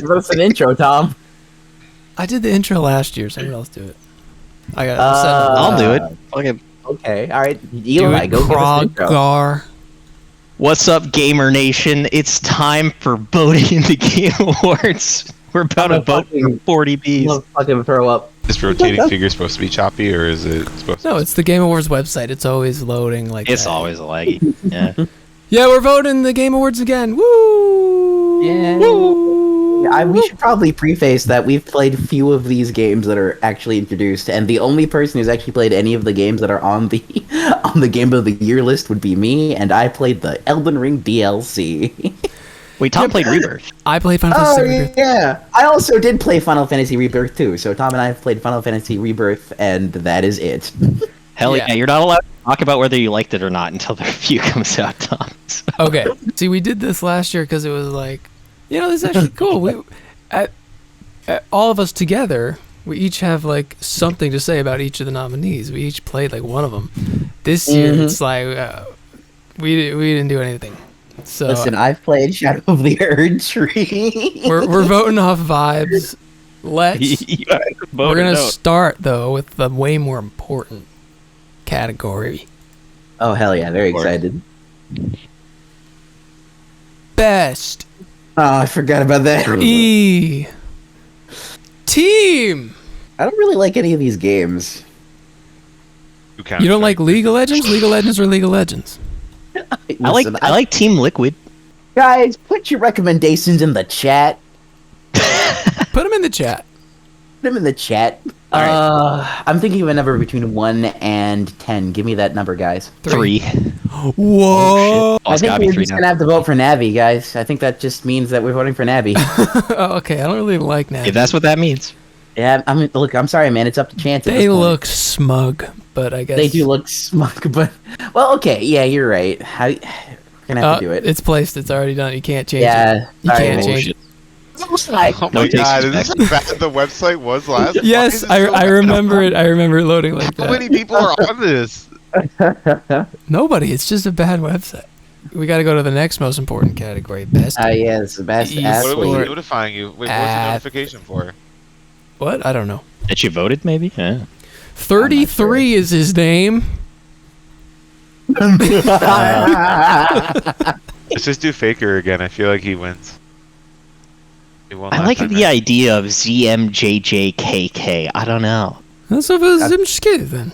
Give us an intro, Tom. I did the intro last year. Someone else do it. I got. I'll do it. Okay. Okay, all right. Eli, go give us an intro. Krogar. What's up, Gamer Nation? It's time for voting in the Game Awards. We're about to vote for 40 Bs. I'll fucking throw up. Is rotating figure supposed to be choppy, or is it supposed to No, it's the Game Awards website. It's always loading like It's that. always laggy. Yeah. Yeah, we're voting the Game Awards again. Woo! Yeah. Woo! We should probably preface that we've played few of these games that are actually introduced, and the only person who's actually played any of the games that are on the Game of the Year list would be me, and I played the Elden Ring DLC. Wait, Tom played Rebirth. I played Final Fantasy Rebirth. Yeah. I also did play Final Fantasy Rebirth too, so Tom and I have played Final Fantasy Rebirth, and that is it. Hell Yeah. yeah, you're not allowed to talk about whether you liked it or not until the review comes out, Tom. So- Okay. See, we did this last year because it was like, this is actually cool. We, at all of us together, we each have like something to say about each of the nominees. We each played like one of them. This year, it's like we didn't do anything. So Listen, I've played Shadow of the Erdtree. we're voting off vibes. We're gonna start though with the way more important category. Oh hell yeah! Very excited. Best Oh, I forgot about that. Team. I don't really like any of these games. You don't like League of Legends? League of Legends or League of Legends? Listen, I like Team Liquid. guys, put your recommendations in the chat. Put them in the chat. Put them in the chat. All right. I'm thinking of a number between 1 and 10. Give me that number, guys. 3. Whoa. Oh, I it's think gotta be we're 3 just now. gonna have to vote for Navi, guys. I think that just means that we're voting for Navi. Oh, okay, I don't really like that. If that's what that means. Yeah, I'm sorry, man. It's up to chance. at They this point. look smug, but I guess They do look smug, but well, okay. Yeah, you're right. We're gonna have to do it. It's placed. It's already done. You can't change it. Yeah, You sorry, can't man. change it. Oh No my takes god, us is this how bad the website was last? Why Yes, is it so I bad? remember it. I remember it loading like How that. many people are on this? Nobody. It's just a bad website. We got to go to the next most important category. Best. Yes, the best Esports. What was athlete. it notifying you? Wait, what's the notification for? What? I don't know. That you voted, maybe? Yeah. 33 is his name. Let's just do Faker again. I feel like he wins. He won I last like time, the right? idea of ZMJJKK. I don't know. That's what I'm just kidding then.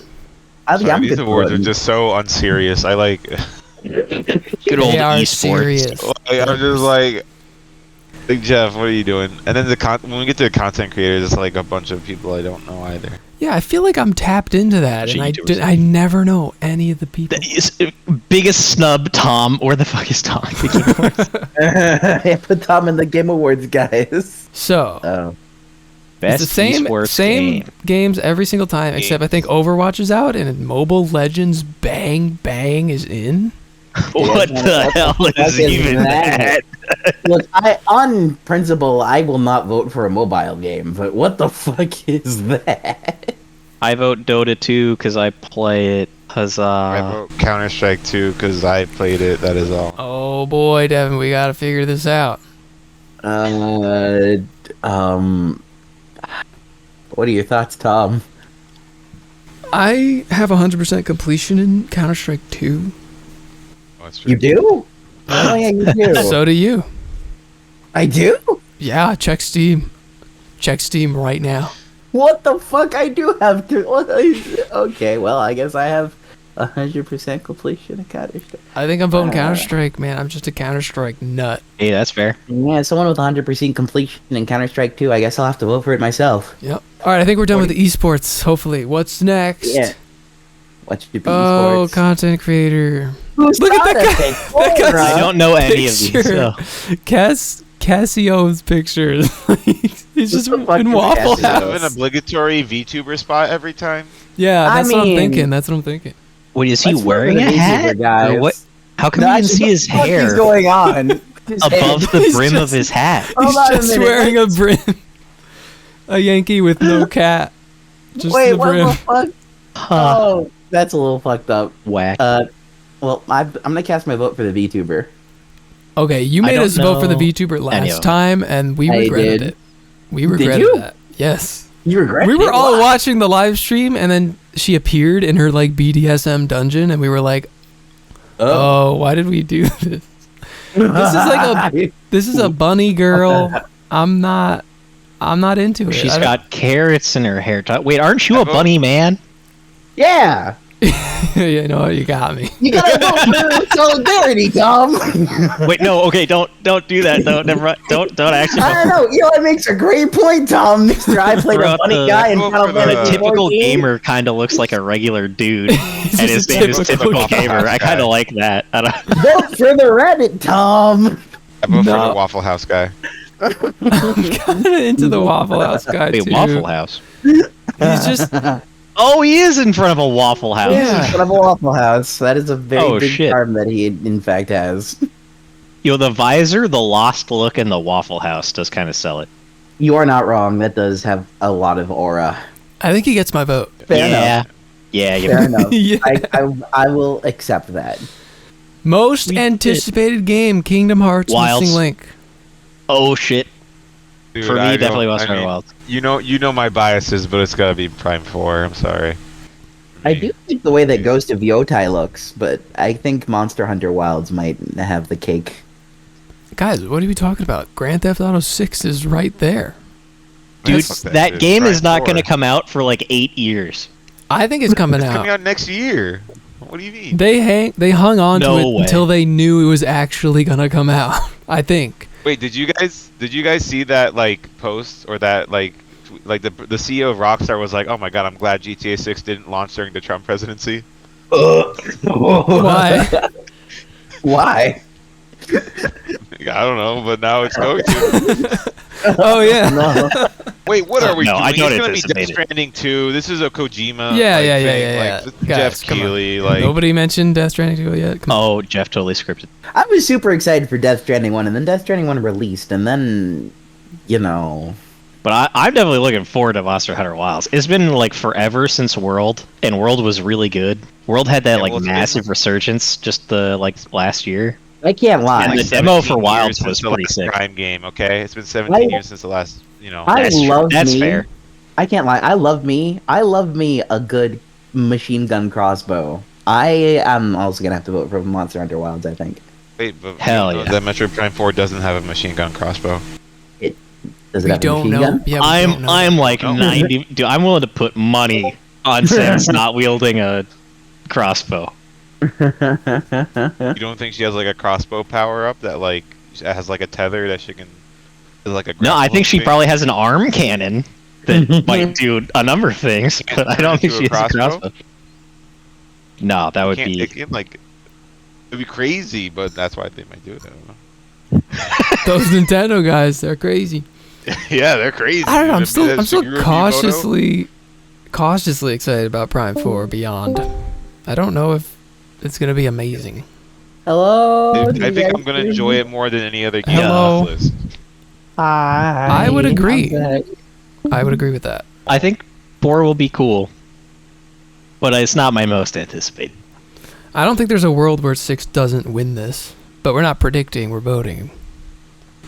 Sorry, I'm these good awards for are it. just so unserious. I like. Good old They are esports. serious. I'm just like Jeff, what are you doing? And then when we get to the content creators, it's like a bunch of people I don't know either. Yeah, I feel like I'm tapped into that, and YouTubers. I never know any of the people. Biggest snub, Tom. Where the fuck is Tom? Yeah, put Tom in the Game Awards, guys. So Oh, Best it's the same esports same game. games every single time, except I think Overwatch is out and Mobile Legends Bang Bang is in. What the hell is even that? look, on principle, I will not vote for a mobile game, but what the fuck is that? I vote Dota 2 because I play it. Huzzah. I vote Counter Strike 2 because I played it. That is all. Oh boy, Devin, we got to figure this out. What are your thoughts, Tom? I have 100% completion in Counter Strike 2. Oh, that's true. You do? Oh yeah, you do. So do you. I do? Yeah, check Steam. Check Steam right now. What the fuck? I do have to. Okay, well, I guess I have 100% completion of Counter Strike. I think I'm voting Counter Strike, man. I'm just a Counter Strike nut. Hey, that's fair. Yeah, someone with 100% completion in Counter Strike 2. I guess I'll have to vote for it myself. Yep. All right, I think we're done with the esports. Hopefully, what's next? Yeah. What should be Oh, esports? content creator. Who's look at that Content guy. Creator? That guy's- Bruh. I don't know any of these. Picture. So. Cassio's pictures. He's just the fuck in is Waffle Cassio? Have an House. obligatory VTuber spot every time. Yeah, I that's what I'm mean- thinking. That's what I'm thinking. Wait, is he Let's wearing vote a for the hat? VTuber, guys. Or what? How come No, you can actually, see what his the fuck hair is going on? His above hair- the He's brim of just- his hat? He's Hold on a just minute. wearing a brim. A Yankee with no cap. Just Wait, the what brim. the fuck? Huh. Oh, that's a little fucked up. Whack. Well, I'm gonna cast my vote for the VTuber. Okay, you I made don't us vote for the know VTuber any of last them. time, and we I regretted did. it. We regretted you? that. Yes. You regret We were it? all Why? watching the live stream, and then she appeared in her like BDSM dungeon, and we were like, "Oh, why did we do this? This is a bunny girl. I'm not into it." She's I don't- got carrots in her hair. Wait, aren't you I a vote- bunny man? Yeah. you know what? You got me. You gotta vote for solidarity, Tom. Wait, no. Okay, don't do that. No, never mind. Don't actually. I don't know. You know, it makes a great point, Tom. Mister, I played a Throughout funny the- guy in Vote Final for the- Fantasy A typical 14. gamer kind of looks like a regular dude, and just his a name is typical typical gamer. I kind of like that. I don't, Vote for the Reddit, Tom. I vote for No. the Waffle House guy. I'm kind of into the Waffle House guy wait, too. Waffle House. He's just Oh, he is in front of a Waffle House. Yeah. Son of a Waffle House. That is a very Oh, big shit. charm that he, in fact, has. Yo, the visor, the lost look, and the Waffle House does kind of sell it. You are not wrong. That does have a lot of aura. I think he gets my vote. Fair yeah. enough. Yeah, yeah. Fair enough. Yeah. I will accept that. Most We did. anticipated game, Kingdom Hearts Wilds. Missing Link. Oh shit. Dude, For me, I definitely don't- was I Outer mean, Wilds. You know my biases, but it's gotta be Prime 4. I'm sorry. I do like the way that Ghost of Yotai looks, but I think Monster Hunter Wilds might have the cake. Guys, what are we talking about? Grand Theft Auto 6 is right there. Dude, Fuck that that shit. game Prime is not 4. going to come out for like 8 years. I think it's coming It's coming out. out next year. What do you mean? They hung on No to it way. until they knew it was actually gonna come out. I think. Wait, did you guys see that like post or that like the CEO of Rockstar was like, "Oh my god, I'm glad GTA 6 didn't launch during the Trump presidency." Why? Why? I don't know, but now it's going to. Oh yeah. No. Wait, what are we No, doing? I don't It's gonna be Death anticipate it. Stranding 2. This is a Kojima. Yeah, like, yeah, thing. yeah. Like, Guys, Jeff come on. Keighley, like Nobody mentioned Death Stranding 2 yet. Come on. Oh, Jeff totally scripted. I was super excited for Death Stranding 1, and then Death Stranding 1 released, and then, you know... But I'm definitely looking forward to Monster Hunter Wilds. It's been like forever since World, and World was really good. World had that Yeah, like well, it's been- massive resurgence just the like last year. I can't lie. And like the demo for 17 Wilds years was since the pretty last sick. Prime game, okay? It's been 17 I- years since the last, you know. I That's true. love That's me. fair. I can't lie. I love me a good machine gun crossbow. I am also gonna have to vote for Monster Hunter Wilds, I think. Wait, but Hell you know yeah. that Metroid Prime 4 doesn't have a machine gun crossbow. Does it We have a don't machine know. gun? Yeah, we don't know. I'm like Oh. 90. Dude, I'm willing to put money on Sam's not wielding a crossbow. You don't think she has like a crossbow power up that like has like a tether that she can is like a No, I grappling think she thing? probably has an arm cannon that might do a number of things, but I don't think Into she a has a crossbow? crossbow. No, that would Can't- be. it can, like it'd be crazy, but that's why they might do it. I don't know. Those Nintendo guys, they're crazy. Yeah, they're crazy. I don't know. I'm Remember that still Shigeru Miyamoto? cautiously excited about Prime 4 Beyond. I don't know if it's gonna be amazing. Hello? Dude, do I you think guys I'm gonna hear enjoy me? it more than any other game Hello? on this list. Hi. I would agree. I'm back. I would agree with that. I think 4 will be cool, but it's not my most anticipated. I don't think there's a world where 6 doesn't win this, but we're not predicting. We're voting.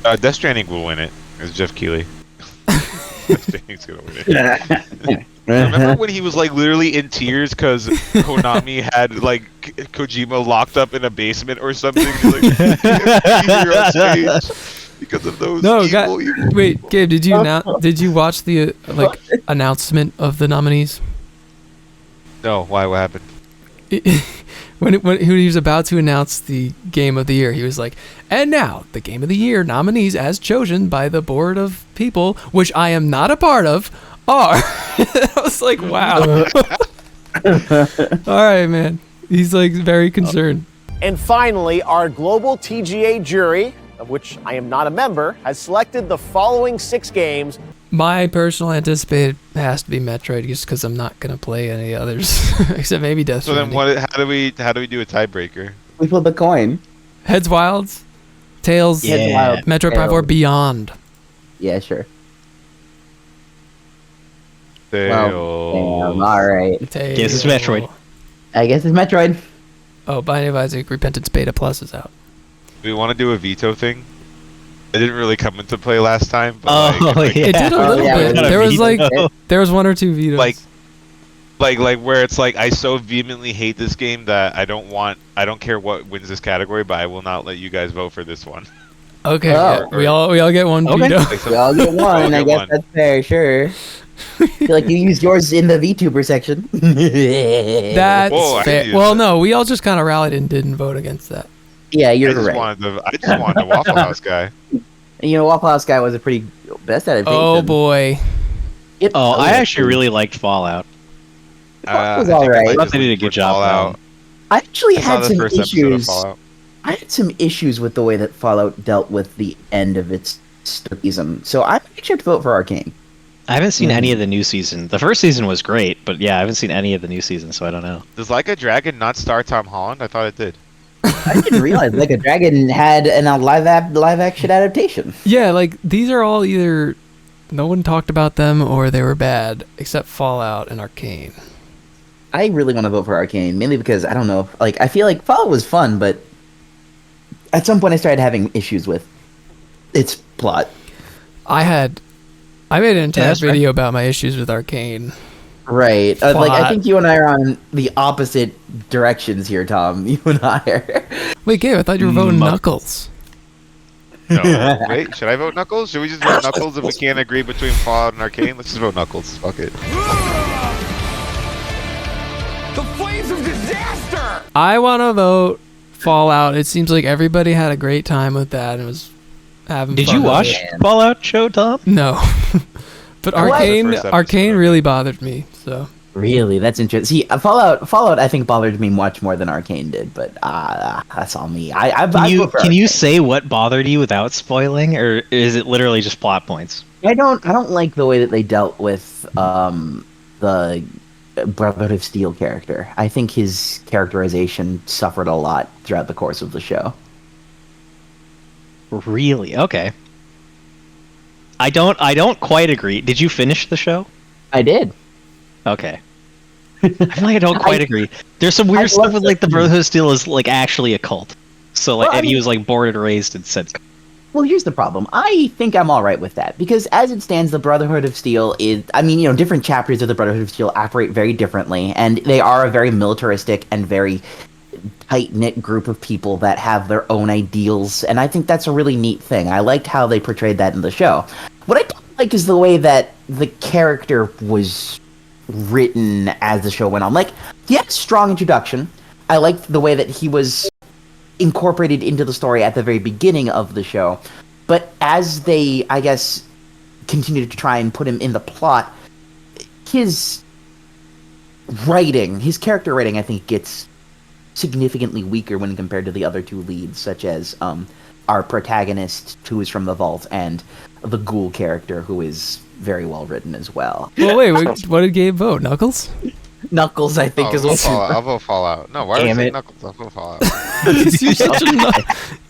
Death Stranding will win it. It's Jeff Keighley. Death Stranding's gonna win it. Remember when he was like literally in tears because Konami had like Kojima locked up in a basement or something? He's like, "Can't be here on stage because of those No, evil. wait, Gabe, did you watch the like announcement of the nominees? No, why? What happened? When he was about to announce the game of the year, he was like, "And now the game of the year nominees, as chosen by the board of people, which I am not a part of, are." I was like, "Wow." All right, man. He's like very concerned. And finally, our global TGA jury, of which I am not a member, has selected the following 6 games. My personal anticipated has to be Metroid, just because I'm not gonna play any others except maybe Death So then, Stranding. how do we do a tiebreaker? We flip a coin. Heads Wilds, Tails, Yeah. Heads wild. Metroid Prime 4 Tails. Beyond. Yeah, sure. Tails. Damn, alright. Tails. Guess it's Metroid. I guess it's Metroid. Oh, Binding of Isaac Repentance Beta Plus is out. we want to do a veto thing. It didn't really come into play last time. But yeah. It did a little yeah, bit. we There was like veto. there was 1 or 2 vetoes. like where it's like I so vehemently hate this game that I don't care what wins this category, but I will not let you guys vote for this one. okay, Oh. yeah, we all get 1 Okay. veto. Like, We all get one. I get guess one. that's fair. Sure. I feel like you used yours in the VTuber section. That's Whoa, I fair. didn't use Well, it. no, we all just kind of rallied and didn't vote against that. Yeah, I you're just right. wanted the Waffle House guy. You know, Waffle House guy was a pretty best adaptation. Oh boy. It Oh, I totally actually really liked Fallout. was I think alright. I might I thought just they did a lean good towards job, Fallout. I actually I saw had the some first episode of issues. Fallout. I had some issues with the way that Fallout dealt with the end of its season, so I actually have to vote for Arcane. I haven't seen any of the new season. The first season was great, but yeah, I haven't seen any of the new season, so I don't know. Does Like a Dragon not star Tom Holland? I thought it did. I didn't realize Like a Dragon had a live action adaptation. Yeah, like these are all either no one talked about them or they were bad, except Fallout and Arcane. I really want to vote for Arcane, mainly because I don't know. Like, I feel like Fallout was fun, but at some point I started having issues with its plot. I made an entire that's fair. video about my issues with Arcane. Right. Like, I Plot. think you and I are on the opposite directions here, Tom. You and I are. Wait, Gabe, I thought you were voting Muck. Knuckles. No. Wait, should I vote Knuckles? Should we just vote Knuckles if we can't agree between Fallout and Arcane? Let's just vote Knuckles. Fuck it. The flames of disaster! I want to vote Fallout. It seems like everybody had a great time with that and was having Did fun you with watch it. Fallout show, Tom? No. But I watched the Arcane, first episode Arcane of really bothered me. So Really? That's interesting. See, Fallout, I think bothered me much more than Arcane did, but that's all me. I Can you say what bothered you without spoiling, or is it literally just plot points? I don't like the way that they dealt with the Brotherhood of Steel character. I think his characterization suffered a lot throughout the course of the show. Really? Okay. I don't quite agree. Did you finish the show? I did. Okay. I feel like I don't quite agree. There's some weird stuff with like the Brotherhood of Steel is like actually a cult. So like, Well, I and he mean- was like born and raised in said. Well, here's the problem. I think I'm all right with that because, as it stands, the Brotherhood of Steel is. I mean, different chapters of the Brotherhood of Steel operate very differently, and they are a very militaristic and very tight-knit group of people that have their own ideals, and I think that's a really neat thing. I liked how they portrayed that in the show. What I don't like is the way that the character was written as the show went on. Like, he had a strong introduction. I liked the way that he was incorporated into the story at the very beginning of the show, but as they, I guess, continued to try and put him in the plot, his character writing, I think, gets significantly weaker when compared to the other two leads, such as our protagonist, who is from the Vault, and the Ghoul character, who is very well written as well. well, wait, what did Gabe vote? Knuckles? Knuckles, I think, is also. I'll vote Fallout. No, why would I Damn say it. Knuckles? I'll vote Fallout. You're such a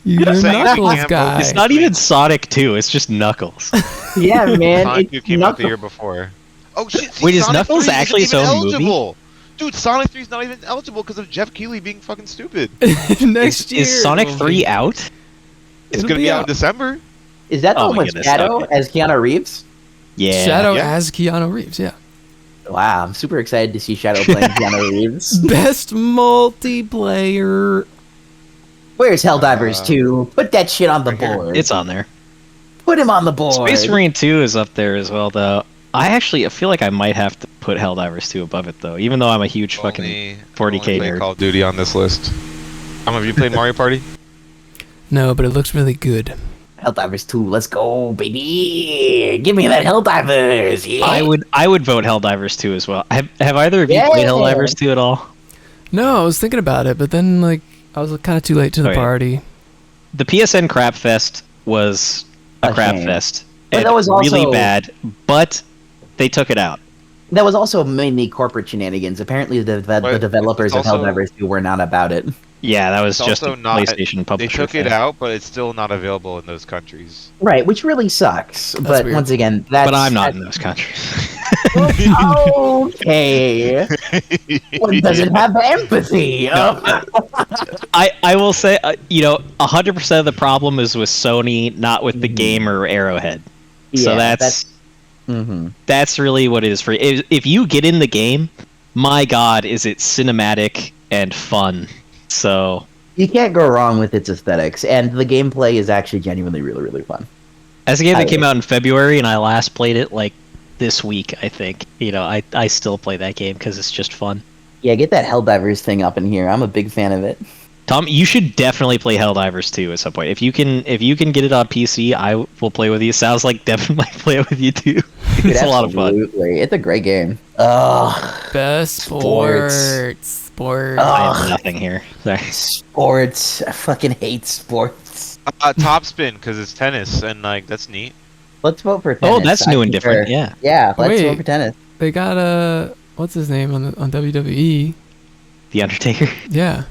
you're a saying I Knuckles can't vote. guy. It's not even Sonic 2. It's just Knuckles. Yeah, man. Sonic it's 2 came out the Knuckles. year before. Oh shit! See, Wait, is Sonic Knuckles 3 isn't actually its even own movie? eligible. Dude, Sonic 3 is not even eligible because of Jeff Keighley being fucking stupid. Next year. Is Sonic it'll 3 be- out? It's It'll gonna be be out in out. December. Is that the Oh one my with goodness, Shadow okay. as Keanu Reeves? Yeah. Shadow Yeah. as Keanu Reeves, yeah. Wow, I'm super excited to see Shadow playing Keanu Reeves. Best multiplayer. Where's Helldivers 2? Put that shit on the Right here. board. It's on there. Put him on the board. Space Marine 2 is up there as well, though. I feel like I might have to put Helldivers 2 above it, though, even though I'm a huge fucking Only 40K play nerd. Call of Duty on this list. Have you played Mario Party? No, but it looks really good. Helldivers 2, let's go, baby! Give me that Helldivers! Yeah. I would vote Helldivers 2 as well. Have either of you Yeah. played Helldivers 2 at all? No, I was thinking about it, but then like I was kind of too late to the Okay. party. The PSN Crap Fest was a crap shame. fest. But And that was really also- bad, but they took it out. That was also mainly corporate shenanigans. Apparently, the But developers of it's also- Helldivers 2 were not about it. Yeah, that was It's just also a not- PlayStation They publisher took it thing. out, but it's still not available in those countries. Right, which really sucks. But weird. once again, that's... But I'm not in those countries. Okay. One doesn't have empathy. I will say, 100% of the problem is with Sony, not with the game or Arrowhead. So Yeah, that's really what it is for you. If you get in the game, my God, is it cinematic and fun. So you can't go wrong with its aesthetics, and the gameplay is actually genuinely really, really fun. as a game that came out in February, and I last played it like this week, I think. I still play that game because it's just fun. Yeah, get that Helldivers thing up in here. I'm a big fan of it. Tom, you should definitely play Helldivers 2 at some point. If you can get it on PC, I will play with you. Sounds like definitely play it with you too. It's a lot of fun. It's a great game. Ugh. Best sports. I have nothing here. Sorry. Sports. I fucking hate sports. Topspin, because it's tennis, and like that's neat. Let's vote for tennis. Oh, that's new and different. Yeah. Yeah, let's Wait. vote for tennis. They got what's his name on WWE? The Undertaker. Yeah.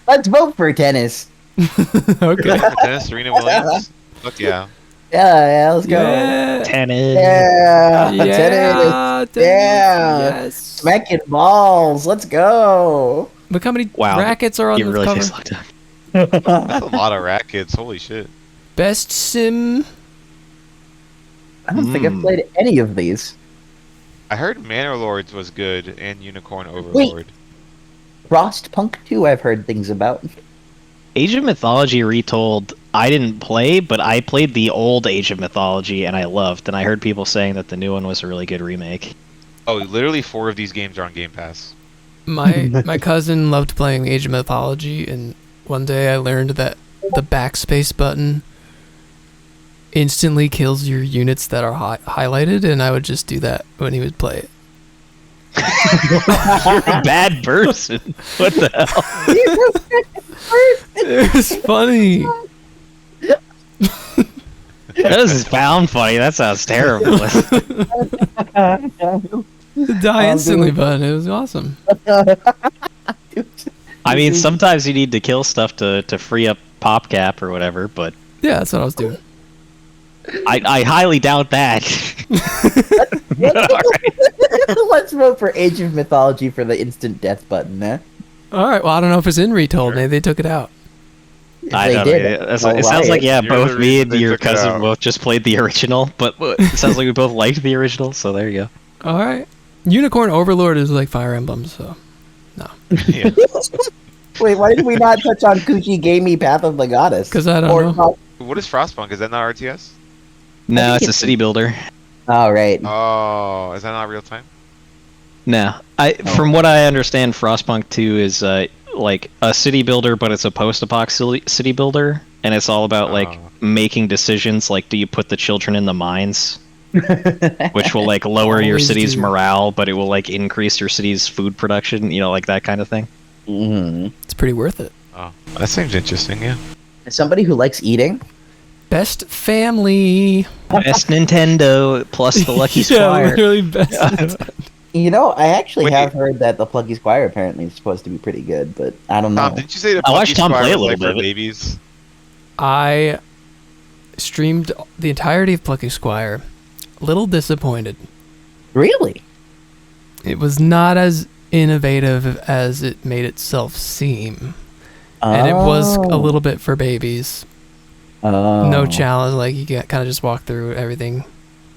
Let's vote for tennis. Okay. Tennis, Serena Williams. Fuck yeah. Yeah, let's go. Yeah. Tennis. Yeah, Yeah. tennis. tennis, Yeah. Yes. Smacking balls. Let's go. Look how many Wow. rackets are on You the really cover. face locked up. That's a lot of rackets. Holy shit. Best sim. I don't think I've played any of these. I heard Manor Lords was good and Unicorn Overlord. Frostpunk 2 I've heard things about. Age of Mythology Retold, I didn't play, but I played the old Age of Mythology and I loved, and I heard people saying that the new one was a really good remake. Oh, literally 4 of these games are on Game Pass. My cousin loved playing Age of Mythology, and one day I learned that the backspace button instantly kills your units that are highlighted, and I would just do that when he would play it. You're a bad person. What the hell? It was funny. That was found funny. That sounds terrible. Die instantly button. It was awesome. I mean, sometimes you need to kill stuff to free up PopCap or whatever, but Yeah, that's what I was doing. I highly doubt that. Let's vote for Age of Mythology for the instant death button, eh? All right. Well, I don't know if it's in Retold. Maybe they took it out. I They don't did. know. It sounds like, yeah, You're both the me reason and they your took it cousin out. both just played the original, but it sounds like we both liked the original, so there you go. All right. Unicorn Overlord is like Fire Emblem, so no. Yeah. Wait, why did we not touch on Kuchi Gamey Path of the Goddess? Because I don't know. What is Frostpunk? Is that not RTS? No, think it's a city builder. Oh, right. Oh, is that not real time? No, from what I understand, Frostpunk 2 is like a city builder, but it's a post-apoc city builder, and it's all about like making decisions. Like, do you put the children in the mines, which will like lower your Always city's do. morale, but it will like increase your city's food production. Like that kind of thing. Mm-hmm. It's pretty worth it. Oh, that seems interesting. Yeah. As somebody who likes eating, Best family. Best Nintendo plus the Lucky Yeah, Squire. literally best. you know, I actually Wait. have heard that the Plucky Squire apparently is supposed to be pretty good, but I don't know. Tom, didn't you say the I watched Plucky Tom Squire play a was, little like, bit for of it. babies? I streamed the entirety of Plucky Squire. Little disappointed. Really? It was not as innovative as it made itself seem. And it was a little bit for babies. Oh. No challenge, like you kind of just walk through everything.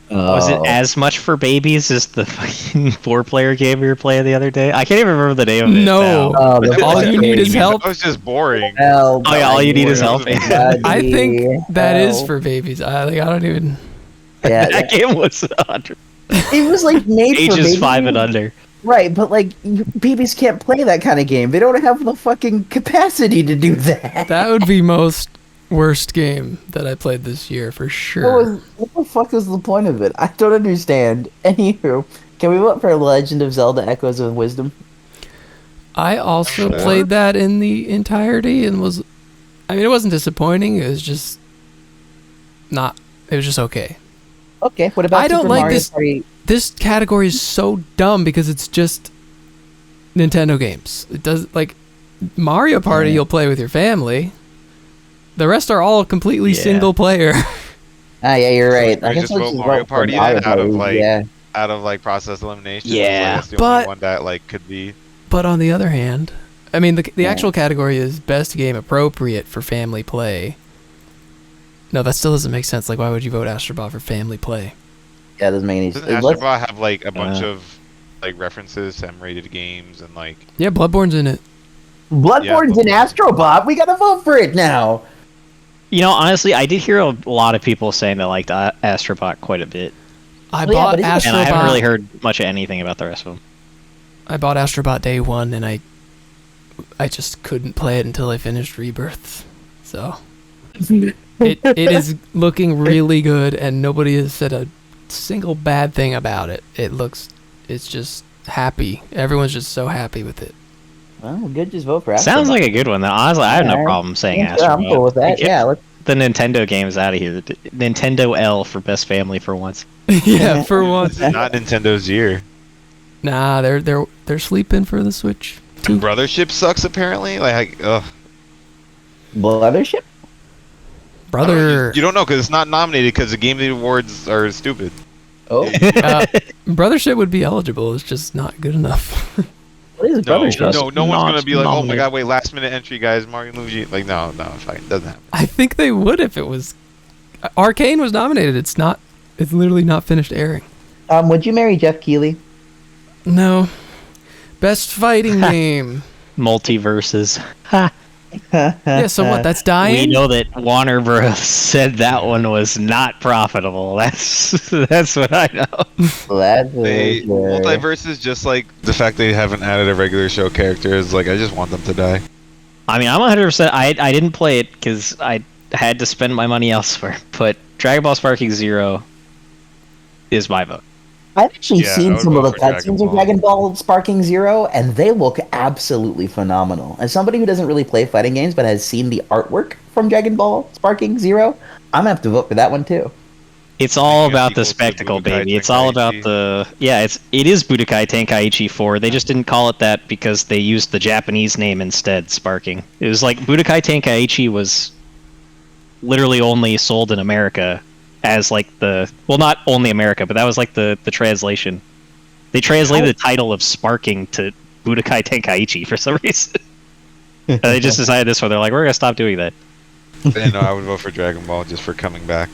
Was it Oh. as much for babies as the fucking 4-player game we were playing the other day? I can't even remember the name of it. No. now. Oh, That All was you just need is babies. help. That was just boring. Hell, Oh, yeah, all you need is help. I think that is hell. for babies. I don't even. Yeah, That game was 100. it was like made for Ages babies. 5 and under. Right, but like babies can't play that kind of game. They don't have the fucking capacity to do that. That would be most worst game that I played this year for sure. What the fuck was the point of it? I don't understand. Anywho, can we vote for Legend of Zelda: Echoes of Wisdom? I also Sure. played that in the entirety and was. I mean, it wasn't disappointing. It was just not. It was just okay. Okay, what about I don't Super like Mario this- Party? This category is so dumb because it's just Nintendo games. It does like Mario Party. Yeah. You'll play with your family. The rest are all completely Yeah. single player. Ah, yeah, you're right. I I guess just let's vote just Mario vote for Party Mario then out of, Party, like, yeah. out of like process elimination. Yeah, like, that's the but- only one that like could be. But on the other hand, I mean, the actual category is best game appropriate for family play. No, that still doesn't make sense. Like, why would you vote Astrobot for family play? Yeah, it doesn't make any Doesn't sense. Astrobot have like a bunch of like references to M-rated games and like? Yeah, Bloodborne's in it. Bloodborne's in Astrobot. We gotta vote for it now. You know, honestly, I did hear a lot of people saying they liked Astrobot quite a bit, I Well, yeah, bought but isn't- Astrobot. and I haven't really heard much of anything about the rest of them. I bought Astrobot day one, and I just couldn't play it until I finished Rebirth. So it is looking really good, and nobody has said a single bad thing about it. It's just happy. Everyone's just so happy with it. Well, good. Just vote for Astrobot. Sounds like a good one, though. Honestly, I have no Alright. problem saying Yeah, Astrobot. I'm cool with that. Like, Yeah, let's. the Nintendo games out of here. Nintendo L for best family for once. Yeah, for once. This is not Nintendo's year. Nah, they're sleeping for the Switch. And Brothership sucks apparently. Like, ugh. Brothership? Brother, You don't know because it's not nominated because the Game Awards are stupid. Oh, Brothership would be eligible. It's just not good enough. what is No, Brothership? no one's not gonna be like, oh my nominated. god, wait, last minute entry, guys, Mario and Luigi. Like, no, fine, doesn't happen. I think they would if it was. Arcane was nominated. It's not. It's literally not finished airing. Would you marry Jeff Keighley? No. Best fighting game. Multiverses. Ha. Yeah. So what? That's We dying. know that Warner Bros. Said that one was not profitable. That's what I know. That's They for sure. multiverse is just like the fact they haven't added a regular show character is like I just want them to die. I mean, I'm 100%. I didn't play it because I had to spend my money elsewhere. But Dragon Ball Sparking Zero is my vote. I've actually Yeah, I seen would some of vote the for Dragon cutscenes of Ball. Dragon Ball Sparking Zero, and they look absolutely phenomenal. As somebody who doesn't really play fighting games but has seen the artwork from Dragon Ball Sparking Zero, I'm gonna have to vote for that one too. It's all Making a about the sequel to spectacle, Budokai baby. It's all about Tenkaichi. it is Budokai Tenkaichi 4. They just didn't call it that because they used the Japanese name instead, Sparking. It was like Budokai Tenkaichi was literally only sold in America as like not only America, but that was like the translation. They translated the title of Sparking to Budokai Tenkaichi for some reason. And they just decided this one. They're like, we're gonna stop doing that. And no, I would vote for Dragon Ball just for coming back.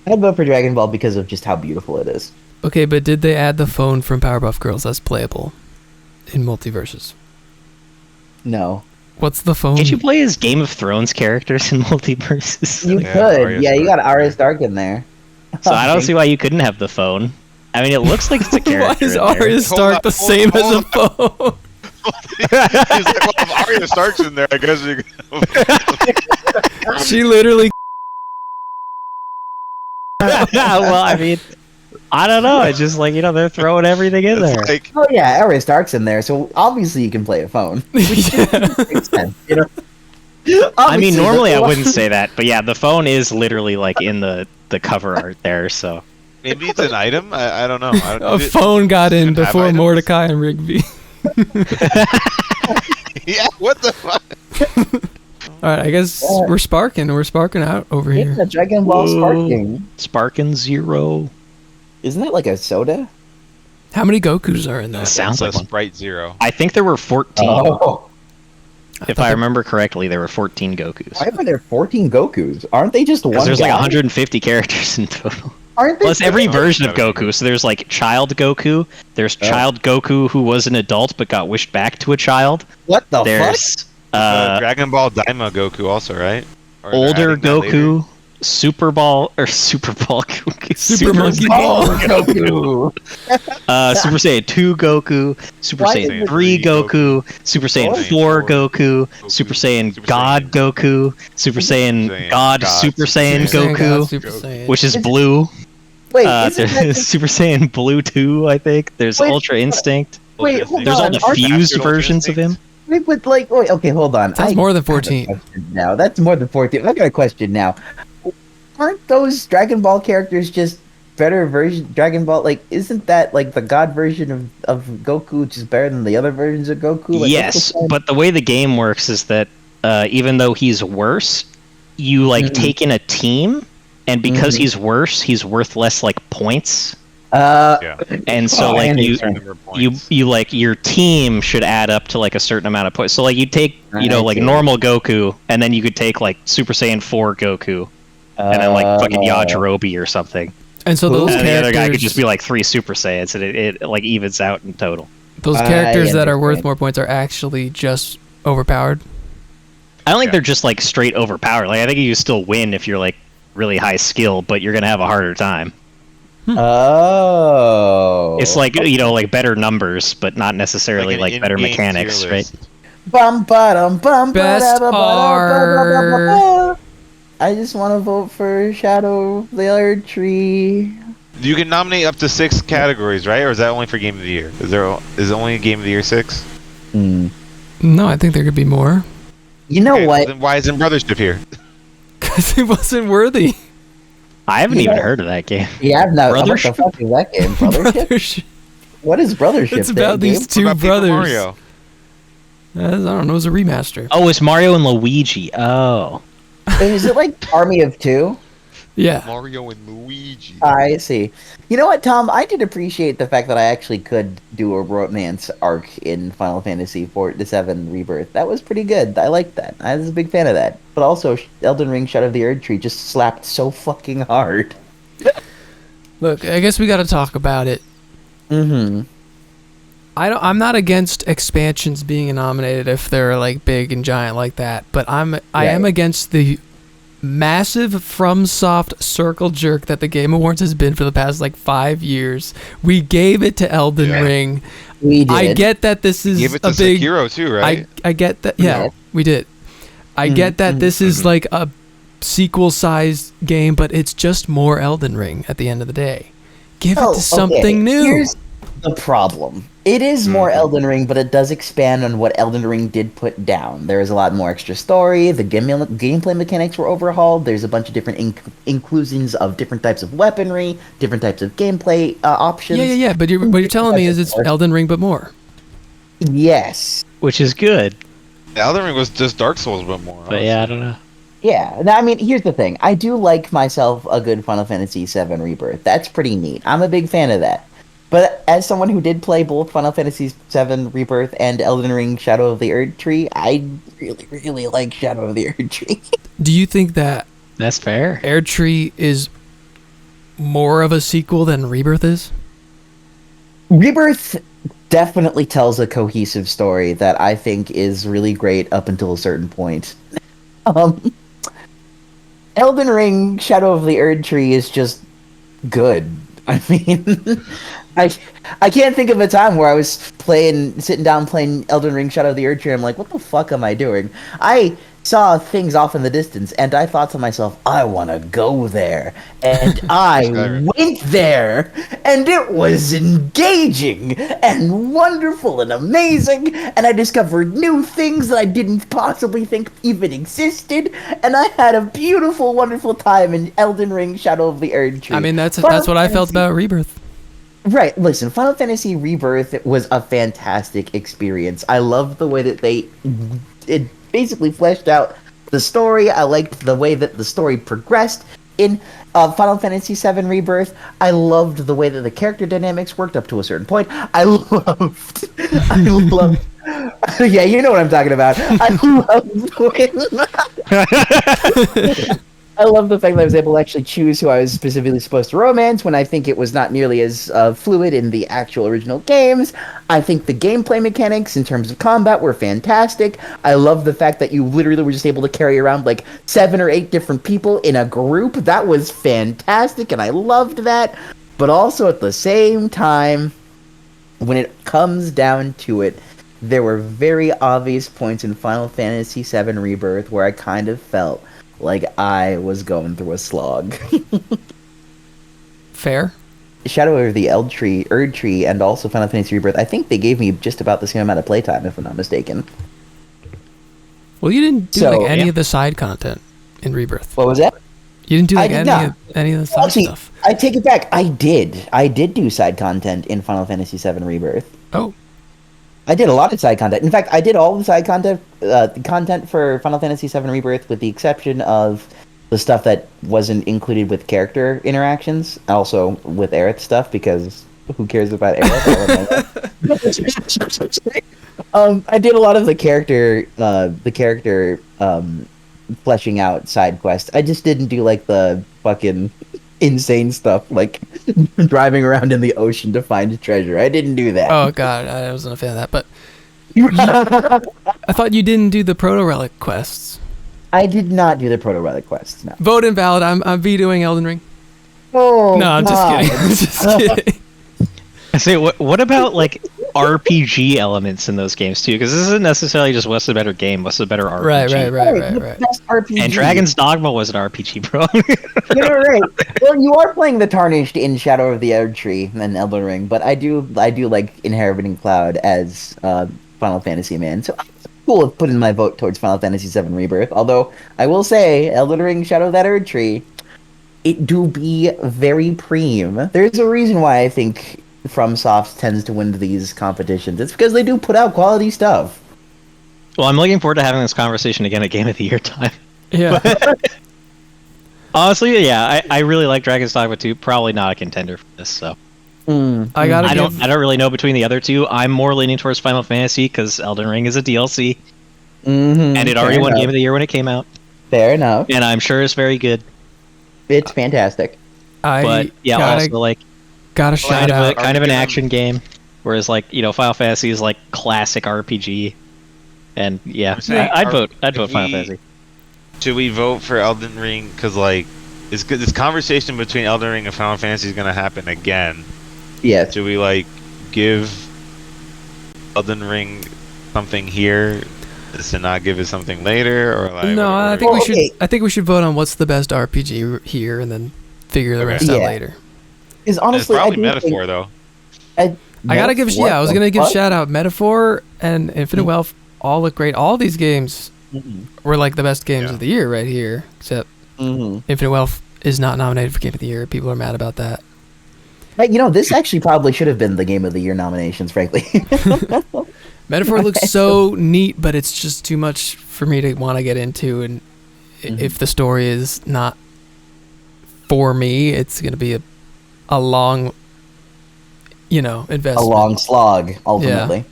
I'd vote for Dragon Ball because of just how beautiful it is. Okay, but did they add the phone from Powerpuff Girls as playable in multiverses? No, What's the phone? Can't you play as Game of Thrones characters in multiverses? you Yeah, could. Arya Yeah, you Stark. got Arya Stark in there. So I don't see why you couldn't have the phone. I mean, it looks like it's a Why character. is in there. Arya Stark the Hold same on, as a phone? He's like, well, if Arya Stark's in there, I guess you can. She literally. Well, I mean, I don't know. It's just like, they're throwing everything in there. It's like, Oh yeah, Arya Stark's in there, so obviously you can play a phone. Yeah. Makes sense, you know? I mean, Obviously, normally I the- wouldn't say that, but yeah, the phone is literally like in the cover art there. So maybe it's an item. I don't know. A phone got in Does it have before items? Mordecai and Rigby. Yeah. What the fuck? All right, I guess we're sparking. We're sparking out over Yeah, here. Dragon Ball Whoa. Sparking. Sparkin' Zero. Isn't that like a soda? How many Gokus are in That that? sounds like It's a one. Sprite Zero. I think there were 14. Oh, If I remember correctly, there were 14 Gokus. why are there 14 Gokus? Aren't they just one Because there's like guy? 150 characters in total. Aren't they? Plus every Oh, version of okay. Goku. So there's like child Goku. There's child Goku who was an adult but got wished back to a child. What the fuck? There's Dragon Ball Daima Goku also, right? Or they're older adding that later? Goku, Super Ball Goku, Super Monkey Oh, Ball. Goku. Super Saiyan 2 Goku, Super Why Saiyan is 3 it- Goku, Super Saiyan What? 4 Goku, Super Saiyan Super God Saiyan. Goku, Super Saiyan Saiyan God God Super Super Saiyan Super Saiyan God, Goku, Super Saiyan. which is Is it- blue. Wait, isn't that There's just, Super Saiyan Blue 2, I think. There's Wait, Ultra Instinct. wait, hold There's all on. the Aren't- fused Ultra versions of him. Instinct? wait, but like, wait, okay, hold on. That's more than 14. I have a question now, that's more than 14. I got a question now. Aren't those Dragon Ball characters just better version Dragon Ball? Like, isn't that like the God version of Goku just better than the other versions of Goku? Like, what's Yes, the point? but the way the game works is that even though he's worse, you like Mhm. take in a team, and because Mhm. he's worse, he's worth less like points. Yeah. And so Oh, like and you Certain number of you points. you like your team should add up to like a certain amount of points. So like you take I like see. normal Goku, and then you could take like Super Saiyan 4 Goku, and then like fucking Yajirobe or something. And so those And then the other guy could characters, just be like 3 Super Saiyans, and it like evens out in total. those I characters that are worth understand. more points are actually just overpowered. I don't think Yeah. they're just like straight overpowered. Like I think you still win if you're like really high skill, but you're gonna have a harder time. Oh. It's like like better numbers, but not necessarily an like better in-game mechanics, tier right? list. Bum ba-dum bum Best ba-da-ba-ba-da-ba-ba-ba. I just want to vote for Shadow of the Erd Tree. You can nominate up to 6 categories, right? Or is that only for Game of the Year? Is it only Game of the Year 6? No, I think there could be more. You know Okay, what? Then why isn't Brothership here? Because it wasn't worthy. I haven't You even know- heard of that game. Yeah, I've not. What the Brothership? fuck is that game? Brothership? Brothership. What is Brothership? It's about that these game? two What about Paper brothers. Mario? I don't know. It was a remaster. Oh, it's Mario and Luigi. Oh, Is it like Army of Two? Yeah. Mario and Luigi. I see. You know what, Tom? I did appreciate the fact that I actually could do a romance arc in Final Fantasy VII Rebirth. That was pretty good. I liked that. I was a big fan of that. But also, Elden Ring Shadow of the Erd Tree just slapped so fucking hard. Look, I guess we got to talk about it. Mm-hmm. I'm not against expansions being nominated if they're like big and giant like that, but I am against the massive FromSoft circle jerk that the Game Awards has been for the past like 5 years. We gave it to Elden Yeah. Ring. We did. I get that this is Give it a to big. Sekiro too, right? I get that. Yeah, Yeah. we did. I get that this is like a sequel-sized game, but it's just more Elden Ring at the end of the day. Give it to something new. Here's the problem. It is more Elden Ring, but it does expand on what Elden Ring did put down. There is a lot more extra story. The gameplay mechanics were overhauled. There's a bunch of different inclusions of different types of weaponry, different types of gameplay options. Yeah. But what you're telling me is it's Elden Ring, but more. Yes. which is good. Elden Ring was just Dark Souls, but more. But yeah, I don't know. Yeah. Now, I mean, here's the thing. I do like myself a good Final Fantasy VII Rebirth. That's pretty neat. I'm a big fan of that. But as someone who did play both Final Fantasy VII Rebirth and Elden Ring Shadow of the Erd Tree, I really, really like Shadow of the Erd Tree. Do you think that That's fair. Erdtree is more of a sequel than Rebirth is? Rebirth definitely tells a cohesive story that I think is really great up until a certain point. Elden Ring Shadow of the Erd Tree is just good. I mean, I can't think of a time where I was sitting down playing Elden Ring Shadow of the Erd Tree. I'm like, what the fuck am I doing? I saw things off in the distance, and I thought to myself, I want to go there. And I went there, and it was engaging and wonderful and amazing, and I discovered new things that I didn't possibly think even existed, and I had a beautiful, wonderful time in Elden Ring Shadow of the Erd Tree. I mean, that's Final what I felt Fantasy- about Rebirth. Right, listen, Final Fantasy Rebirth was a fantastic experience. I loved the way that it basically fleshed out the story. I liked the way that the story progressed in Final Fantasy VII Rebirth. I loved the way that the character dynamics worked up to a certain point. I loved, yeah, you know what I'm talking about. I love the fact that I was able to actually choose who I was specifically supposed to romance when I think it was not nearly as fluid in the actual original games. I think the gameplay mechanics in terms of combat were fantastic. I love the fact that you literally were just able to carry around like 7 or 8 different people in a group. That was fantastic, and I loved that. But also at the same time, when it comes down to it, there were very obvious points in Final Fantasy VII Rebirth where I kind of felt like I was going through a slog. Fair. Shadow of the Erd Tree, and also Final Fantasy Rebirth, I think they gave me just about the same amount of playtime, if I'm not mistaken. Well, you didn't do So, like any yeah. of the side content in Rebirth. What was that? You didn't do like I did not. any of the side Actually, stuff. I take it back. I did do side content in Final Fantasy VII Rebirth. Oh, I did a lot of side content. In fact, I did all the side content for Final Fantasy VII Rebirth, with the exception of the stuff that wasn't included with character interactions, also with Aerith stuff, because who cares about Aerith? I did a lot of the character fleshing out side quests. I just didn't do like the fucking insane stuff, like driving around in the ocean to find treasure. I didn't do that. Oh god, I wasn't a fan of that. But I thought you didn't do the proto relic quests. I did not do the proto relic quests. No. Vote invalid. I'm vetoing Elden Ring. Oh, No, I'm just kidding. I'm just kidding. I say, what about like RPG elements in those games too? Because this isn't necessarily just what's the better game, what's the better RPG. Right. Best RPG. And Dragon's Dogma was an RPG, bro. You're right. Well, you are playing the Tarnished in Shadow of the Erdtree and Elden Ring, but I do like Inheriting Cloud as Final Fantasy man. So I'm cool with putting my vote towards Final Fantasy VII Rebirth. Although I will say, Elden Ring Shadow of that Erdtree, it do be very preem. There's a reason why I think FromSoft tends to win these competitions. It's because they do put out quality stuff. Well, I'm looking forward to having this conversation again at Game of the Year time. Yeah. Honestly, yeah, I really like Dragon's Dogma 2. Probably not a contender for this, so. I don't really know between the other two. I'm more leaning towards Final Fantasy because Elden Ring is a DLC, and it already won Game of the Year when it came out. Fair enough. And I'm sure it's very good. It's fantastic. But yeah, also like gotta shout out kind of an action game, whereas like Final Fantasy is like classic RPG. And yeah, I'd vote Final Fantasy. Should we vote for Elden Ring? Because like this conversation between Elden Ring and Final Fantasy is gonna happen again. Yes. Should we like give Elden Ring something here to not give it something later, or like? No, I think we should. I think we should vote on what's the best RPG here, and then figure the rest out later. Is honestly, it's probably Metaphor though. I gotta give. Yeah, I was gonna give shout out Metaphor and Infinite Wealth. All look great. All these games were like the best games of the year right here, except Infinite Wealth is not nominated for Game of the Year. People are mad about that. But, this actually probably should have been the Game of the Year nominations, frankly. Metaphor looks so neat, but it's just too much for me to want to get into. And if the story is not for me, it's going to be a long, investment. A long slog, ultimately. Yeah.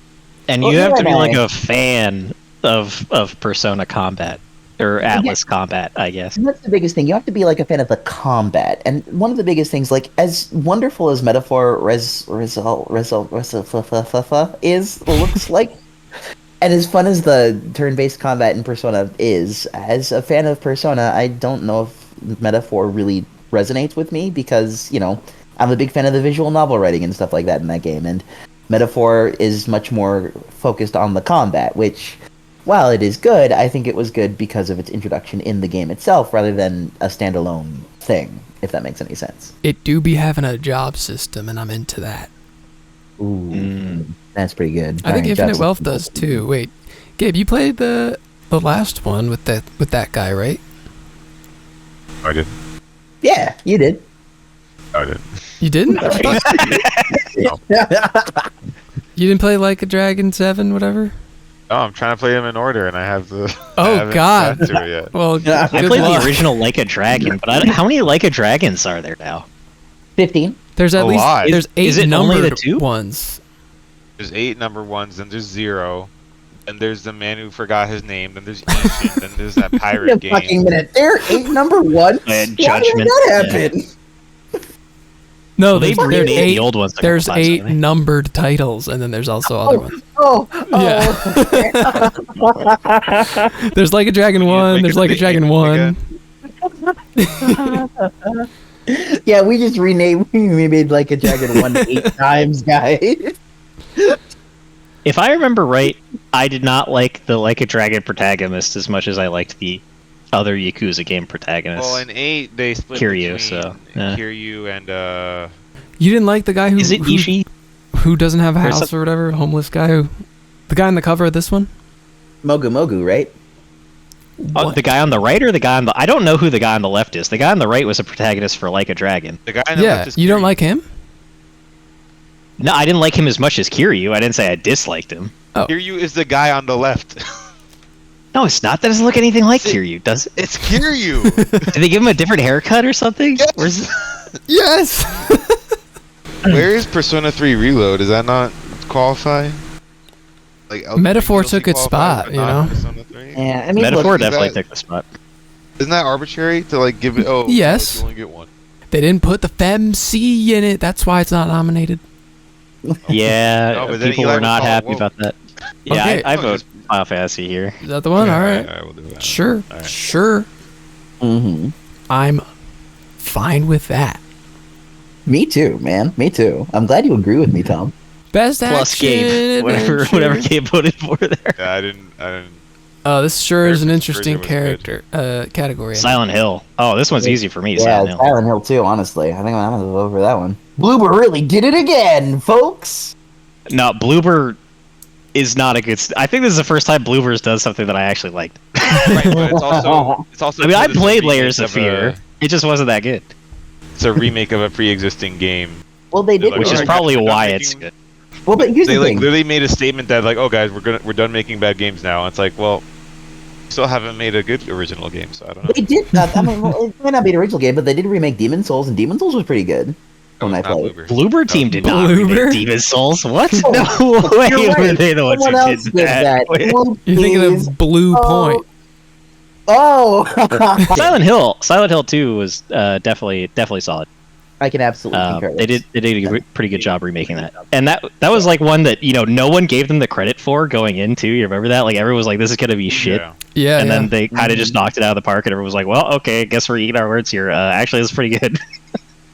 And you have to be like a fan of Persona Combat. Or Atlas Combat, I guess. And that's the biggest thing. You have to be like a fan of the combat. And one of the biggest things, like as wonderful as Metaphor looks like, and as fun as the turn-based combat in Persona is, as a fan of Persona, I don't know if Metaphor really resonates with me because, I'm a big fan of the visual novel writing and stuff like that in that game. And Metaphor is much more focused on the combat, which, while it is good, I think it was good because of its introduction in the game itself rather than a standalone thing, if that makes any sense. It do be having a job system, and I'm into that. Ooh, that's pretty good. I think Infinite Wealth does too. Wait, Gabe, you played the last one with that guy, right? I did. Yeah, you did. I did. You didn't? No. You didn't play Like a Dragon 7, whatever? Oh, I'm trying to play them in order, and I have the. Oh God! To it yet. Well, I played the original Like a Dragon, but how many Like a Dragons are there now? 15. There's at least lot. there's 8 Is it only numbered the 2? ones. There's 8 number ones, then there's 0, and there's the man who forgot his name, then there's Ancient, then there's that pirate Wait a game. fucking minute. There 8 number 1. Why did Judgment. that happen? No, They've there's renamed 8. the old ones. There's 8 numbered titles, and then there's also other ones. Yeah. There's Like a Dragon 1. There's Like a Dragon 1. Yeah, we just renamed. We made Like a Dragon 1 8 times, guys. If I remember right, I did not like the Like a Dragon protagonist as much as I liked the other Yakuza game protagonist. Well, in 8 they split Kiryu, between so, yeah. Kiryu and You didn't like the guy who Is it Ishii? who doesn't have a There's house or whatever, homeless guy the guy on the cover of this one? Mogu, right? The guy on the right or the guy on the... I don't know who the guy on the left is. The guy on the right was a protagonist for Like a Dragon. the guy on the left is You don't Kiryu. like him? No, I didn't like him as much as Kiryu. I didn't say I disliked him. Oh. Kiryu is the guy on the left. No, it's not. That doesn't look anything like Kiryu, does it? It's Kiryu. Did they give him a different haircut or something? Yes. Where's Yes. Where is Persona 3 Reload? Does that not qualify? Like Metaphor DLC took its qualifies, spot, but you not know? Persona 3? Yeah, I mean, Metaphor look, definitely that- took the spot. Isn't that arbitrary to like give it? Oh, Yes. you only get one. They didn't put the FemC in it. That's why it's not nominated. Yeah, No, but then people Eli were would not call it happy woke. about that. Yeah, Okay. I No, vote just- Final Fantasy here. Is that the one? Yeah, All right. Alright, we'll do that. Sure. All right. Sure. hmm I'm fine with that. Me too, man. Me too. I'm glad you agree with me, Tom. Best Plus action Gabe, adventure. whatever Gabe voted for there. Yeah, I didn't. Oh, this sure is an Fair interesting Bridger was category. Silent Hill. Oh, this one's easy for me. Yeah, Silent Hill. Silent Hill too. Honestly, I think I'm gonna vote for that one. Bloober really did it again, folks. No, Bloober is not a good. I think this is the first time Bloobers does something that I actually liked. Right, but it's also. I mean, I it's a played remake Layers of Fear. It just wasn't that good. It's a remake of a pre-existing game. Well, they did, Like, Which is Alright, probably I'm why making- it's good. well, but here's They the like thing. literally made a statement that like, oh guys, we're done making bad games now. And it's like, well, you still haven't made a good original game, so I don't know. They did. I mean, well, it might not be the original game, but they did remake Demon Souls, and Demon Souls was pretty good That when was I not played. Bloober. Bloober Team did not Bloober? remake Demon Souls. What? Oh, No way You're were right. they the ones Someone who else did did that. that. Well, You're thinking please. of Blue Point. Oh, Silent Hill 2 was definitely solid. I can absolutely concur. They did a pretty good job remaking that, and that was like one that no one gave them the credit for going into. You remember that? Like everyone was like, "This is gonna be shit," Yeah. Yeah, and yeah. then they kind of just knocked it out of the park, and everyone was like, "Well, okay, I guess we're eating our words here. Actually, it's pretty good."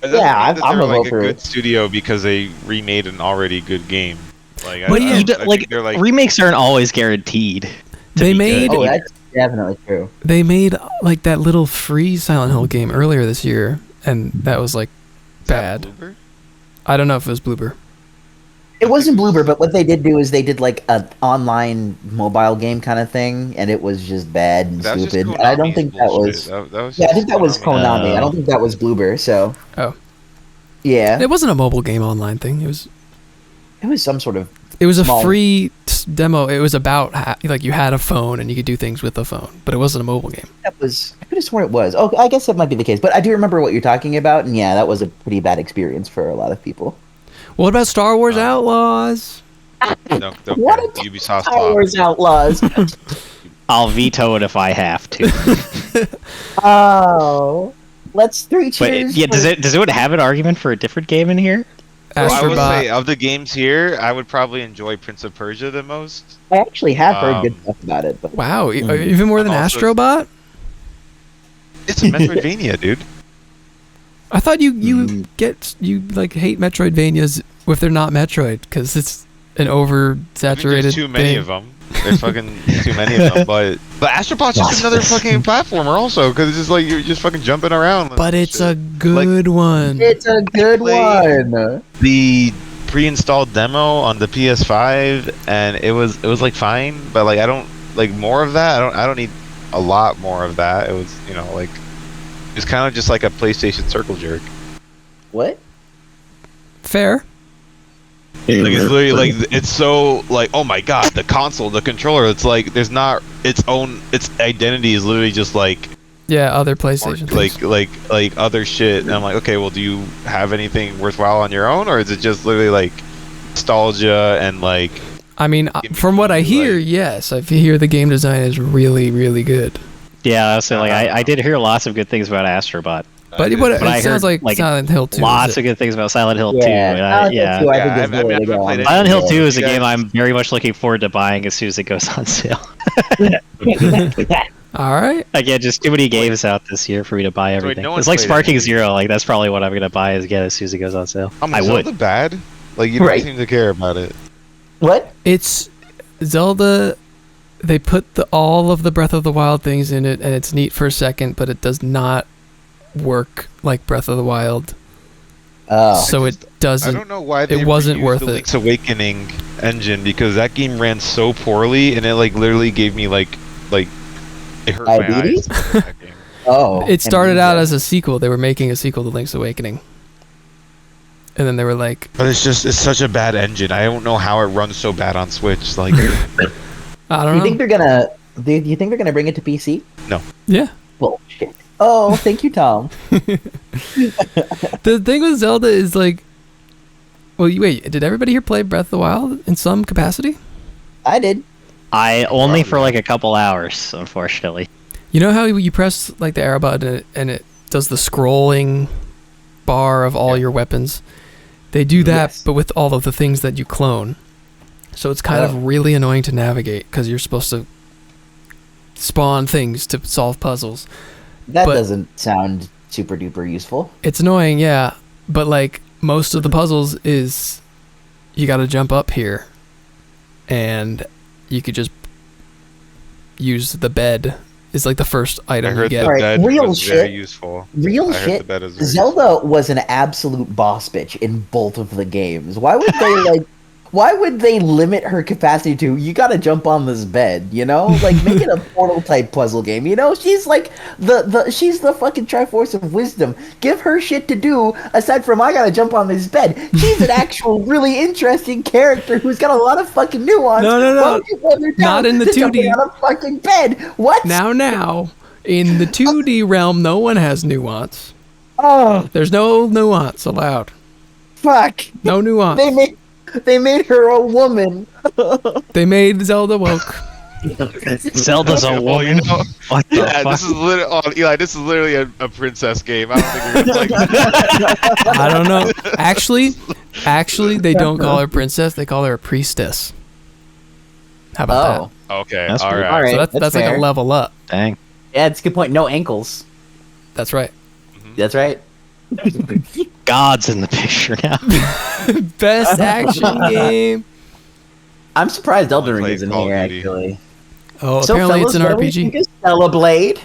It doesn't Yeah, mean that I'm they're a vote like a for good it. studio because they remade an already good game. Like, But I you think like they're like remakes aren't always guaranteed. They made Oh, that's definitely true. they made like that little free Silent Hill game earlier this year, and that was like bad. Bloober? I don't know if it was Bloober. It wasn't Bloober, but what they did do is they did like an online mobile game kind of thing, and it was just bad and That was just stupid. And I don't Konami's think that bullshit. was. That was Yeah, I just think that was Konami. Konami. I don't think that was Bloober. So. Oh. Yeah, It wasn't a mobile game online thing. It was some sort of. a Small. free demo. It was about like you had a phone and you could do things with the phone, but it wasn't a mobile game. That was. I could have sworn it was. Oh, I guess that might be the case. But I do remember what you're talking about, and yeah, that was a pretty bad experience for a lot of people. What about Star Wars Outlaws? Don't What care. a Ubisoft Star flop. Wars Outlaws. I'll veto it if I have to. Oh, let's three But cheers. yeah, for- does it have an argument for a different game in here? Well, I would say Astrobot. of the games here, I would probably enjoy Prince of Persia the most. I actually have heard good Um, stuff about it, but Wow, even more than Also- Astrobot? It's a Metroidvania, dude. I thought you like hate Metroidvanias if they're not Metroid because it's an oversaturated There's too many thing. of them. There's fucking too many of them. But Astrobot's just another fucking platformer also, because it's just like you're just fucking jumping around. But and it's shit. a good one. it's a good Play- one. The pre-installed demo on the PS5, and it was like fine, but like I don't like more of that. I don't need a lot more of that. It was like it's kind of just like a PlayStation circle jerk. What? Fair. Like it's literally like it's so like, oh my god, the console, the controller. It's like there's not its identity is literally just like Yeah, other PlayStation things. like other shit. And I'm like, okay, well, do you have anything worthwhile on your own, or is it just literally like nostalgia and like? I mean, Give me from what I hear, like- yes, I hear the game design is really, really good. Yeah, I was saying, like I did hear lots of good things about Astrobot. But But it I sounds heard, like Silent Hill 2. Lots of good things about Silent Hill 2. And Silent Hill 2, I Yeah, think is I mean, really I've good. not played it. Silent Hill 2 is a Yeah. game I'm very much looking forward to buying as soon as it goes on sale. All right. Again, just too many games out this year for me to buy everything. no one's It's like played Sparking any. Zero. Like that's probably what I'm gonna buy again as soon as it goes on sale. I would. Zelda bad. Like you don't Right. seem to care about it. What? It's Zelda. They put all of the Breath of the Wild things in it, and it's neat for a second, but it does not work like Breath of the Wild. Oh. So it I doesn't. don't know why they wasn't reused worth the it. Link's Awakening engine, because that game ran so poorly and it like literally gave me like it hurt my eyes. Diabetes? That game. Oh. It started out as a sequel. They were making a sequel to Link's Awakening, and then they were like, But it's such a bad engine. I don't know how it runs so bad on Switch. Like I Do don't you know. think they're gonna Do you think they're gonna bring it to PC? No. Yeah. Bullshit. Oh, thank you, Tom. The thing with Zelda is like, well, wait, did everybody here play Breath of the Wild in some capacity? I did. I only for like a couple hours, unfortunately. You know how you press like the arrow button and it does the scrolling bar of all your weapons? They do that, Yes. but with all of the things that you clone. So it's kind of really annoying to navigate because you're supposed to spawn things to solve puzzles. That But- doesn't sound super duper useful. It's annoying, yeah, but like most of the puzzles is you got to jump up here and you could just use the bed is like the first I item you heard get. the Alright, bed real was very shit. useful. Real I heard shit. the bed is very Zelda was an absolute boss bitch in both of the games. Why would they Why would they limit her capacity to you gotta jump on this bed, you know? Like make it a portal type puzzle game, you know? She's like she's the fucking Triforce of Wisdom. Give her shit to do aside from I gotta jump on this bed. She's an actual really interesting character who's got a lot of fucking nuance. No. Why would you put her down Not in the to jumping 2D. on a fucking bed. What? Now, in the 2D realm, no one has nuance. Oh There's no nuance allowed. fuck. No nuance. They made her a woman. They made Zelda woke. Zelda's a Well, you woman. know, What the yeah, fuck? this is literally, Eli. This is literally a princess game. I don't think you're gonna like. I don't know. Actually, they don't call her princess. They call her a priestess. How about Oh. Okay, That's all pretty- right. that? Alright. So that's that's like fair. a level up. Dang. Yeah, it's a good point. No ankles. That's right. That's right. God's in the picture now. Best action game. I'm surprised Elden Ring played isn't Call of here, Duty. actually. Oh, So, apparently fellas, it's an what do we RPG. think of Stella Blade?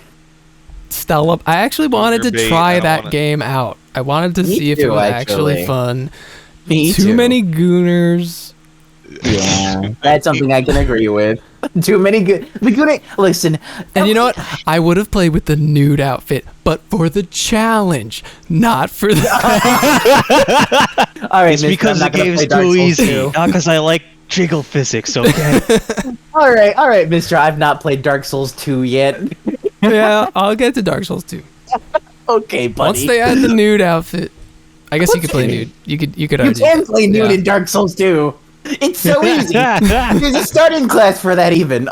Stella. I actually wanted to bait, try I don't that wanna- game out. I wanted to Me see if it too, was actually actually. fun. Me Too many gooners. Yeah, that's something I can agree with. Too many good. The good. Listen, And you know what? I would have played with the nude outfit, but for the challenge, not for the. All right, It's mister, because I'm the not gonna game's play Dark too Souls easy. 2. Not because I like jiggle physics, okay? All right, Mister. I've not played Dark Souls 2 yet. Yeah, I'll get to Dark Souls 2. Okay, buddy. Once they add the nude outfit, I guess you could play nude. You could you already can do play that. nude Yeah. in Dark Souls 2. It's so easy. There's a starting class for that even.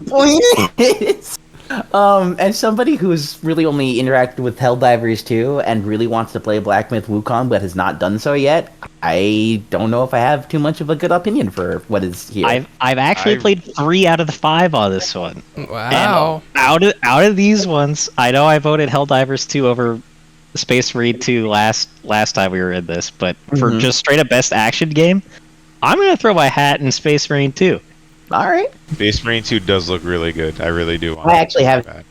Point is, as somebody who's really only interacted with Helldivers 2 and really wants to play Black Myth Wukong but has not done so yet, I don't know if I have too much of a good opinion for what is here. I've actually played 3 out of the 5 on this one. Wow. And out of these ones, I know I voted Helldivers 2 over Space Marine 2 last time we were in this, but for Mhm. just straight up best action game, I'm gonna throw my hat in Space Marine 2. All right. Space Marine 2 does look really good. I really do. Want I actually to have play that.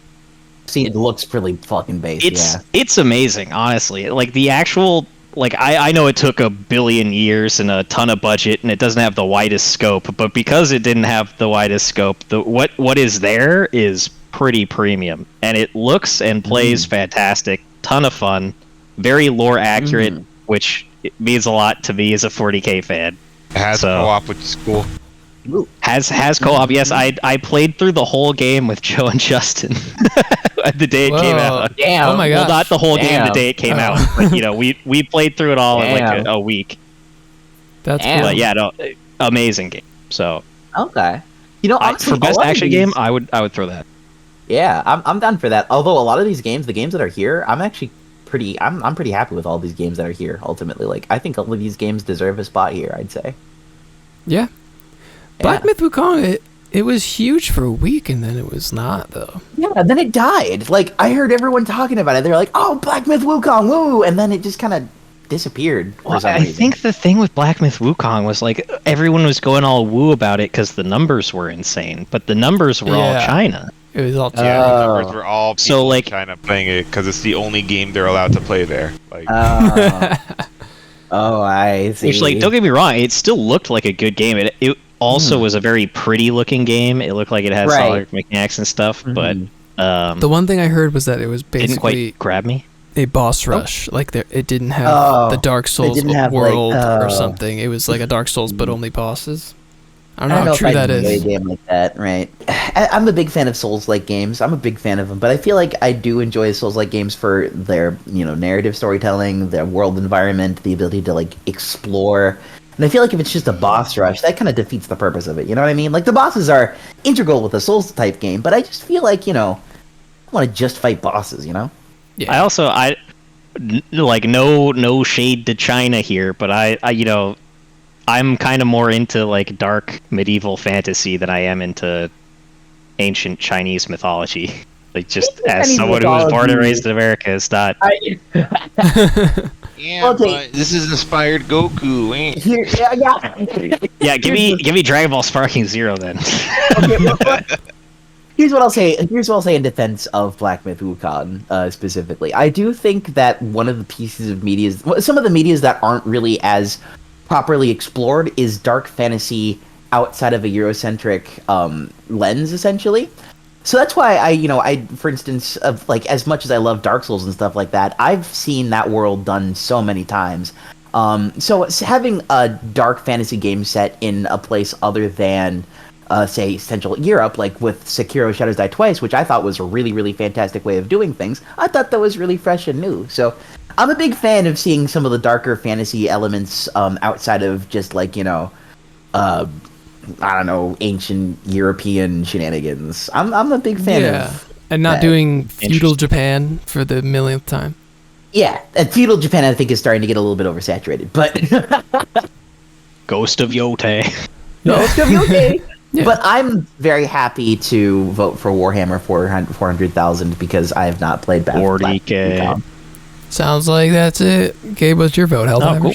seen it looks really fucking base. It's amazing, honestly. Like the actual I know it took a billion years and a ton of budget and it doesn't have the widest scope, but because it didn't have the widest scope, what is there is pretty premium. And it looks and plays fantastic. Ton of fun. Very lore accurate, which means a lot to me as a 40k fan. It has So- co-op, which is cool. Has co-op, yes. I played through the whole game with Joe and Justin the day it came Whoa. out. Damn. Oh my Well, gosh. not the whole game the Damn. day it came Oh. out, but we played through it all in like Damn. a week. That's Damn. cool. But yeah, no, amazing game. So Okay. You know, honestly, for a best lot of action these- game, I would throw that. Yeah, I'm down for that. Although a lot of these games, the games that are here, I'm actually I'm pretty happy with all these games that are here. Ultimately, like I think all of these games deserve a spot here. I'd say. Yeah. Black Yeah. Myth Wukong, it was huge for a week and then it was not though. Yeah, then it died. Like I heard everyone talking about it. They're like, "Oh, Black Myth Wukong, woo!" And then it just kind of disappeared for Well, some I reason. think the thing with Black Myth Wukong was like everyone was going all woo about it because the numbers were insane, but the numbers were all Yeah. China. It was all Yeah, Oh. the numbers were all people So, like- in China playing it because it's the only game they're allowed to play there. Like, Oh, I see. Which, like, don't get me wrong, it still looked like a good game. It also was a very pretty looking game. It looked like it had Right. solid mechanics and stuff, but The one thing I heard was that it was didn't basically quite grab me. a boss rush. Like it didn't have Oh, the Dark Souls didn't have, like, world or oh. something. It was like a Dark Souls but only bosses. I don't know how if true I'd that enjoy is. a game like that, right? I'm a big fan of Souls-like games. I'm a big fan of them, but I feel like I do enjoy Souls-like games for their, narrative storytelling, their world environment, the ability to like explore. And I feel like if it's just a boss rush, that kind of defeats the purpose of it. You know what I mean? Like the bosses are integral with a Souls-type game, but I just feel like I want to just fight bosses. Yeah. I also like no shade to China here, but I'm kind of more into like dark medieval fantasy than I am into ancient Chinese mythology. Like just as Chinese someone who was born and mythology- raised in America, it's not. Yeah, Okay. but this is inspired Goku. Ain't. Here, yeah. Yeah, give me Dragon Ball Sparking Zero then. Okay, well, here's what I'll say. Here's what I'll say in defense of Black Myth Wukong, specifically. I do think that one of the pieces of media, some of the medias that aren't really as properly explored, is dark fantasy outside of a Eurocentric lens, essentially. So that's why I, for instance, of like as much as I love Dark Souls and stuff like that, I've seen that world done so many times. So having a dark fantasy game set in a place other than say Central Europe, like with Sekiro Shadows Die Twice, which I thought was a really, really fantastic way of doing things. I thought that was really fresh and new. So I'm a big fan of seeing some of the darker fantasy elements outside of just like, I don't know, ancient European shenanigans. I'm a big fan of and not that. doing feudal Japan for the millionth time. Yeah, and feudal Japan I think is starting to get a little bit oversaturated, but Ghost of Yote. no, it's gonna be okay. Yeah. But I'm very happy to vote for Warhammer 400,000 because I have not played Black 40K. Myth. Sounds like that's it. Gabe, what's your vote? Helldiver. cool.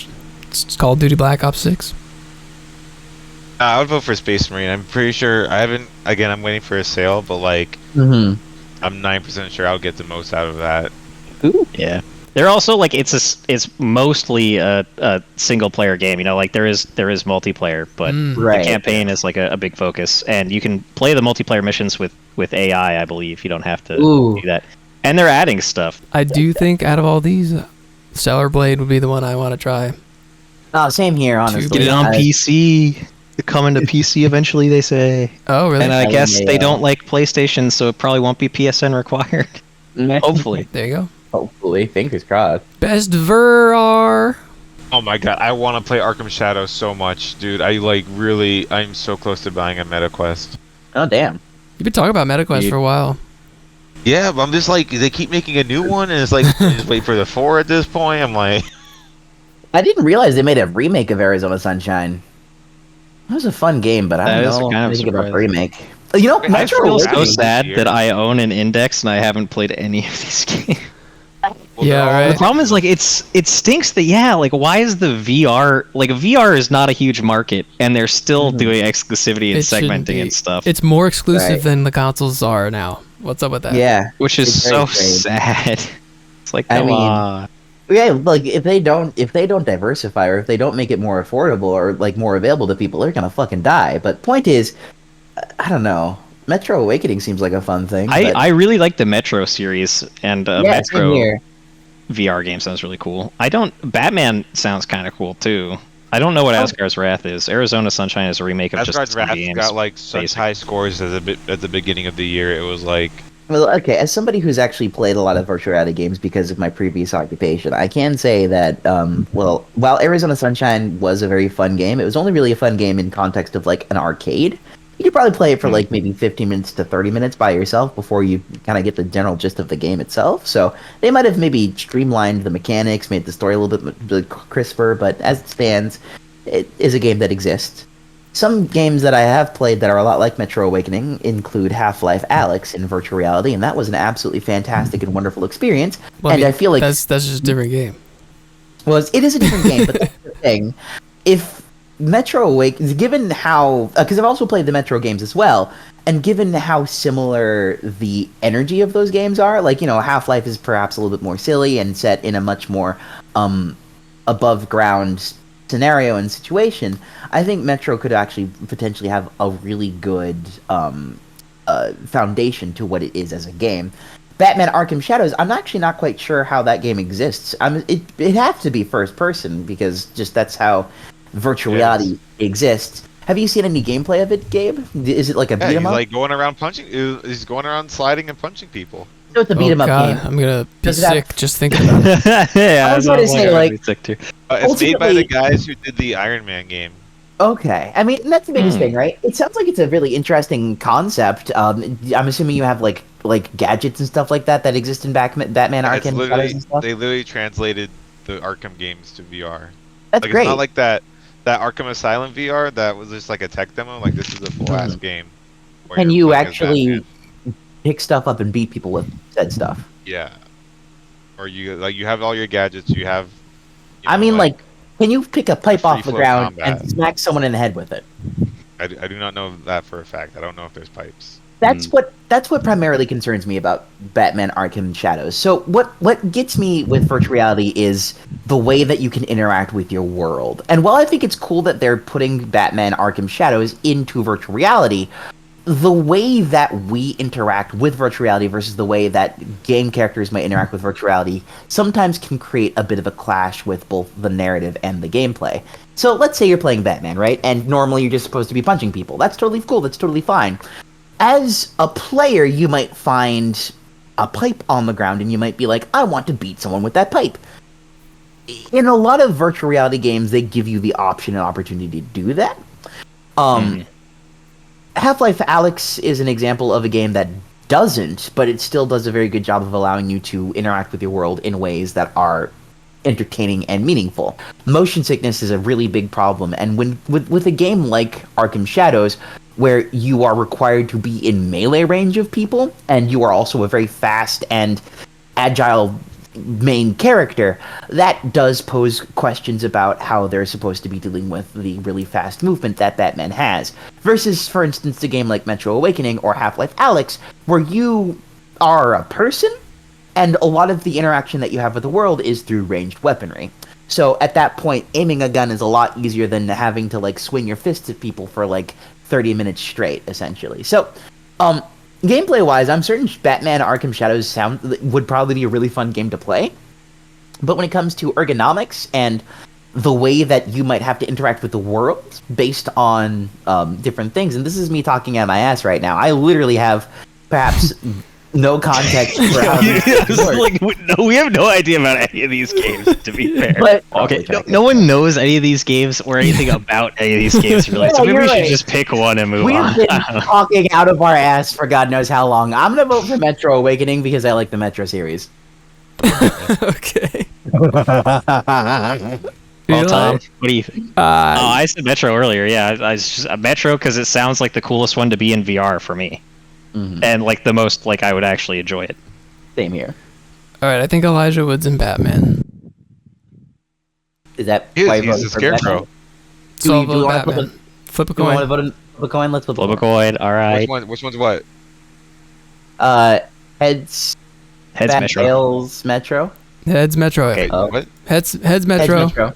It's Call of Duty Black Ops 6. I would vote for Space Marine. I'm pretty sure I haven't. Again, I'm waiting for a sale, but like Mm-hmm. I'm 9% sure I'll get the most out of that. Yeah. They're also like it's mostly a single player game. Like there is multiplayer, but Right. the campaign is like a big focus, and you can play the multiplayer missions with AI. I believe you don't have to Ooh. do that, and they're adding stuff. I do think out of all these, Stellar Blade would be the one I want to try. Oh, same here, honestly. Get it on PC. It's coming to PC eventually, they say. Oh, really? And I Telling guess me, they don't like PlayStation, so it probably won't be PSN required. Hopefully. There you go. Hopefully, fingers crossed. Best VRR. Oh my god, I want to play Arkham Shadow so much, dude. I'm so close to buying a MetaQuest. Oh, damn. You've been talking about MetaQuest for a while. Yeah, but I'm just like, they keep making a new one, and it's like, just wait for the 4 at this point. I'm like, I didn't realize they made a remake of Arizona Sunshine. That was a fun game, but I That don't is know kind of anything about the surprising. remake. I Metro feel so Awakening- sad that I own an Index and I haven't played any of these games. well, Yeah, they're all- right. The problem is like it stinks that like why is the VR like VR is not a huge market and they're still doing exclusivity and It shouldn't segmenting be. and stuff, It's more exclusive Right. than the consoles are now. What's up with that? Yeah. which is It's so very strange. sad. It's like I come mean, on. Yeah, like if they don't diversify or if they don't make it more affordable or like more available to people, they're gonna fucking die. But point is, I don't know. Metro Awakening seems like a fun thing. but- I really like the Metro series and yeah, same Metro here. VR game sounds really cool. Batman sounds kind of cool too. I don't know what Asgard's Wrath is. Arizona Sunshine is a remake of Asgard's just some Wrath games. got like such basic. high scores at the beginning of the year. It was like, Well, okay, as somebody who's actually played a lot of virtual reality games because of my previous occupation, I can say that, while Arizona Sunshine was a very fun game, it was only really a fun game in context of, like, an arcade. You could probably play it for, like, maybe 15 minutes to 30 minutes by yourself before you kind of get the general gist of the game itself. So they might have maybe streamlined the mechanics, made the story a little bit crisper, but as it stands, it is a game that exists. Some games that I have played that are a lot like Metro Awakening include Half-Life Alyx in virtual reality, and that was an absolutely fantastic and wonderful experience. Well, and I feel like that's just a different game. well, it is a different game, but that's the thing. If Metro Awakening, given how, because I've also played the Metro games as well, and given how similar the energy of those games are, like, Half-Life is perhaps a little bit more silly and set in a much more above ground scenario and situation, I think Metro could actually potentially have a really good foundation to what it is as a game. Batman Arkham Shadows, I'm actually not quite sure how that game exists. It has to be first person because just that's how virtual reality exists. Have you seen any gameplay of it, Gabe? Is it like a Yeah, beat he's 'em up? like going around punching. He's going around sliding and punching people. So it's a beat Oh 'em up god, game. I'm gonna be Does it have- sick just thinking about it. Yeah, I was it about to sounds say, I would like- be sick too. It's made by the Ultimately- guys who did the Iron Man game. Okay, I mean that's the biggest thing, right? It sounds like it's a really interesting concept. I'm assuming you have like gadgets and stuff like that exist in Batman It's Arkham literally Shadows and stuff. they literally translated the Arkham games to VR. That's Like great. it's not like that Arkham Asylum VR that was just like a tech demo. Like this is a full ass game. where Can you're you playing as actually Batman. pick stuff up and beat people with said stuff? Yeah. Or you have all your gadgets. You have. I mean, like, can you pick a pipe off the free-flow ground combat. and smack someone in the head with it? I do not know that for a fact. I don't know if there's pipes. That's what primarily concerns me about Batman Arkham Shadows. So what gets me with virtual reality is the way that you can interact with your world. And while I think it's cool that they're putting Batman Arkham Shadows into virtual reality, the way that we interact with virtual reality versus the way that game characters might interact with virtual reality sometimes can create a bit of a clash with both the narrative and the gameplay. So let's say you're playing Batman, right? And normally you're just supposed to be punching people. That's totally cool. That's totally fine. As a player, you might find a pipe on the ground and you might be like, I want to beat someone with that pipe. In a lot of virtual reality games, they give you the option and opportunity to do that. Half-Life Alyx is an example of a game that doesn't, but it still does a very good job of allowing you to interact with your world in ways that are entertaining and meaningful. Motion sickness is a really big problem, and with a game like Arkham Shadows, where you are required to be in melee range of people, and you are also a very fast and agile main character, that does pose questions about how they're supposed to be dealing with the really fast movement that Batman has. Versus, for instance, a game like Metro Awakening or Half-Life Alyx, where you are a person, and a lot of the interaction that you have with the world is through ranged weaponry. So at that point, aiming a gun is a lot easier than having to like swing your fists at people for like 30 minutes straight, essentially. So, gameplay-wise, I'm certain Batman Arkham Shadows would probably be a really fun game to play. But when it comes to ergonomics and the way that you might have to interact with the world based on different things, and this is me talking out of my ass right now, I literally have perhaps no context for how these things work. We have no idea about any of these games, to be fair. But- Okay, no one knows any of these games or anything about any of these games, really. Yeah, So maybe you're we should right. just pick one and move We've on. been talking out of our ass for God knows how long. I'm gonna vote for Metro Awakening because I like the Metro series. Okay. Well, Tom, what do you think? I said Metro earlier. Yeah, I just Metro because it sounds like the coolest one to be in VR for me, and like the most like I would actually enjoy it. Same here. All right, I think Elijah Wood's in Batman. Is that He's why you a voted for scarecrow. Batman? So I'll do we vote wanna put Batman. Flip a Do you want to coin. vote a coin? Let's flip Flip a coin. All right. Which one's what? Heads. Heads Bat Metro. Tails Metro. Heads Metro. Wait, Oh. what? Heads Heads Metro. Metro.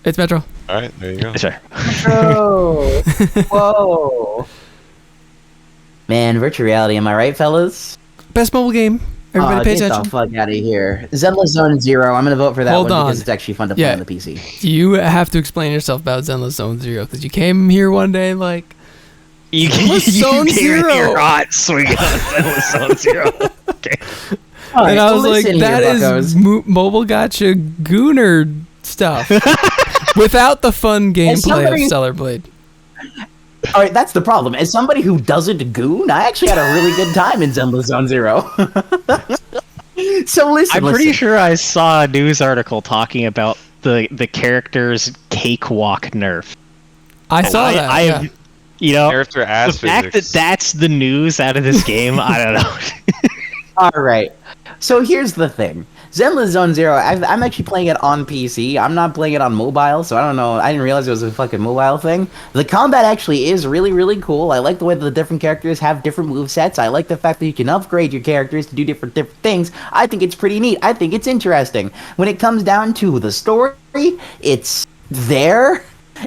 It's Metro. All right, there you go. Sure. Metro. Whoa. Man, virtual reality. Am I right, fellas? Best mobile game. Everybody pay Get attention. the fuck out of here. Zenless Zone Zero. I'm gonna vote for that Hold one on. because it's actually fun to play Yeah. on the PC. You have to explain yourself about Zenless Zone Zero because you came here one day like You Zone Zero. You're hot swinging on Zenless Zone Zero. Okay. and I was like, that is mobile gotcha gooner stuff without the fun gameplay somebody- of Stellar Blade. All right, that's the problem. As somebody who doesn't goon, I actually had a really good time in Zenless Zone Zero. So listen, I'm pretty listen. sure I saw a news article talking about the character's cakewalk nerf. I saw that. I yeah. You know, Character the ass fact that physics. that's the news out of this game, I don't know. All right. So here's the thing. Zenless Zone Zero, I'm actually playing it on PC. I'm not playing it on mobile, so I don't know. I didn't realize it was a fucking mobile thing. The combat actually is really, really cool. I like the way that the different characters have different movesets. I like the fact that you can upgrade your characters to do different things. I think it's pretty neat. I think it's interesting. When it comes down to the story, it's there,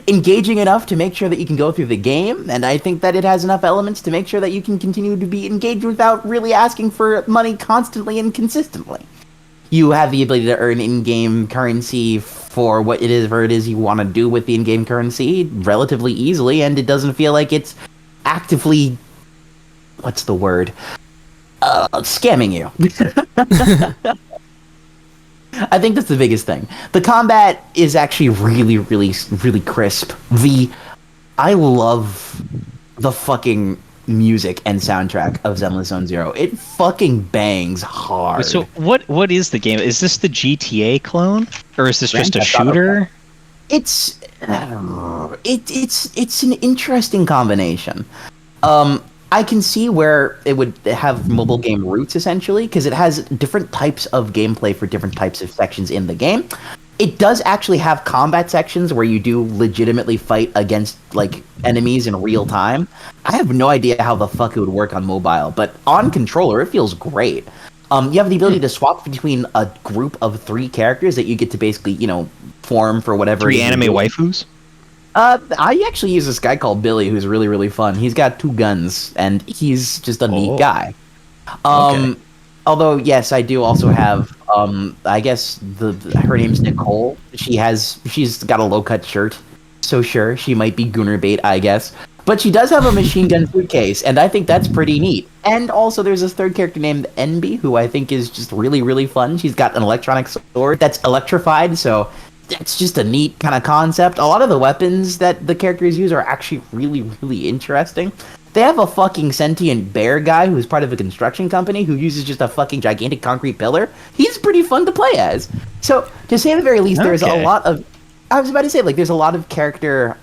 engaging enough to make sure that you can go through the game, and I think that it has enough elements to make sure that you can continue to be engaged without really asking for money constantly and consistently. You have the ability to earn in-game currency for whatever it is you want to do with the in-game currency relatively easily, and it doesn't feel like it's actively, what's the word, scamming you. I think that's the biggest thing. The combat is actually really, really, really crisp. I love the fucking music and soundtrack of Zenless Zone Zero. It fucking bangs hard. So what is the game? Is this the GTA clone, or is this just a Grand Theft Auto. shooter? It's an interesting combination. I can see where it would have mobile game roots essentially, because it has different types of gameplay for different types of sections in the game. It does actually have combat sections where you do legitimately fight against like enemies in real time. I have no idea how the fuck it would work on mobile, but on controller it feels great. You have the ability to swap between a group of 3 characters that you get to basically, form for whatever. 3 anime waifus? I actually use this guy called Billy, who's really, really fun. He's got 2 guns, and he's just a neat guy. Okay. Although, yes, I do also have, I guess her name's Nicole. She's got a low-cut shirt, so sure, she might be Gooner bait, I guess. But she does have a machine gun suitcase, and I think that's pretty neat. And also, there's this third character named Enby, who I think is just really, really fun. She's got an electronic sword that's electrified, so that's just a neat kind of concept. A lot of the weapons that the characters use are actually really, really interesting. They have a fucking sentient bear guy who's part of a construction company who uses just a fucking gigantic concrete pillar. He's pretty fun to play as. So, to say the very least, there's a lot of... I was about to say, like, there's a lot of character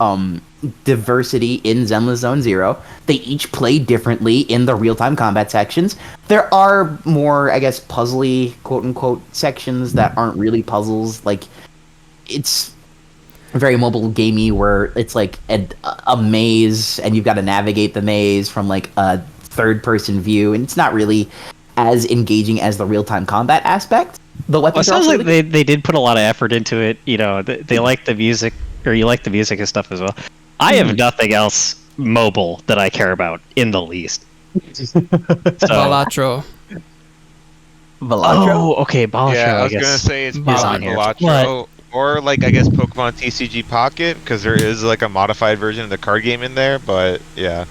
diversity in Zenless Zone Zero. They each play differently in the real-time combat sections. There are more, I guess, puzzly, quote-unquote, sections that aren't really puzzles. Like, it's very mobile gamey where it's like a maze and you've got to navigate the maze from like a third-person view, and it's not really as engaging as the real-time combat aspect. The weapons Well, it sounds like really they did put a lot of effort into it. They like the music, or you like the music and stuff as well. I have nothing else mobile that I care about in the least. Balatro. Balatro? Oh, okay, Balatro. Yeah, I was guess gonna say it's is on here. Balatro, or like I guess Pokemon TCG Pocket, because there is like a modified version of the card game in there. But yeah,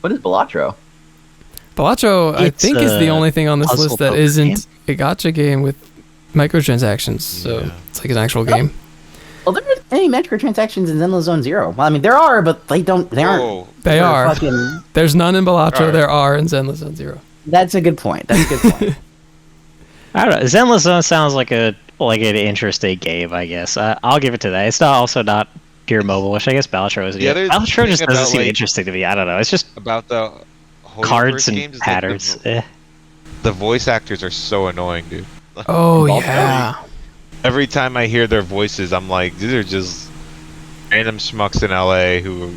What is Balatro? Balatro, I It's think, is the a only thing on this puzzle list that poker isn't a gacha game with microtransactions. So Yeah. it's like an actual game. Well, there aren't any microtransactions in Zenless Zone Zero. Well, I mean, there are, but they aren't. oh, They they're are. fucking- There's none in Balatro. Alright. There are in Zenless Zone Zero. That's a good point. That's a good point. I don't know. Zenless Zone sounds like an interesting game. I guess I'll give it to that. It's not pure mobile, which I guess Balatro is. The other Balatro just thing doesn't about, seem like, interesting to me. I don't know. It's just about the Holy cards Verse and games is, like, patterns. Eh. the voice actors are so annoying, dude. Oh, Balatro. yeah. Every time I hear their voices, I'm like, these are just random schmucks in LA who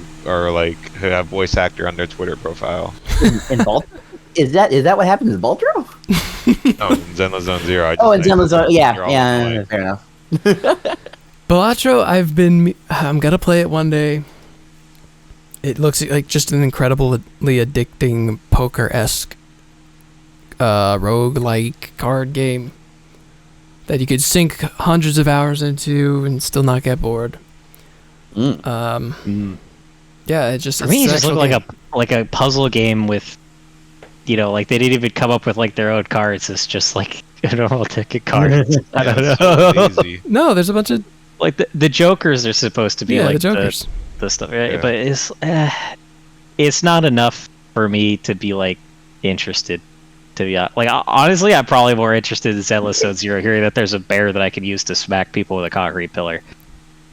have voice actor on their Twitter profile. In Baltro? Is that what happens in Baltro? No, in Zenless Zone Zero. I just Oh, in think Zenless Zone. they're Yeah, all yeah, annoying. fair enough. Balatro, I'm gonna play it one day. It looks like just an incredibly addicting poker-esque roguelike card game that you could sink hundreds of hours into and still not get bored. Yeah, it just For me, it it's just an looked actual like a puzzle game with, like they didn't even come up with like their own cards. It's just like a normal ticket card. I Yeah, don't it's know. so lazy. game. No, there's a bunch of Like the Jokers are supposed to be the like Jokers. the stuff, right? Yeah. But it's not enough for me to be like interested. To be like honestly, I'm probably more interested in Zenless Zone Zero, hearing that there's a bear that I can use to smack people with a concrete pillar.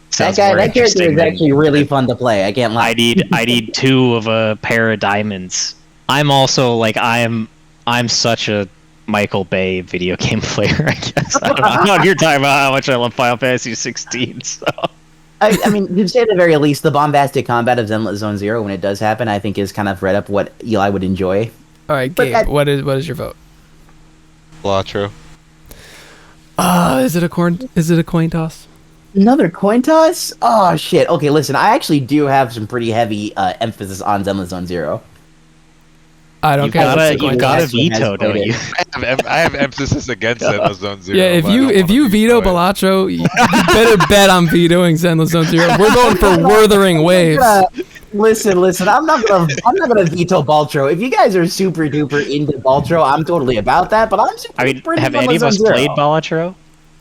Sounds more That character interesting is than- actually really fun to play. I can't lie. I need 2 of a pair of diamonds. I'm also like I'm such a Michael Bay video game player, I guess. I don't know. You're talking about how much I love Final Fantasy 16, so I mean, to say at the very least, the bombastic combat of Zenless Zone Zero, when it does happen, I think is kind of right up what Eli would enjoy. All right, But Gabe, that- what is your vote? Balatro. Is it a coin toss? Another coin toss? Oh, shit. Okay, listen, I actually do have some pretty heavy emphasis on Zenless Zone Zero. I don't You've care. gotta, what's the you've coin got to toss. veto, don't you? I have emphasis against Zenless Zone Zero. Yeah, if but I don't you wanna veto it. Balatro, you better bet I'm vetoing Zenless Zone Zero. We're going for Wuthering Waves. Listen. I'm not gonna veto Baltro. If you guys are super duper into Baltro, I'm totally about that. But I'm super I mean, duper into have any of us Zenless Zero. played Balatro?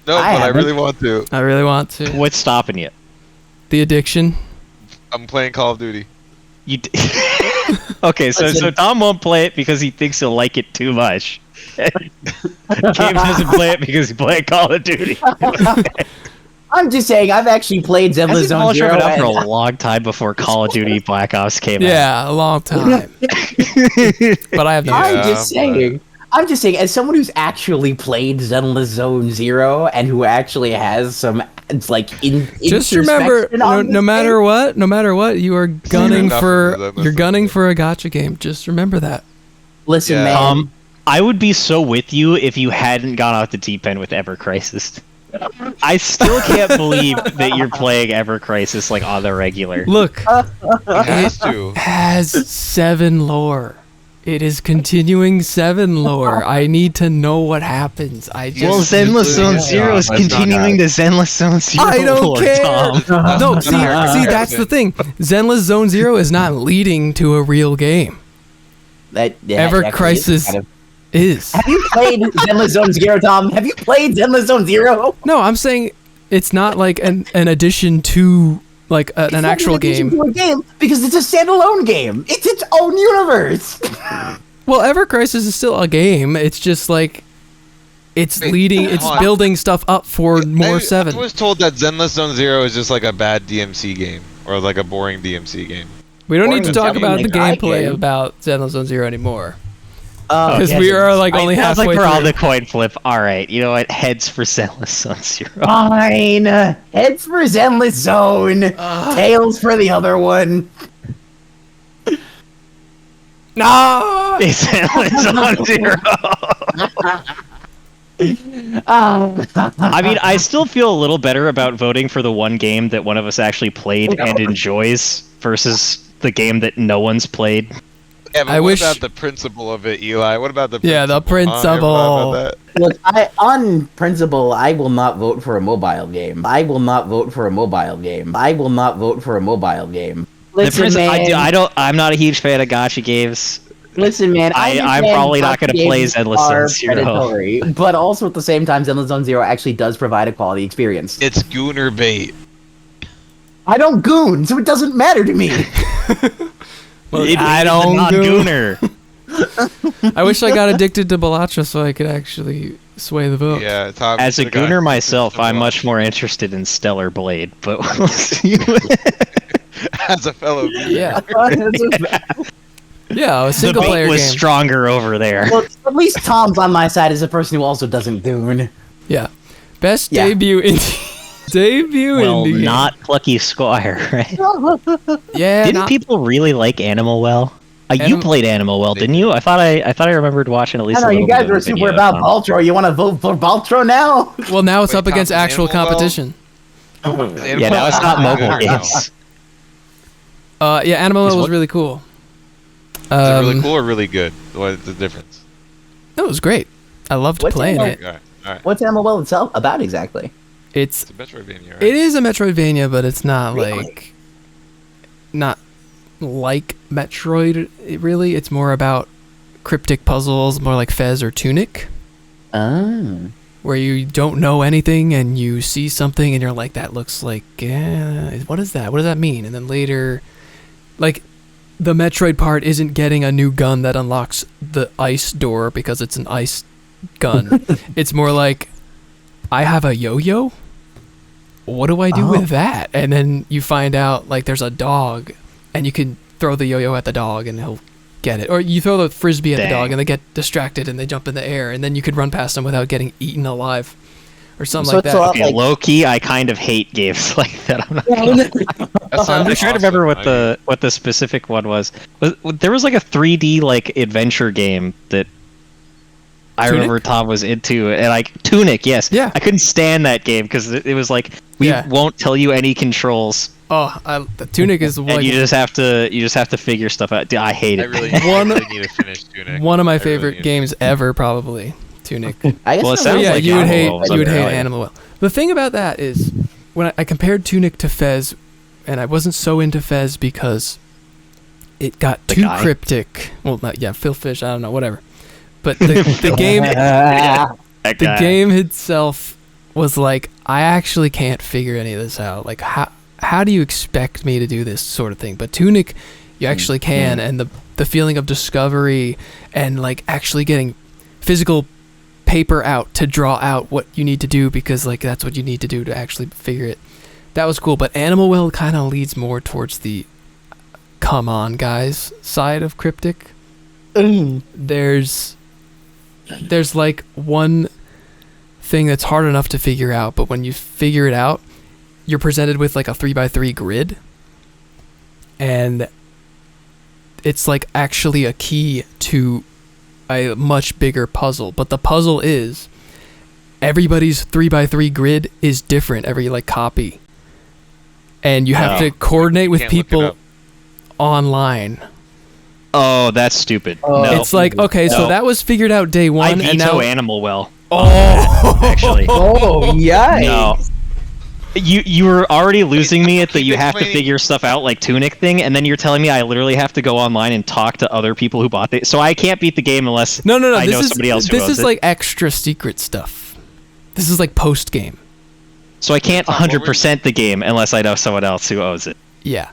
No, I but I haven't. really want to. I really want to. What's stopping you? The addiction. I'm playing Call of Duty. You d- okay, so Listen. Tom won't play it because he thinks he'll like it too much. James doesn't play it because he played Call of Duty. I'm just saying, I've actually played Zenless Hasn't Zone Balatro Zero. been out for and- a long time before Call of Duty Black Ops came out. Yeah, a long time. But I have no. I'm Yeah, just saying. I'm just saying, as someone who's actually played Zenless Zone Zero and who actually has some, it's like Just remember, introspection on this no matter game, no matter what, you are gunning enough for of the- you're gunning for a gotcha game. Just remember that. Listen, Yeah. man. I would be so with you if you hadn't gone off the deep end with Ever Crisis. I still can't believe that you're playing Ever Crisis like on the regular. Look, It has to. has 7 lore. It is continuing 7 lore. I need to know what happens. I just Well, Zenless Zone Yeah, Zero is that's not continuing the Zenless Zone Zero I don't lore, care. Tom. No, see, that's the thing. Zenless Zone Zero is not leading to a real game. That Ever actually Crisis kind of- is. Have you played Zenless Zone Zero, Tom? Have you played Zenless Zone Zero? No, I'm saying it's not like an addition to like an It's not actual an addition game. to a game because it's a standalone game. It's its own universe. Well, Ever Crisis is still a game. It's just like it's Wait, leading, it's hold on. building stuff up for more 7. I was told that Zenless Zone Zero is just like a bad DMC game or like a boring DMC game. We don't need to Or talk even about the a guy gameplay game. about Zenless Zone Zero anymore. Because Because we are like only Sounds halfway like we're on through. the coin flip. All right, you know what? Heads for Zenless Zone Zero. Fine. Heads for Zenless Zone. Tails for the other one. No. It's Zenless Zone Zero. I mean, I still feel a little better about voting for the one game that one of us actually played and enjoys versus the game that no one's played. Yeah, but I what wish- about the principle of it, Eli? What about the Yeah, the principle? Huh? You ever thought about that? Look, on principle, I will not vote for a mobile game. I will not vote for a mobile game. I will not vote for a mobile game. Listen, man. I'm not a huge fan of gacha games. Listen, man. I'm understand probably not gonna gacha play games Zenless Zone are Zero. predatory, but also at the same time, Zenless Zone Zero actually does provide a quality experience. It's Gooner bait. I don't goon, so it doesn't matter to me. I don't non-gooner. I wish I got addicted to Balatro so I could actually sway the vote. Yeah, Tom, As a the guy- gooner myself, I'm much more interested in Stellar Blade, but we'll see. As a fellow gooner. Yeah. Yeah, a The single bait player was game. stronger over there. Well, at least Tom's on my side as a person who also doesn't goon. Yeah. Best Yeah. debut indie. Debut Well, indie. not Plucky Squire, right? Yeah, Didn't not- people really like Animal Well? You Anim- played Animal Well, didn't you? I thought I remembered watching at least I know, a little you bit guys of were the super video, about Tom. Baltro. You want to vote for Baltro now? Well, now it's Wait, up against Tom, is actual Animal Well- competition. Yeah, now it's not mobile games. Yeah, Animal Is was what- really cool. Is it really cool or really good? What's the difference? It was great. I loved What's playing Animal- it. Alright. What's Animal Well itself about exactly? It's It's a Metroidvania, right? it is a Metroidvania, but it's not Really? not like Metroid. Really, it's more about cryptic puzzles, more like Fez or Tunic, Oh. where you don't know anything and you see something and you're like, that looks like what is that? What does that mean? And then later, like, the Metroid part isn't getting a new gun that unlocks the ice door because it's an ice gun. It's more like, I have a yo-yo? What do I do Oh. with that? And then you find out, like, there's a dog, and you can throw the yo-yo at the dog and he'll get it. Or you throw the frisbee at the Dang. dog and they get distracted and they jump in the air, and then you could run past them without getting eaten alive. Or something So like it's that. a lot Okay, like- low key, I kind of hate games like that. I'm not gonna That sounds I'm just trying to remember awesome. what the specific one was. There was like a 3D like adventure game that I Tunic? remember Tom was into, and like Tunic, yes. Yeah. I couldn't stand that game because it was like we Yeah. won't tell you any controls, The Tunic is And like you just have to figure stuff out. Dude, I hate I it. really, One- I really need to finish Tunic. one of my I really favorite need to games ever, probably. Tunic. I guess Well, it that's sounds Yeah, like you would Animal hate Well was you would hate underrated. Animal Well. The thing about that is when I compared Tunic to Fez, and I wasn't so into Fez because it got The too guy? cryptic. Well, not Phil Fish. I don't know, whatever. But the game, That the guy. game itself was like, I actually can't figure any of this out. Like, how do you expect me to do this sort of thing? But Tunic, you actually can, and the feeling of discovery and like actually getting physical paper out to draw out what you need to do, because like that's what you need to do to actually figure it. That was cool. But Animal Well kind of leads more towards the come on guys side of cryptic. There's like one thing that's hard enough to figure out, but when you figure it out, you're presented with like a 3x3 grid, and it's like actually a key to a much bigger puzzle. But the puzzle is everybody's 3x3 grid is different, every like copy, and you have to coordinate with Can't look it people up. online. Oh, that's stupid. Oh. No. It's like, okay, so No. that was figured out day I one, veto and now Animal Well. oh, Actually. Oh, yikes. No. You were already losing me at the Keep you have to explaining. figure stuff out like Tunic thing, and then you're telling me I literally have to go online and talk to other people who bought it. So I can't beat the game unless no. I know This is somebody else who this owns is it. like extra secret stuff. This is like post game. So I can't Tom, what were 100% the game unless I know someone else who owns it. Yeah.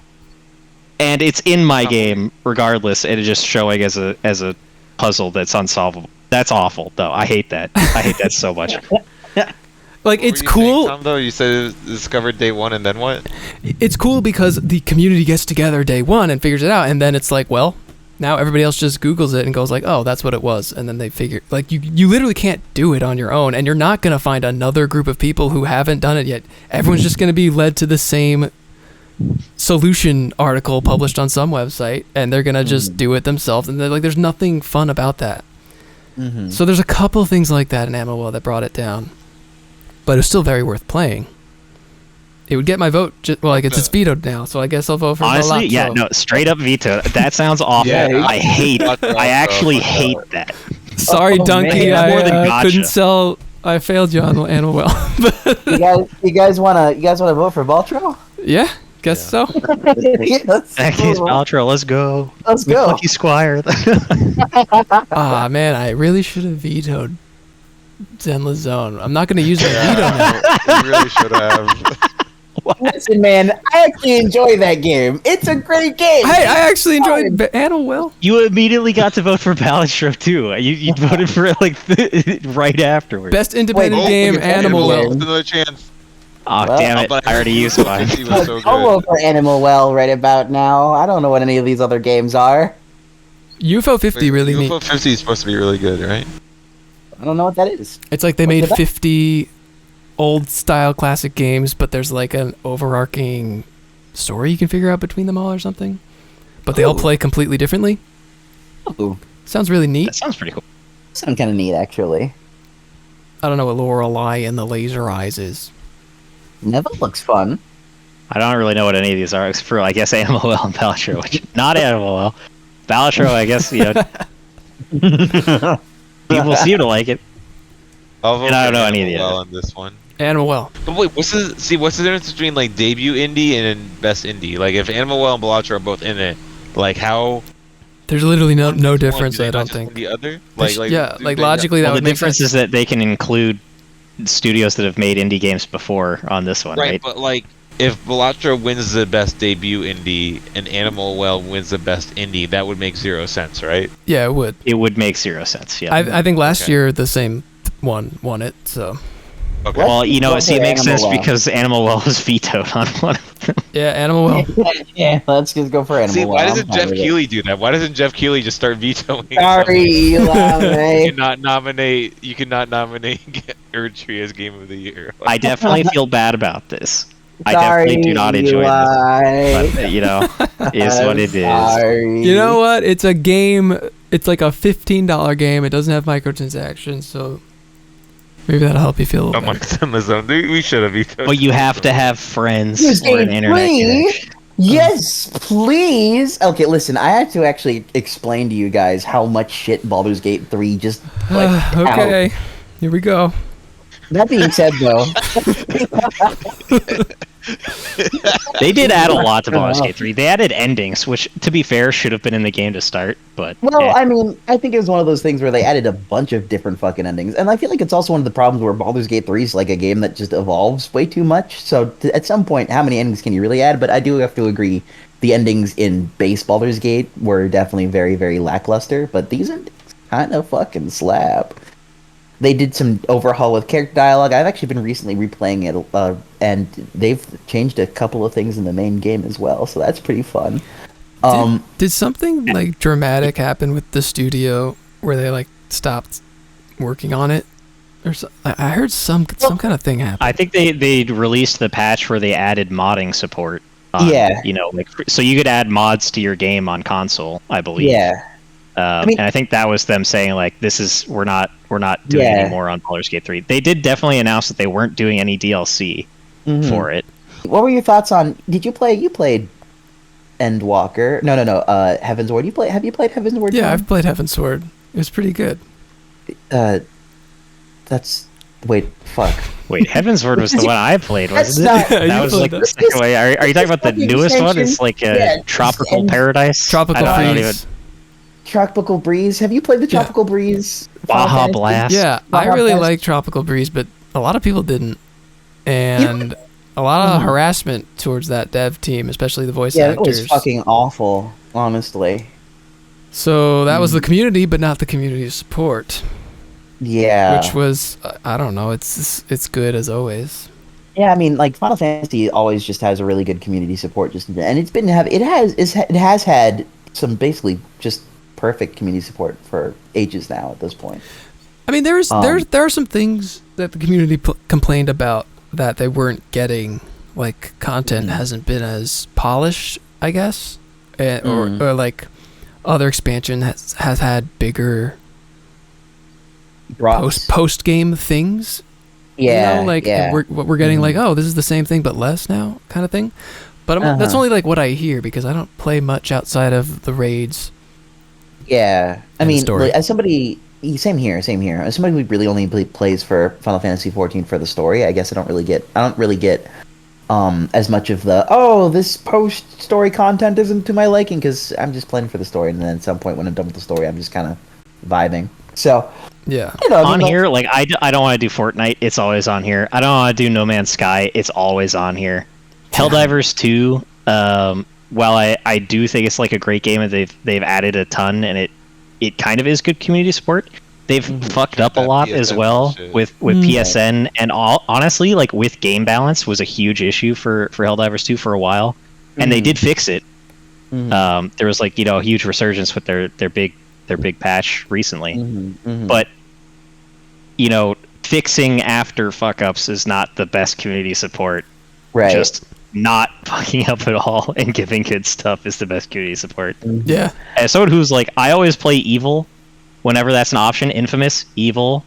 And it's in my Tom, game regardless, and it's just showing as a puzzle that's unsolvable. That's awful, though. I hate that. I hate that so much. Like, What it's were you saying, cool. Tom, though? You said it was discovered day one, and then what? It's cool because the community gets together day one and figures it out, and then it's like, well, now everybody else just Googles it and goes like, oh, that's what it was, and then they figure, like, you literally can't do it on your own, and you're not gonna find another group of people who haven't done it yet. Everyone's just gonna be led to the same solution article published on some website, and they're gonna just do it themselves, and they're like, there's nothing fun about that. So there's a couple of things like that in Ammo that brought it down, but it was still very worth playing. It would get my vote. Well, I guess it's vetoed now, so I guess I'll vote for Honestly, Balatro. yeah, no, straight up veto. That sounds awful. Yeah, I hate it. Balatro, I actually Balatro. hate that. Sorry, Oh, Donkey. man. More than I gotcha. couldn't sell. I failed you on Animal Well. You guys wanna vote for Baltro? Yeah, guess so. Yes. He's Baltro, let's go. Let's We go. Lucky Squire. Ah, man, I really should have vetoed Zenla Zone. I'm not going to use my veto now. You really should have. Listen, man, I actually enjoy that game. It's a great game. Hey, I actually enjoyed Animal Well. You immediately got to vote for Balastro too. You voted for it like right afterwards. Best independent Wait, game, look at Animal Animal Well. Another chance. Oh Well, damn it! I already used mine. He was so I'll vote good. for Animal Well right about now. I don't know what any of these other games are. UFO 50 really neat. UFO 50 is supposed to be really good, right? I don't know what that is. It's like they What's made it about? 50 old style classic games, but there's like an overarching story you can figure out between them all or something. But they all Ooh. play completely differently. Ooh, Sounds really neat. That sounds pretty cool. sounds kind of neat, actually. I don't know what Lorelei and the Laser Eyes is. Never looks fun. I don't really know what any of these are, except for I guess Animal Well and Balastro, which not Animal Well. Balastro, I guess people seem to like it. I'll vote And I don't for know any of the Animal Well others. on this one. Animal Well. But wait, what's the difference between like debut indie and best indie? Like if Animal Well and Balatro are both in it, like how? There's literally no one difference, do they I not don't just think. win the other? Yeah, do like they- logically that Well, the would make difference sense. is that they can include studios that have made indie games before on this one, Right, right? but like if Balatro wins the best debut indie and Animal Well wins the best indie, that would make zero sense, right? Yeah, it would. It would make zero sense. Yeah. I think last Okay. year the same one won it, so. Okay. What? Well, you know, Vote see, for it makes Animal sense Well. because Animal Well was vetoed on one of them. Yeah, Animal Well. Yeah, let's just go for Animal See, Well. why I'm doesn't fine Jeff with it. Keighley do that? Why doesn't Jeff Keighley just start vetoing? Sorry, You Eli. cannot nominate. You cannot nominate Erdtree as Game of the Year. I definitely feel bad about this. I Sorry, definitely do not enjoy Eli. this. But, you know, is I'm what it is. sorry. You know what? It's a game. It's like a $15 game. It doesn't have microtransactions, so Maybe that'll help you feel a little better. Amongst them is we should have each. But you have to have friends Baldur's or an Gate internet 3? connection. Yes, please. Okay, listen, I had to actually explain to you guys how much shit Baldur's Gate 3 just Okay, here we go. That being said, though, They did add a lot to Baldur's Gate 3. They added endings, which, to be fair, should have been in the game to start. But I mean, I think it was one of those things where they added a bunch of different fucking endings, and I feel like it's also one of the problems where Baldur's Gate 3 is like a game that just evolves way too much. So at some point, how many endings can you really add? But I do have to agree, the endings in base Baldur's Gate were definitely very, very lackluster. But these endings kind of fucking slap. They did some overhaul with character dialogue. I've actually been recently replaying it, and they've changed a couple of things in the main game as well, so that's pretty fun. Did something like dramatic happen with the studio where they like stopped working on it? Or I heard some kind of thing happen. I think they released the patch where they added modding support. Yeah. You know, like so you could add mods to your game on console, I believe. Yeah. And I think that was them saying like, we're not doing any more on Baldur's Gate 3. They did definitely announce that they weren't doing any DLC for it. What were your thoughts on? You played Endwalker? No. Heaven's Ward. Have you played Heaven's Ward? Yeah, I've played Heaven's Sword. It was pretty good. Wait, Heaven's Word was the one I played, wasn't That's it? not- That was like the second way. Are you talking about the newest one? It's like a Tropical Paradise. Tropical I don't Freeze. even- Tropical Breeze. Have you played the Tropical Breeze? Baja Final Fantasy? Blast. Yeah, I Baja really Blast. like Tropical Breeze, but a lot of people didn't. And a lot of harassment towards that dev team, especially the voice Yeah, it actors. was fucking awful, honestly. So that was the community, but not the community support, Yeah. which was I don't know. It's good as always. Yeah, I mean, like Final Fantasy always just has a really good community support, and it has had some basically just perfect community support for ages now at this point. I mean, there are some things that the community complained about that they weren't getting. Like content hasn't been as polished, I guess, or like other expansion has had bigger Drops. post game things. Yeah, you know, like yeah. we're getting like, oh, this is the same thing but less now, kind of thing. But that's only like what I hear because I don't play much outside of the raids. Yeah, I And mean, story. like, as somebody, same here. As somebody who really only plays for Final Fantasy 14 for the story, I guess I don't really get as much of this post story content isn't to my liking because I'm just playing for the story, and then at some point when I'm done with the story, I'm just kind of vibing. So Yeah. you know, On here, like I don't want to do Fortnite. It's always on here. I don't want to do No Man's Sky. It's always on here. Helldivers 2. While I do think it's like a great game and they've added a ton and it kind of is good community support. They've fucked up a That lot PSN as well shit. with PSN and honestly like with game balance was a huge issue for Helldivers 2 for a while, and they did fix it. There was like a huge resurgence with their big patch recently, but fixing after fuck ups is not the best community support. right? Just not fucking up at all and giving good stuff is the best community support. Yeah. As someone who's like, I always play Evil whenever that's an option. Infamous, Evil,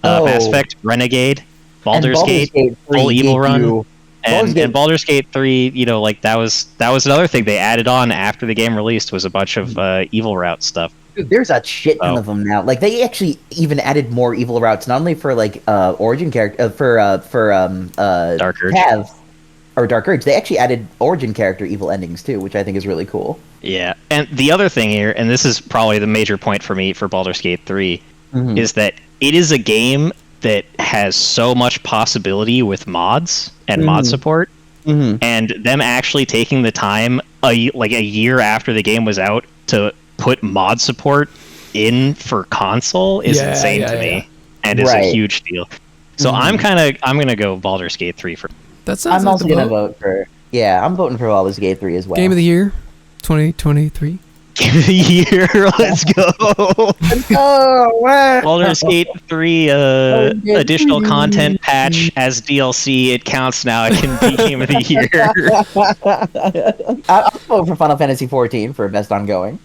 Mass Effect, Renegade, Baldur's Gate, 3 full Evil gave run, you- and Baldur's Gate 3. Like that was another thing they added on after the game released was a bunch of Evil route stuff. Dude, there's a shit ton of them now. Like they actually even added more evil routes, not only for like origin character for Dark Urge. Cav or Dark Urge. They actually added origin character evil endings too, which I think is really cool. Yeah, and the other thing here, and this is probably the major point for me for Baldur's Gate 3, is that it is a game that has so much possibility with mods and mod support, and them actually taking the time a year after the game was out to put mod support in for console is insane to me, and is a huge deal. So I'm gonna go Baldur's Gate 3 for. That sounds I'm like also the gonna vote. vote for. Yeah, I'm voting for Baldur's Gate 3 as well. Game of the year, 2023. Game of the year, let's go. Oh, wow. Baldur's Gate 3 additional content patch as DLC. It counts now. It can be Game of the Year. I'll vote for Final Fantasy 14 for best ongoing,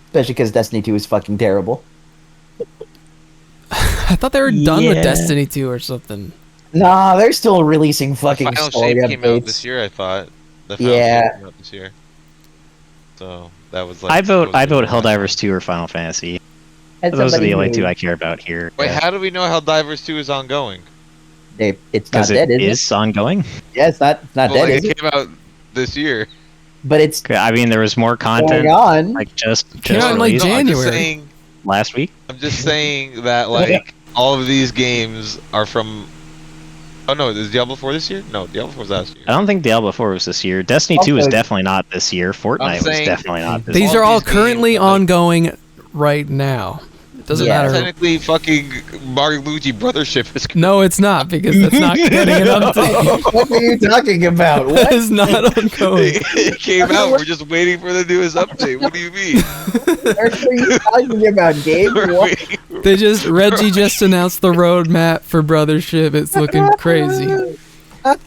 especially because Destiny 2 is fucking terrible. I thought they were done with Yeah. Destiny 2 or something. Nah, they're still releasing The fucking final story shape came out updates. this year, I thought. The final Yeah. shape came out this year. So that was like. I vote supposed to be Helldivers 2 or Final Fantasy. Had Those are somebody the only who- two I care about here. Wait, how do we know Helldivers 2 is ongoing? It's not Because dead, it is it? is ongoing. Yeah, it's not Well, dead, like is it it? came out this year. But it's Okay, I mean, there was more going content on. like just Came out in, like, released No, January. last week. I'm just saying that like all of these games are from. Oh no, is Diablo 4 this year? No, Diablo 4 was last year. I don't think Diablo 4 was this year. Destiny 2 is Also- definitely not this year. Fortnite was saying- definitely not this These year. are all these games currently are, like- ongoing right now. It doesn't Yeah. matter. Technically, fucking Mario Luigi Brothership is. No, it's not, because that's not getting an update. What are you talking about? That What? is not ongoing. It came out. We're just waiting for the newest update. What do you mean? What are you talking about, Gabe? We're What? waiting for- Reggie just announced the roadmap for Brothership. It's looking crazy. I'm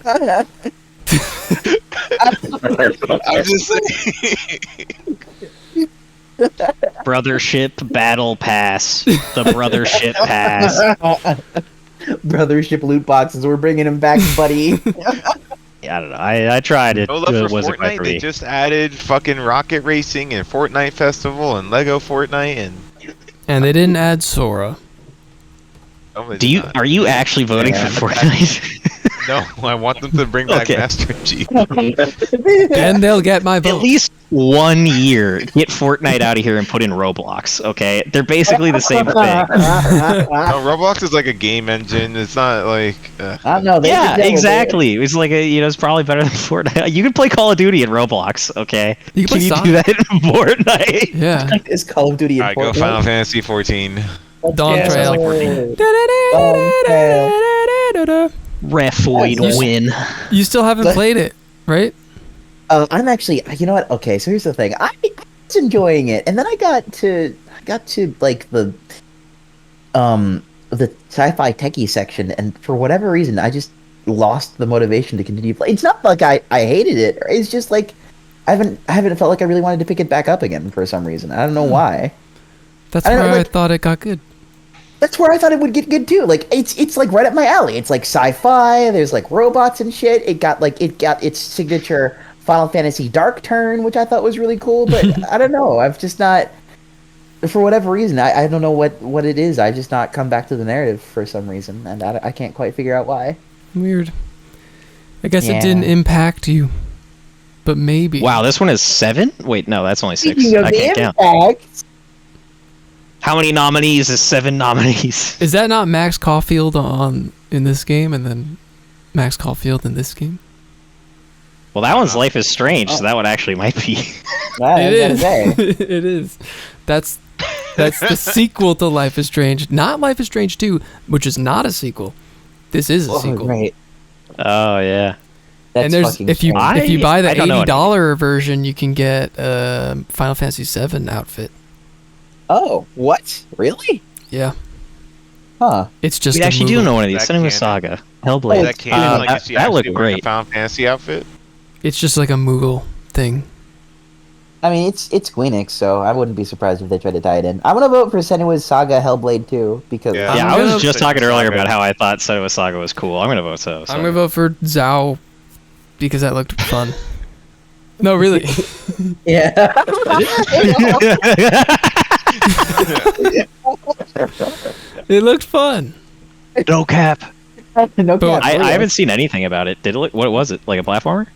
just saying. Brothership Battle Pass. The Brothership Pass. Brothership loot boxes. We're bringing them back, buddy. Yeah, I don't know. I tried it. No love It for wasn't quite Fortnite. for They me. just added fucking Rocket Racing and Fortnite Festival and Lego Fortnite and. And they didn't add Sora. Oh, they Do did you not. are you actually voting Yeah. for Fortnite? No, I want them to bring back Okay. Master Chief. And they'll get my At vote. least 1 year, get Fortnite out of here and put in Roblox. Okay, they're basically the same thing. No, Roblox is like a game engine. It's not like. I don't know. Yeah, exactly. It's like it's probably better than Fortnite. You can play Call of Duty in Roblox. Okay, You can play you Sonic. do that in Fortnite? Yeah. It's Call of Duty. Alright, go Final Fantasy 14. Dawn Yeah, sounds Trail. like Refoid Yes. win. You still haven't played it, right? I'm actually. You know what? Okay, so here's the thing. I was enjoying it, and then I got to like the sci-fi techie section, and for whatever reason, I just lost the motivation to continue playing. It's not like I hated it. It's just like I haven't felt like I really wanted to pick it back up again for some reason. I don't know why. That's I don't know, where I like- thought it got good. That's where I thought it would get good too. Like it's like right up my alley. It's like sci-fi. There's like robots and shit. It got its signature Final Fantasy Dark turn, which I thought was really cool. But I don't know. I've just not, for whatever reason, I don't know what it is. I've just not come back to the narrative for some reason, and I can't quite figure out why. Weird. I guess Yeah. it didn't impact you, but maybe. Wow, this one is 7? Wait, no, that's only 6. Speaking of I can't count. impact, How many nominees is 7 nominees? Is that not Max Caulfield in this game, and then Max Caulfield in this game? Well, that one's Life is Strange, so that one actually might be. I It gotta is. say. It is. That's the sequel to Life is Strange, not Life is Strange 2, which is not a sequel. This is a Oh, sequel. right. Oh yeah. That's And there's fucking if you strange. if you buy the I don't know $80 version, you can get a Final Fantasy VII outfit. Oh, what? Really? Yeah, Huh. it's just. We a actually do movie. know one of these. That Cinema canon. Saga. Is Hellblade. that canon? Like, is she that actually looked wearing great. a Final Fantasy outfit? It's just like a Moogle thing. I mean, it's Squeenix, so I wouldn't be surprised if they tried to tie it in. I'm gonna vote for Senua's Saga Hellblade 2 because Yeah. Yeah, I'm I was gonna- just talking Cinema earlier Saga. about how I thought Cinema Saga was cool. I'm gonna vote so. I'm gonna vote for Zhao because that looked fun. No, really. yeah. It looked fun. No cap. no But cap, I really. haven't seen anything about it. Did it look? What was it? Like a platformer?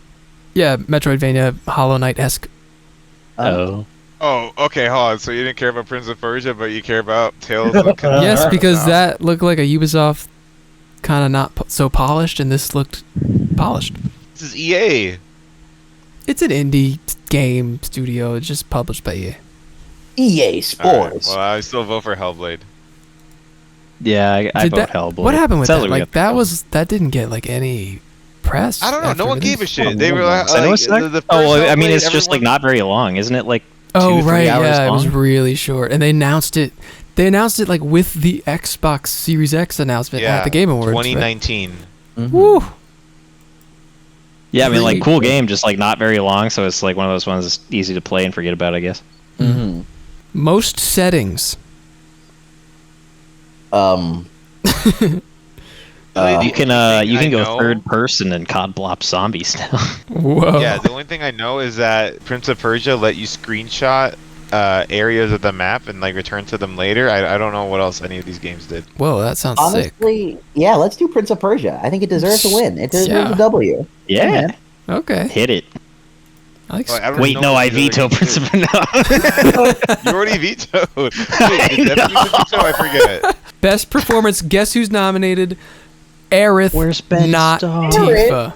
Yeah, Metroidvania, Hollow Knight-esque. Oh. Oh, okay, hold on. So you didn't care about Prince of Persia, but you care about Tales of Yes, because Wow. that looked like a Ubisoft kind of not so polished, and this looked polished. This is EA. It's an indie game studio. It's just published by EA. EA Alright, Sports. well, I still vote for Hellblade. Yeah, I Did vote that- Hellblade. What happened with Sounds that? we Like got- that didn't get like any press. I don't know. after No one gave a release. shit. They were like, Cinema Saga? the Oh, first well, I mean, Hellblade, it's just like everyone- not very long, isn't it? Like Oh 2-3 right, hours yeah, it was long? really short, and they announced it. They announced it like with the Xbox Series X announcement at the Game Awards. right? 2019. Mhm. Woo! Yeah, I mean, like Really cool cool. game, just like not very long, so it's like one of those ones that's easy to play and forget about, I guess. Mhm. Most settings. You can go know- third person and COD Blop zombies now. Whoa. Yeah, the only thing I know is that Prince of Persia let you screenshot areas of the map and like return to them later. I don't know what else any of these games did. Whoa, that sounds sick. Honestly, yeah, let's do Prince of Persia. I think it deserves a win. It deserves Yeah. a W. Yeah, man. Okay. hit it. I like Like, I don't Wait, know no, what I these other veto games Prince did. of No. You already vetoed. Wait, did Devin veto? I forget. Best performance. Guess who's nominated? Aerith, Where's Ben not Starr? Tifa.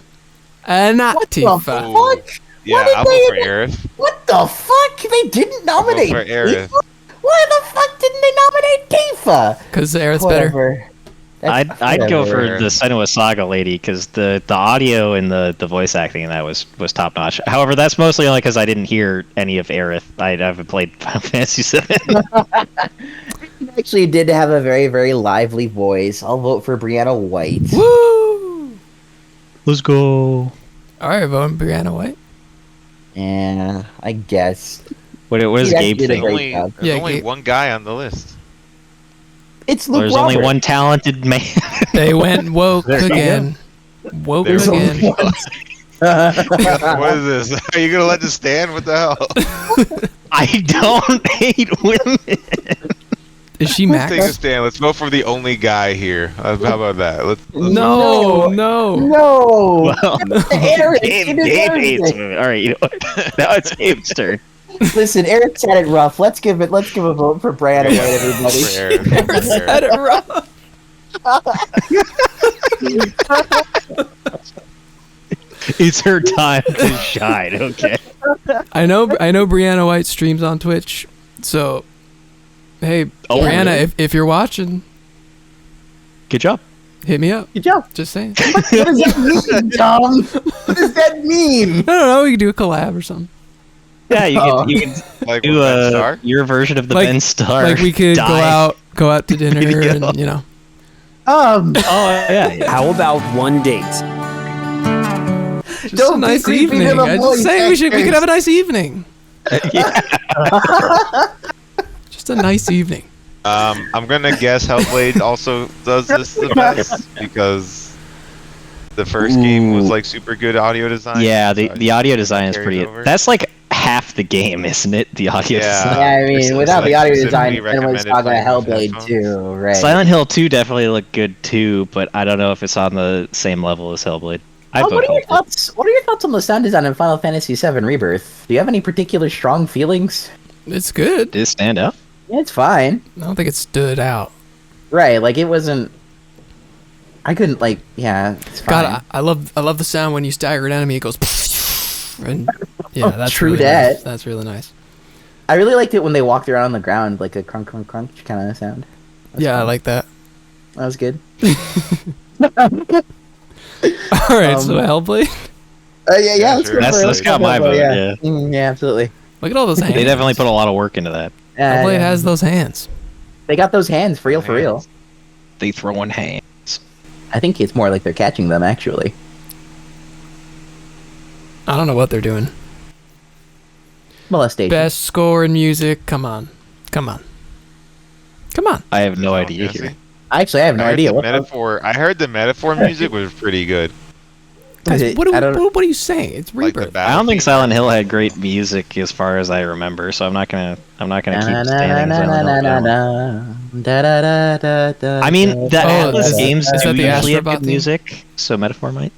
Not What the Tifa. fuck? Yeah, did I'll they vote for even- Aerith. What the fuck? They didn't nominate for Aerith. Tifa? Why the fuck didn't they nominate Tifa? Because Aerith's better. Whatever. I'd go for whatever. the Senua Saga lady because the audio and the voice acting in that was top notch. However, that's mostly only because I didn't hear any of Aerith. I haven't played Final Fantasy VII. He actually did have a very, very lively voice. I'll vote for Brianna White. Woo! Let's go. All right, voting Brianna White. Yeah, I guess. What does He Gabe actually did a think? great Only, job. there's Yeah, only Gabe. one guy on the list. It's Luke There's Robert. only one talented man. They went woke There you go. again. Woke There's again. What is this? Are you gonna let this stand? What the hell? I don't hate women. Is she Take a Max? stand. Let's vote for the only guy here. How about that? Let's No, no. No. Well, Eric, Gabe, you Gabe deserve hates it. women. All right, you know what? Now it's Gabe's turn. Listen, Eric had it rough. Let's give a vote for Brianna White, everybody. For Aerith. Said it wrong. It's her time to shine. Okay. I know Brianna White streams on Twitch, so hey, Brianna, really? if you're watching, Good job. hit me up. Good job. Just saying. What does that mean, Tom? What does that mean? I don't know. We could do a collab or something. Yeah, you can Like do with Ben Starr? your version of the Like- Ben Starr. Like we could dive. go out to dinner, There you go. and you know. Oh yeah. How about one date? Just Don't a be nice creepy to evening. the I voice just say we could have a nice evening. Just a nice evening. I'm gonna guess Hellblade also does this the best because the first game was like super good audio design. Yeah, so the audio design is carries pretty. over. That's like half the game, isn't it? The audio Yeah. design. Yeah, I mean, It's without the like audio design, specifically Senua recommended Saga playing with Hellblade headphones. too, right? Silent Hill 2 definitely looked good too, but I don't know if it's on the same level as Hellblade. I'd vote What are your Hellblade. thoughts? What are your thoughts on the sound design in Final Fantasy VII Rebirth? Do you have any particular strong feelings? It's good. Did it stand out? Yeah, it's fine. I don't think it stood out. Right, like it wasn't. I couldn't like. Yeah, it's fine. God, I love the sound when you stagger an enemy. It goes. And yeah, that's true really that. nice. That's really nice. I really liked it when they walked around on the ground, like a crunk crunk crunch kind of sound. That's Yeah, I fun. like that. That was good. All right, so Hellblade. Yeah, Yeah, let's sure. go for it. That's got my Hellblade, vote, Yeah, yeah. Yeah, absolutely. Look at all those hands. They definitely put a lot of work into that. Yeah, Hellblade yeah. has those hands. They got those hands for real, for real. They throw in hands. I think it's more like they're catching them actually. I don't know what they're doing. Molestation. Best score in music. Come on. I have no Final idea Fantasy? here. Actually, I have no I heard idea. the What metaphor. I heard the metaphor music was pretty good. is it? What I don't- are you saying? It's Like the Rebirth. I don't think Battlefield. Silent Hill had great music as far as I remember, so I'm not gonna keep standing Silent Hill down. I mean, the Atlas is- games is do that the usually have Astrobot good theme? music, so Metaphor might.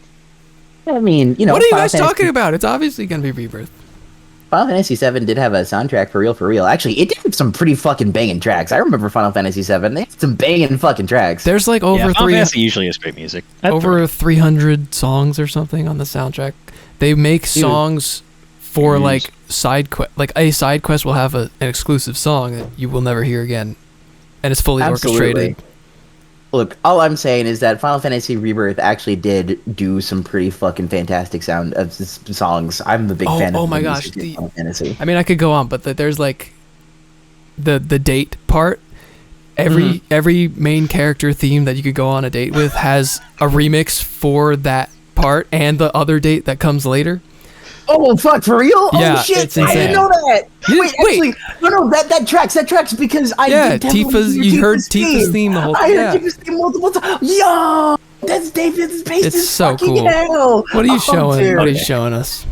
I mean, you know, What are you Final guys Fantasy- talking about? It's obviously gonna be Rebirth. Final Fantasy VII did have a soundtrack for real, for real. Actually, it did have some pretty fucking banging tracks. I remember Final Fantasy VII. They had some banging fucking tracks. There's like Yeah, over Final three Fantasy usually has great music. I'd over 300 songs or something on the soundtrack. They make songs for Jeez. like side quest. Like a side quest will have an exclusive song that you will never hear again, and it's fully Absolutely. orchestrated. Look, all I'm saying is that Final Fantasy Rebirth actually did do some pretty fucking fantastic sound of songs. I'm the big fan of oh my the gosh, music in the- Final Fantasy. I mean, I could go on, but there's like the date part. Every main character theme that you could go on a date with has a remix for that part and the other date that comes later. Oh fuck, for real? Yeah, Oh shit! it's I didn't insane. know that. You Wait, didn't- actually, no, that tracks. That tracks because I Yeah, did definitely Tifa's. hear You heard Tifa's Tifa's theme the whole. I Yeah, heard Tifa's theme multiple times. Yo, that's David's bass It's is so fucking cool. hell. what are you Oh, showing? dude. What are you showing us?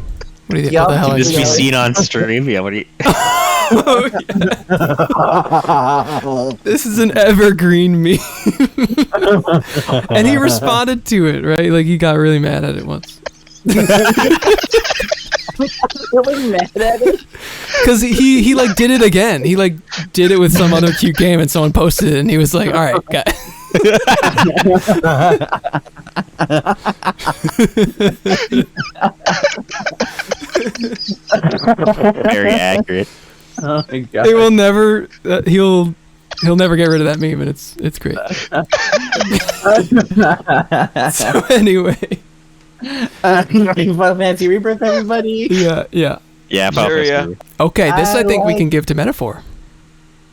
What, are you, Yup. what the hell Can are Can you this be showing? seen on stream? Yeah, what do you... This is an evergreen meme. And he responded to it, right? Like he got really mad at it once. Really mad at it? Because he like did it again. He like did it with some other cute game and someone posted it and he was like, all right, guys. Very accurate. Oh my god. They will never he'll never get rid of that meme and it's great. So anyway. Final Fantasy Rebirth, everybody. Yeah. Yeah, Sure, yeah. Okay, this I think we like- can give to Metaphor.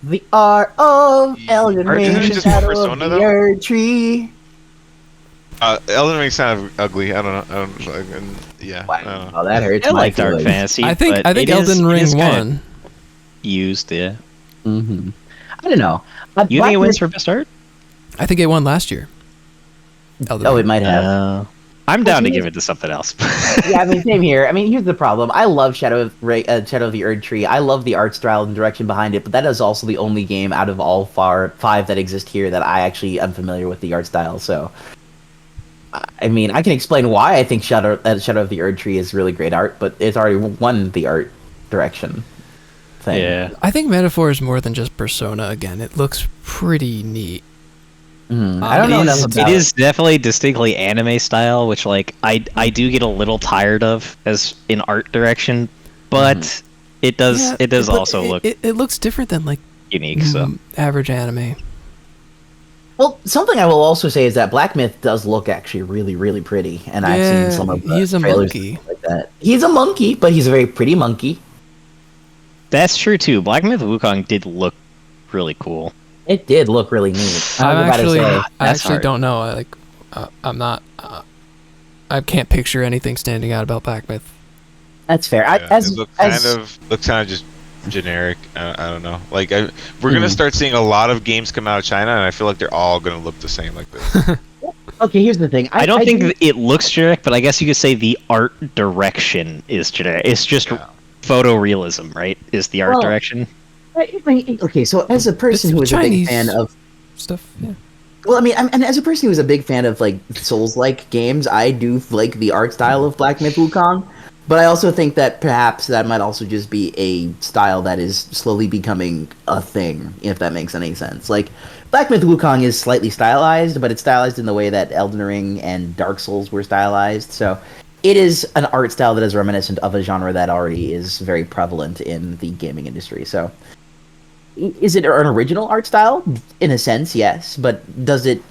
The art of Elden Art- Ring, isn't it just Shadow Persona, of the though? Erd Tree. Elden Ring's kind of ugly. I don't know. Yeah. I don't know. Oh, that hurts I my like Dark feelings. Fantasy. I think but it is- Elden it Ring is kinda won. Used, yeah. Mm-hmm. I don't know. You think it wins for best art? I think it won last year. Elden Oh, Ring. it might have. I'm down to Well, give it to something else. Yeah, I mean, same here. I mean, here's the problem. I love Shadow of the Erd Tree. I love the art style and direction behind it, but that is also the only game out of all five that exist here that I actually am familiar with the art style. So, I mean, I can explain why I think Shadow of the Erd Tree is really great art, but it's already won the art direction thing. Yeah. I think Metaphor is more than just Persona again. It looks pretty neat. I don't know It enough is, about it is definitely distinctly anime style, which like I do get a little tired of as in art direction, but it does Yeah, it does but also look it looks different than like unique. So average anime. Well, something I will also say is that Black Myth does look actually really, really pretty, and I've Yeah, seen some of the he's a trailers monkey. and stuff like that. He's a monkey, but he's a very pretty monkey. that's true too. Black Myth Wukong did look really cool. It did look really neat. I was about to say, I that's actually hard. don't know. I'm not. I can't picture anything standing out about Black Myth. that's fair. Yeah, it looks kind of just generic. I don't know. Like we're gonna start seeing a lot of games come out of China, and I feel like they're all gonna look the same like this. Okay, here's the thing. I don't think it looks generic, but I guess you could say the art direction is generic. It's just Yeah. photorealism, right? Is the art Well, direction? Okay, so as a person It's who is a big Chinese. fan of, Stuff. Yeah. well, I mean, and as a person who is a big fan of like Souls-like games, I do like the art style of Black Myth Wukong. But I also think that perhaps that might also just be a style that is slowly becoming a thing, if that makes any sense. Like, Black Myth Wukong is slightly stylized, but it's stylized in the way that Elden Ring and Dark Souls were stylized. So it is an art style that is reminiscent of a genre that already is very prevalent in the gaming industry. So is it an original art style? In a sense, yes. But does it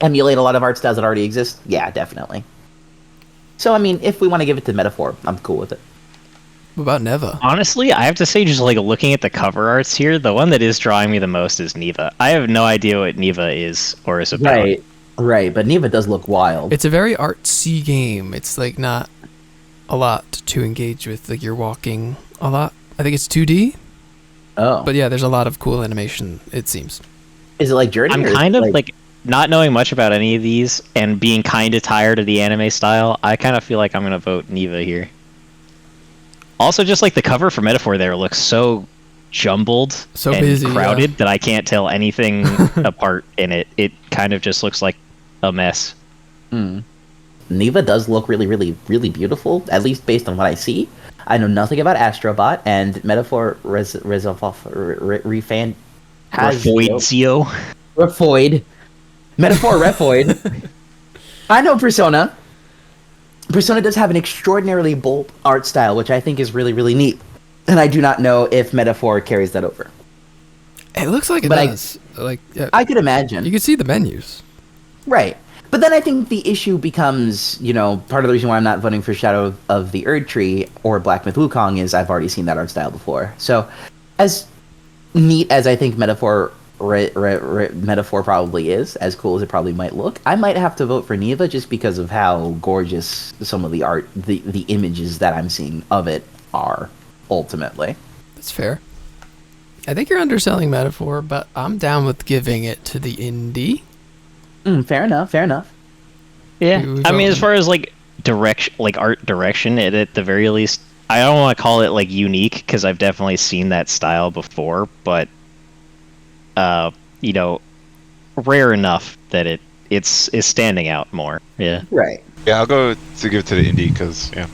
emulate a lot of art styles that already exist? Yeah, definitely. So, I mean, if we want to give it to Metaphor, I'm cool with it. What about Neva? Honestly, I have to say, just like looking at the cover arts here, the one that is drawing me the most is Neva. I have no idea what Neva is or is about. Right. But Neva does look wild. It's a very artsy game. It's like not a lot to engage with. Like you're walking a lot. I think it's 2D, Oh. but yeah, there's a lot of cool animation. It seems. Is it like Journey? I'm or is kind it of like not knowing much about any of these and being kind of tired of the anime style. I kind of feel like I'm going to vote Neva here. Also, just like the cover for Metaphor there looks so jumbled So and busy, crowded that I can't tell anything apart in it. It kind of just looks like a mess. Neva does look really, really, really beautiful, at least based on what I see. I know nothing about Astrobot, and Metaphor Refan has Refoidzio. Refoid. Metaphor Refoid. I know Persona. Persona does have an extraordinarily bold art style, which I think is really, really neat. And I do not know if Metaphor carries that over. It looks like it But does. Like yeah, I could imagine. you can see the menus. Right. But then I think the issue becomes, part of the reason why I'm not voting for Shadow of the Erd Tree or Black Myth Wukong is I've already seen that art style before. So, as neat as I think Metaphor Metaphor probably is, as cool as it probably might look. I might have to vote for Neva just because of how gorgeous some of the art, the images that I'm seeing of it are, ultimately. That's fair. I think you're underselling Metaphor, but I'm down with giving it to the indie. Fair enough, fair enough. Yeah, We I mean, vote- as far as like direction, like art direction, it at the very least, I don't want to call it like unique because I've definitely seen that style before, but you know, rare enough that it's standing out more. Yeah. Right. Yeah, I'll go to give it to the indie because yeah.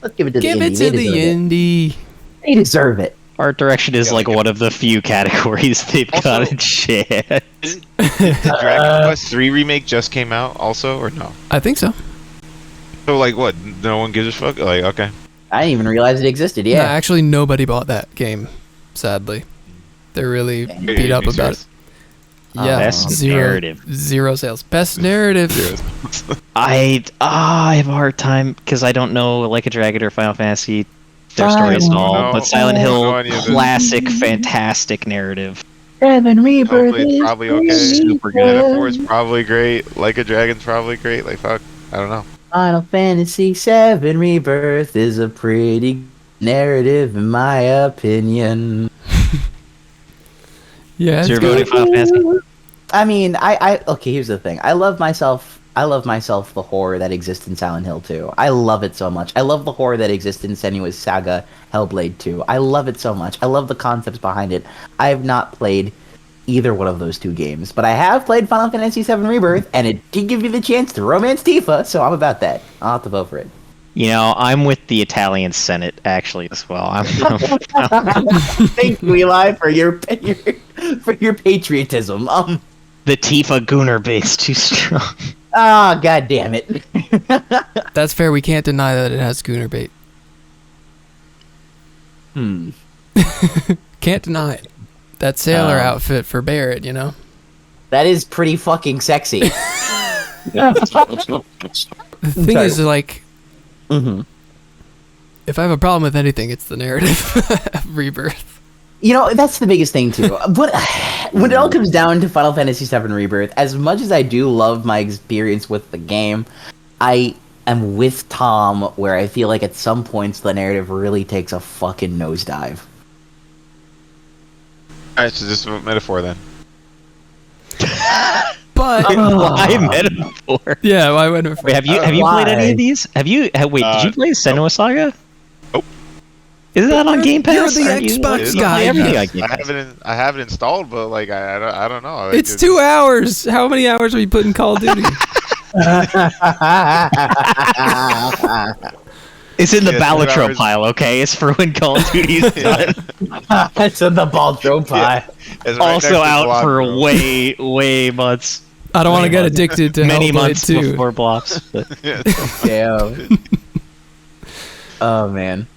Let's give it to Give the it indie. to They the deserve it. indie. They deserve it. Art direction is Yeah, like like one of the few categories they've got Also- in shit. The Dragon Quest 3 remake just came out also, or no? I think so. So like what? No one gives a fuck? Like, okay. I didn't even realize it existed. No, Yeah. actually, nobody bought that game. Sadly, they're really beat up about it. Yeah, Best narrative. zero sales. Best narrative. I have a hard time because I don't know like a Dragon or Final Fantasy. Their story is all, No, but Silent I don't Hill, know any of it. classic, fantastic narrative. Seven Rebirth Hopefully it's probably okay. Super good. Metaphor is probably great. Like a Dragon's probably great. Like fuck, I don't know. Final Fantasy VII Rebirth is a pretty narrative, in my opinion. Yeah, So it's you're good. voting Final Fantasy? I mean, okay, here's the thing. I love myself the horror that exists in Silent Hill 2. I love it so much. I love the horror that exists in Senua's Saga Hellblade 2. I love it so much. I love the concepts behind it. I have not played either one of those two games, but I have played Final Fantasy VII Rebirth, and it did give you the chance to romance Tifa, so I'm about that. I'll have to vote for it. You know, I'm with the Italian Senate actually as well. Thank you, Eli, for your patriotism. The Tifa Gunner bait's too strong. God damn it. That's fair. We can't deny that it has schooner bait. Can't deny it. That sailor outfit for Barrett, you know? That is pretty fucking sexy. The thing is, like, if I have a problem with anything, it's the narrative of Rebirth. You know, that's the biggest thing, too. But when it all comes down to Final Fantasy VII Rebirth, as much as I do love my experience with the game, I am with Tom, where I feel like at some points the narrative really takes a fucking nosedive. Alright, so just a metaphor then. But Why Metaphor? yeah, why wouldn't Wait, have you played any of these? Wait, did you play Senua Saga? Nope. Isn't that on Game Pass? You're the Aren't you- Xbox you guy. play everything on I Game Pass. have it installed, but like I don't know. Like, It's 2 hours. How many hours have you put in Call of Duty? It's in the Yeah, 2 Balatro hours. pile, okay? It's for when Call of Duty is done. It's in the ball pie. It's right next Also to out for Balatro. way months. I don't want to get addicted to Many Hellblade months 2. before blocks. But Damn. Oh, man.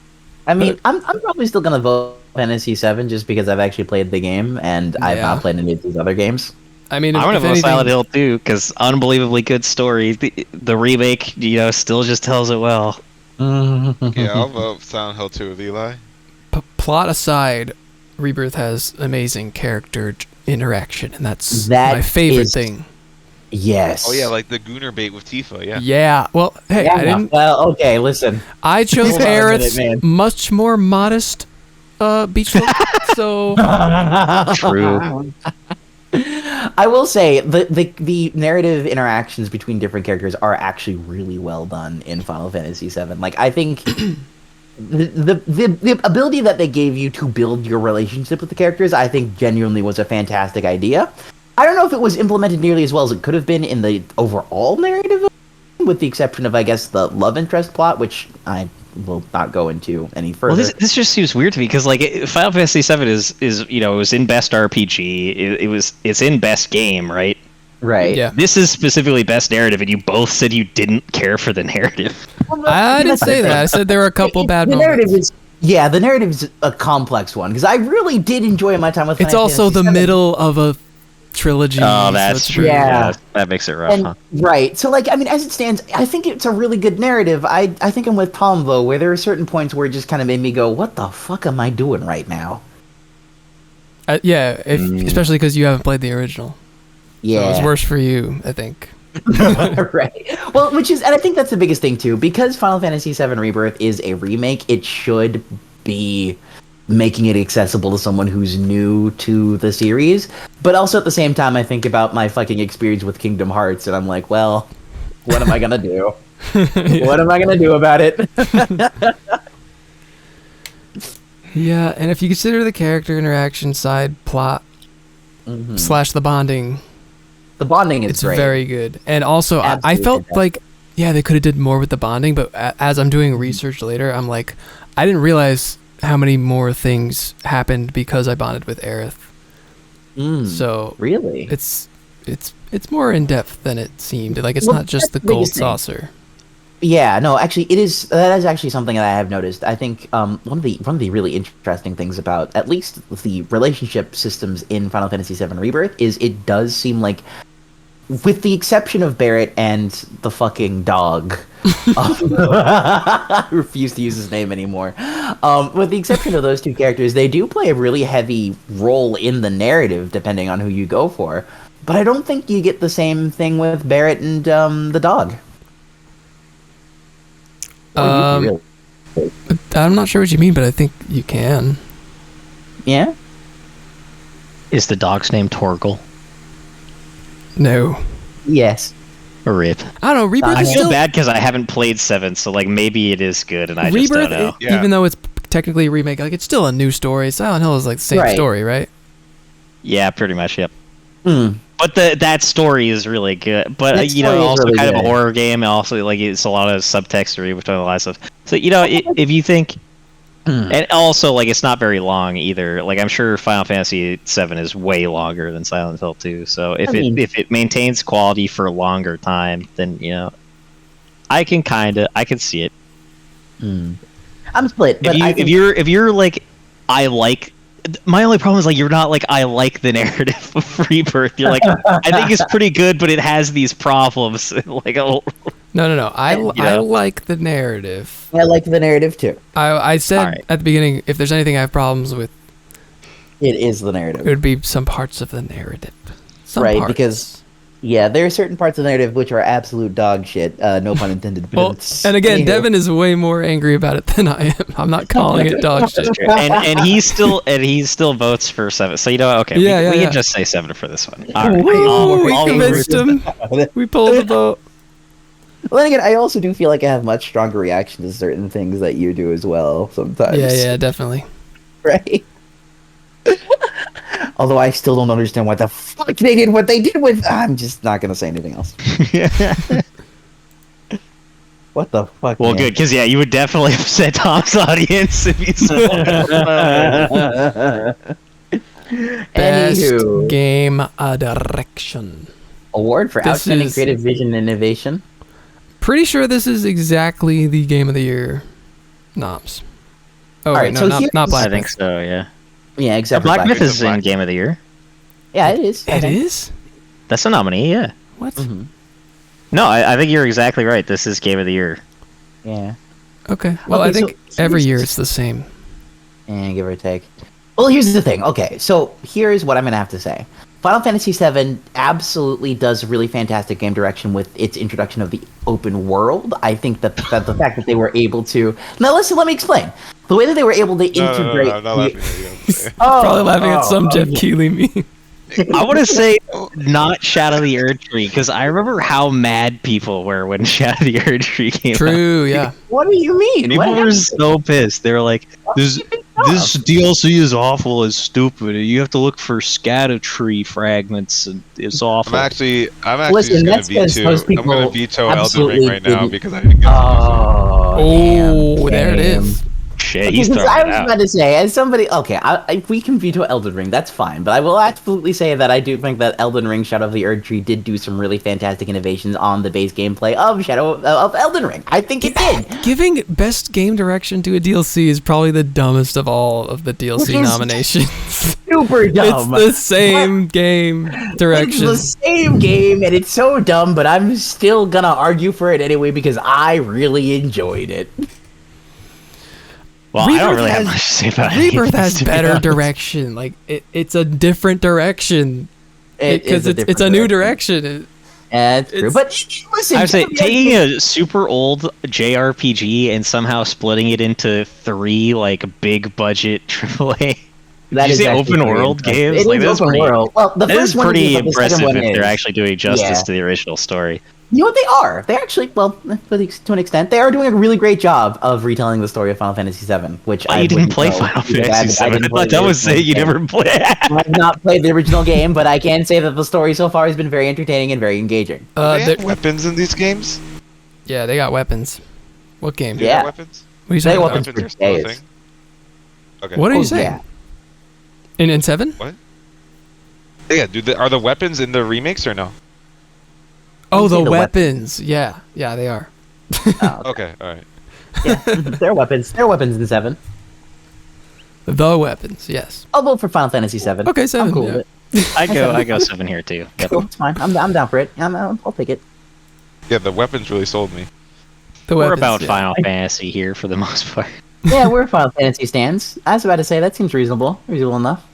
I mean, I'm probably still gonna vote Fantasy 7 just because I've actually played the game and I've Yeah. not played any of these other games. I mean, I'm gonna if vote anything, Silent Hill too, because unbelievably good story. The remake, still just tells it well. Yeah, I'll vote Silent Hill 2 with Eli. plot aside, Rebirth has amazing character interaction, and that's That my favorite is- thing. Yes. Oh yeah, like the Gooner bait with Tifa. Yeah. Yeah. Well, hey, I didn't. Well, okay, listen. I chose Hold on a Barrett's minute, much more modest beach look, so True. I will say the narrative interactions between different characters are actually really well done in Final Fantasy VII. Like, I think the ability that they gave you to build your relationship with the characters, I think genuinely was a fantastic idea. I don't know if it was implemented nearly as well as it could have been in the overall narrative, with the exception of, I guess, the love interest plot, which I will not go into any further. Well, this just seems weird to me because Final Fantasy VII is it was in Best RPG. It's in Best Game, right? Right. yeah. This is specifically Best Narrative, and you both said you didn't care for the narrative. I didn't say that. I said there were a couple bad the moments. narrative is the narrative is a complex one because I really did enjoy my time with. It's Final also Fantasy the VII. middle of a trilogy. Oh, so that's it's true. really- Yeah. That makes it rough, And, huh? right. So, like, I mean, as it stands, I think it's a really good narrative. I think I'm with Tom, though, where there are certain points where it just kind of made me go, what the fuck am I doing right now? Yeah, especially because you haven't played the original. Yeah, So it's worse for you, I think. right. Well, and I think that's the biggest thing too, because Final Fantasy VII Rebirth is a remake. It should be making it accessible to someone who's new to the series. But also at the same time, I think about my fucking experience with Kingdom Hearts, and I'm like, well, what am I gonna do? What am I gonna do about it? Yeah, and if you consider the character interaction side plot slash the bonding, the bonding is it's great. very good. And also, I Absolutely felt fantastic. like, yeah, they could have did more with the bonding, but as I'm doing research later, I'm like, I didn't realize how many more things happened because I bonded with Aerith. So Really? it's more in depth than it seemed. Like, it's Well, not just the that's the gold biggest thing. saucer. Yeah, no, actually, it is. That is actually something that I have noticed. I think one of the really interesting things about at least the relationship systems in Final Fantasy VII Rebirth is it does seem like, with the exception of Barrett and the fucking dog, I refuse to use his name anymore. With the exception of those two characters, they do play a really heavy role in the narrative, depending on who you go for. But I don't think you get the same thing with Barrett and the dog. Really? I'm not sure what you mean, but I think you can. Yeah. Is the dog's name Torgal? No. Yes. Or Rip? I don't know. Rebirth I is feel still bad because I haven't played 7, so like maybe it is good, and I just Rebirth, don't know. Yeah. even though it's technically a remake, like, it's still a new story. Silent Hill is like the same Right. story, right? Yeah, pretty much. Yep. Mm. But that story is really good. But That you know, story is also really kind of a good. horror game. And also, like, it's a lot of subtext between a lot of stuff. So you know, if you think, and also like it's not very long either. Like I'm sure Final Fantasy VII is way longer than Silent Hill 2. So if it maintains quality for a longer time, then you know, I can see it. I'm split, but If you're like, I like. My only problem is like you're not like I like the narrative of Rebirth. You're like I think it's pretty good, but it has these problems. Like No. I know? like the narrative. I like the narrative too. I said Alright. at the beginning, if there's anything I have problems with, It is the it narrative, would be some parts of the narrative. Some right? parts. Because there are certain parts of the narrative which are absolute dog shit. No pun intended. Well, and again, Devin is way more angry about it than I am. I'm not calling it dog shit. and he still votes for 7. So you know, okay, Yeah, we yeah. can just say 7 for this one. All right, Ooh, we I'll convinced him. We pulled the vote. Well, then again, I also do feel like I have much stronger reaction to certain things that you do as well. Sometimes, Yeah, definitely. right. Although I still don't understand why the fuck they did what they did with. I'm just not gonna say anything else. What the fuck? Well, man? good, because you would definitely upset Tom's audience if you said Best Anywho, game direction. award for This outstanding is- creative vision and innovation. Pretty sure this is exactly the game of the year noms. Oh, Alright, wait, no, so not here's- Black I think Myth. so. Yeah. Yeah, exactly. Black Myth Myth is is in Black Game of the Year. Yeah, it is. I It think. is? That's a nominee. Yeah. What? Mhm. No, I think you're exactly right. This is Game of the Year. Yeah. Okay. Well, Okay, I think so every here's- year it's the same. And give or take. Well, here's the thing. Okay, so here's what I'm gonna have to say. Final Fantasy VII absolutely does really fantastic game direction with its introduction of the open world. I think that the fact that they were able to let me explain the way that they were able to integrate. No, I'm not laughing at you. Probably laughing at some Jeff okay. Keighley meme. I want to say not Shadow the Erd Tree because I remember how mad people were when Shadow the Erd Tree came out. True, yeah. What do you mean? People What were happened? so pissed. They were like, "This DLC is awful. It's stupid. You have to look for scatter tree fragments, and it's awful." I'm actually Listen, just gonna that's 'cause veto. most I'm gonna people veto Elden absolutely Ring right now didn't- because I didn't get. Oh, there it is. Shit, he's Because throwing I it was out. about to say, as somebody, okay, we can veto Elden Ring, that's fine, but I will absolutely say that I do think that Elden Ring Shadow of the Erd Tree did do some really fantastic innovations on the base gameplay of Elden Ring. I think it did. Giving best game direction to a DLC is probably the dumbest of all of the DLC Which is nominations. Super It's dumb. the same game direction. It's the same game, and it's so dumb, but I'm still gonna argue for it anyway because I really enjoyed it. Well, I don't really have much to say about any of Rebirth these, has to be better honest. direction. Like it's a different direction because it's a different new direction. That's true. It's- But listen, I would say Jeff, taking a super old JRPG and somehow splitting it into 3 like big budget AAA. that Did you is say actually open pretty world impressive. games? It Like, is that's open pretty- world. Well, the That first is one pretty is, but the second impressive one if they're is. actually doing justice Yeah. to the original story. You know what they are? They actually, well, to an extent, they are doing a really great job of retelling the story of Final Fantasy VII, which Oh, I you didn't wouldn't play know Final because Fantasy VII. I didn't play thought the that was original saying you game. never played. I've not played the original game, but I can say that the story so far has been very entertaining and very engaging. Do they have They're- weapons in these games? Yeah, they got weapons. What game? Do they Yeah. have weapons? What are you They talking got about? weapons. Weapons are still a days. thing? Okay. What are Oh, you saying? yeah. In 7? Yeah, are the weapons in the remakes or no? Oh, You say the the weapons. Yeah, they are. Oh, Okay, alright. yeah. They're weapons. They're weapons in 7. The weapons. Yes. I'll vote for Final Fantasy 7. Okay, 7. I'm cool yeah. with it. I go 7 here too. Yep. Cool, it's fine. I'm down for it. I'll take it. Yeah, the weapons really sold me. The We're weapons, about yeah. Final Fantasy here for the most part. Yeah, we're Final Fantasy stands. I was about to say that seems reasonable. Reasonable enough.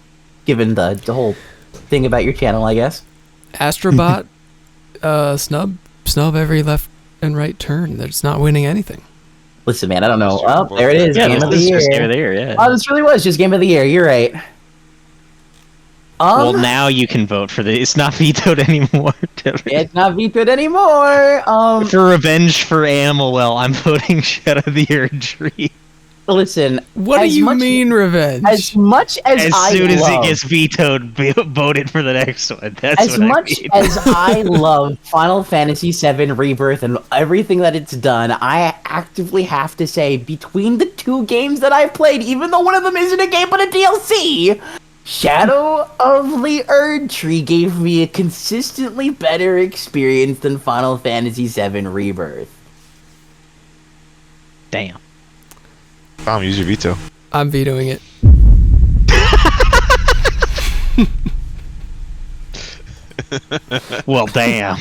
Given the whole thing about your channel, I guess. Astrobot, snub every left and right turn. They're just not winning anything. Listen, man, I don't know. Oh, there it is. Yeah, Game this of the is year. just game of the year. Yeah. Oh, this really was just Game of the Year. You're right. Well, now you can vote for the. It's not vetoed anymore. It's not vetoed anymore. For revenge for Animal Well, I'm voting Shadow of the Erdtree. Listen. What do as you much- mean revenge? As much as As I soon as love, it gets vetoed, voted for the next one. That's as what much I mean. as I love Final Fantasy VII Rebirth and everything that it's done, I actively have to say between the 2 games that I've played, even though one of them isn't a game but a DLC, Shadow of the Erdtree gave me a consistently better experience than Final Fantasy VII Rebirth. Damn. Tom, use your veto. I'm vetoing it. Well, damn.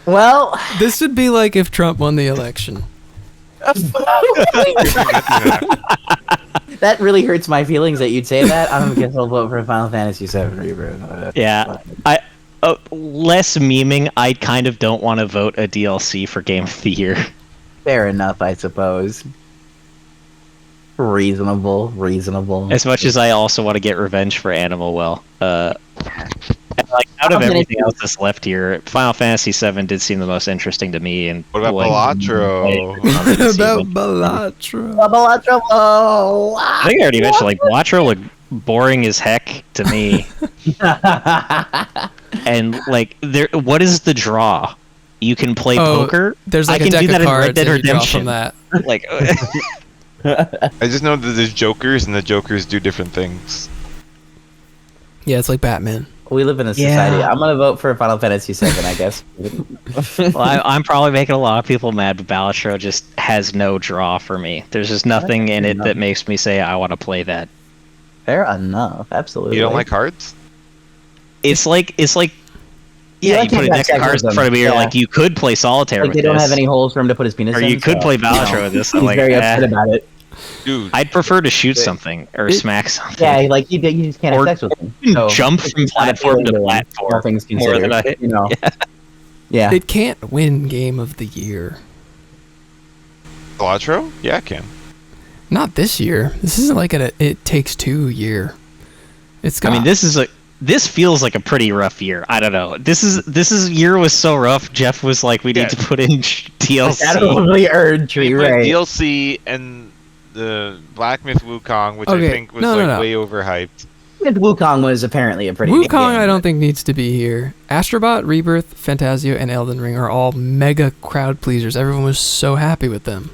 Well, This would be like if Trump won the election. that really hurts my feelings that you'd say that. I guess I'll vote for Final Fantasy VII Rebirth. Yeah. Less memeing. I kind of don't want to vote a DLC for Game of the Year. Fair enough, I suppose. Reasonable. As much as I also want to get revenge for Animal Well. And, like, out of everything else that's left here, Final Fantasy VII did seem the most interesting to me. And What about like, Balatro? About Balatra. I think I already mentioned, like, Balatro looked boring as heck to me. And, like, what is the draw? You can play poker? There's like I a can deck do that of in Red cards Dead and you draw Redemption. from that. Like, I just know that there's jokers, and the jokers do different things. Yeah, it's like Batman. We live in a Yeah. society. I'm gonna vote for Final Fantasy VII, I guess. well, I'm probably making a lot of people mad, but Balatro just has no draw for me. There's just nothing in it that makes me say I want to play that. Fair enough. Absolutely. You don't like cards? It's like You yeah, like you put a to have deck of sex cards with in them, front of me. You're yeah. like, you could play solitaire Like with they don't this, have any holes for him to put his penis or in. you could so, play Balatro you know, with this. I'm He's like, very upset about it. Dude, I'd prefer to shoot something or smack something. Yeah, like you just can't have Or- sex with him. or So, jump it's from not platform to appealing him, platform, all things more than considered, I- you know. Yeah. It can't win Game of the Year. Balatro? Yeah, I can. Not this year. This isn't like It Takes Two year. It's got. I mean, this feels like a pretty rough year. I don't know. This year was so rough. Jeff was like, we need to put in DLC. Shadow of the Erdtree, We put right? DLC and the Black Myth Wukong, which I Okay, think was no. way overhyped. And Wukong was apparently a pretty good Wukong, game. I don't think needs to be here. Astrobot, Rebirth, Fantasia, and Elden Ring are all mega crowd pleasers. Everyone was so happy with them.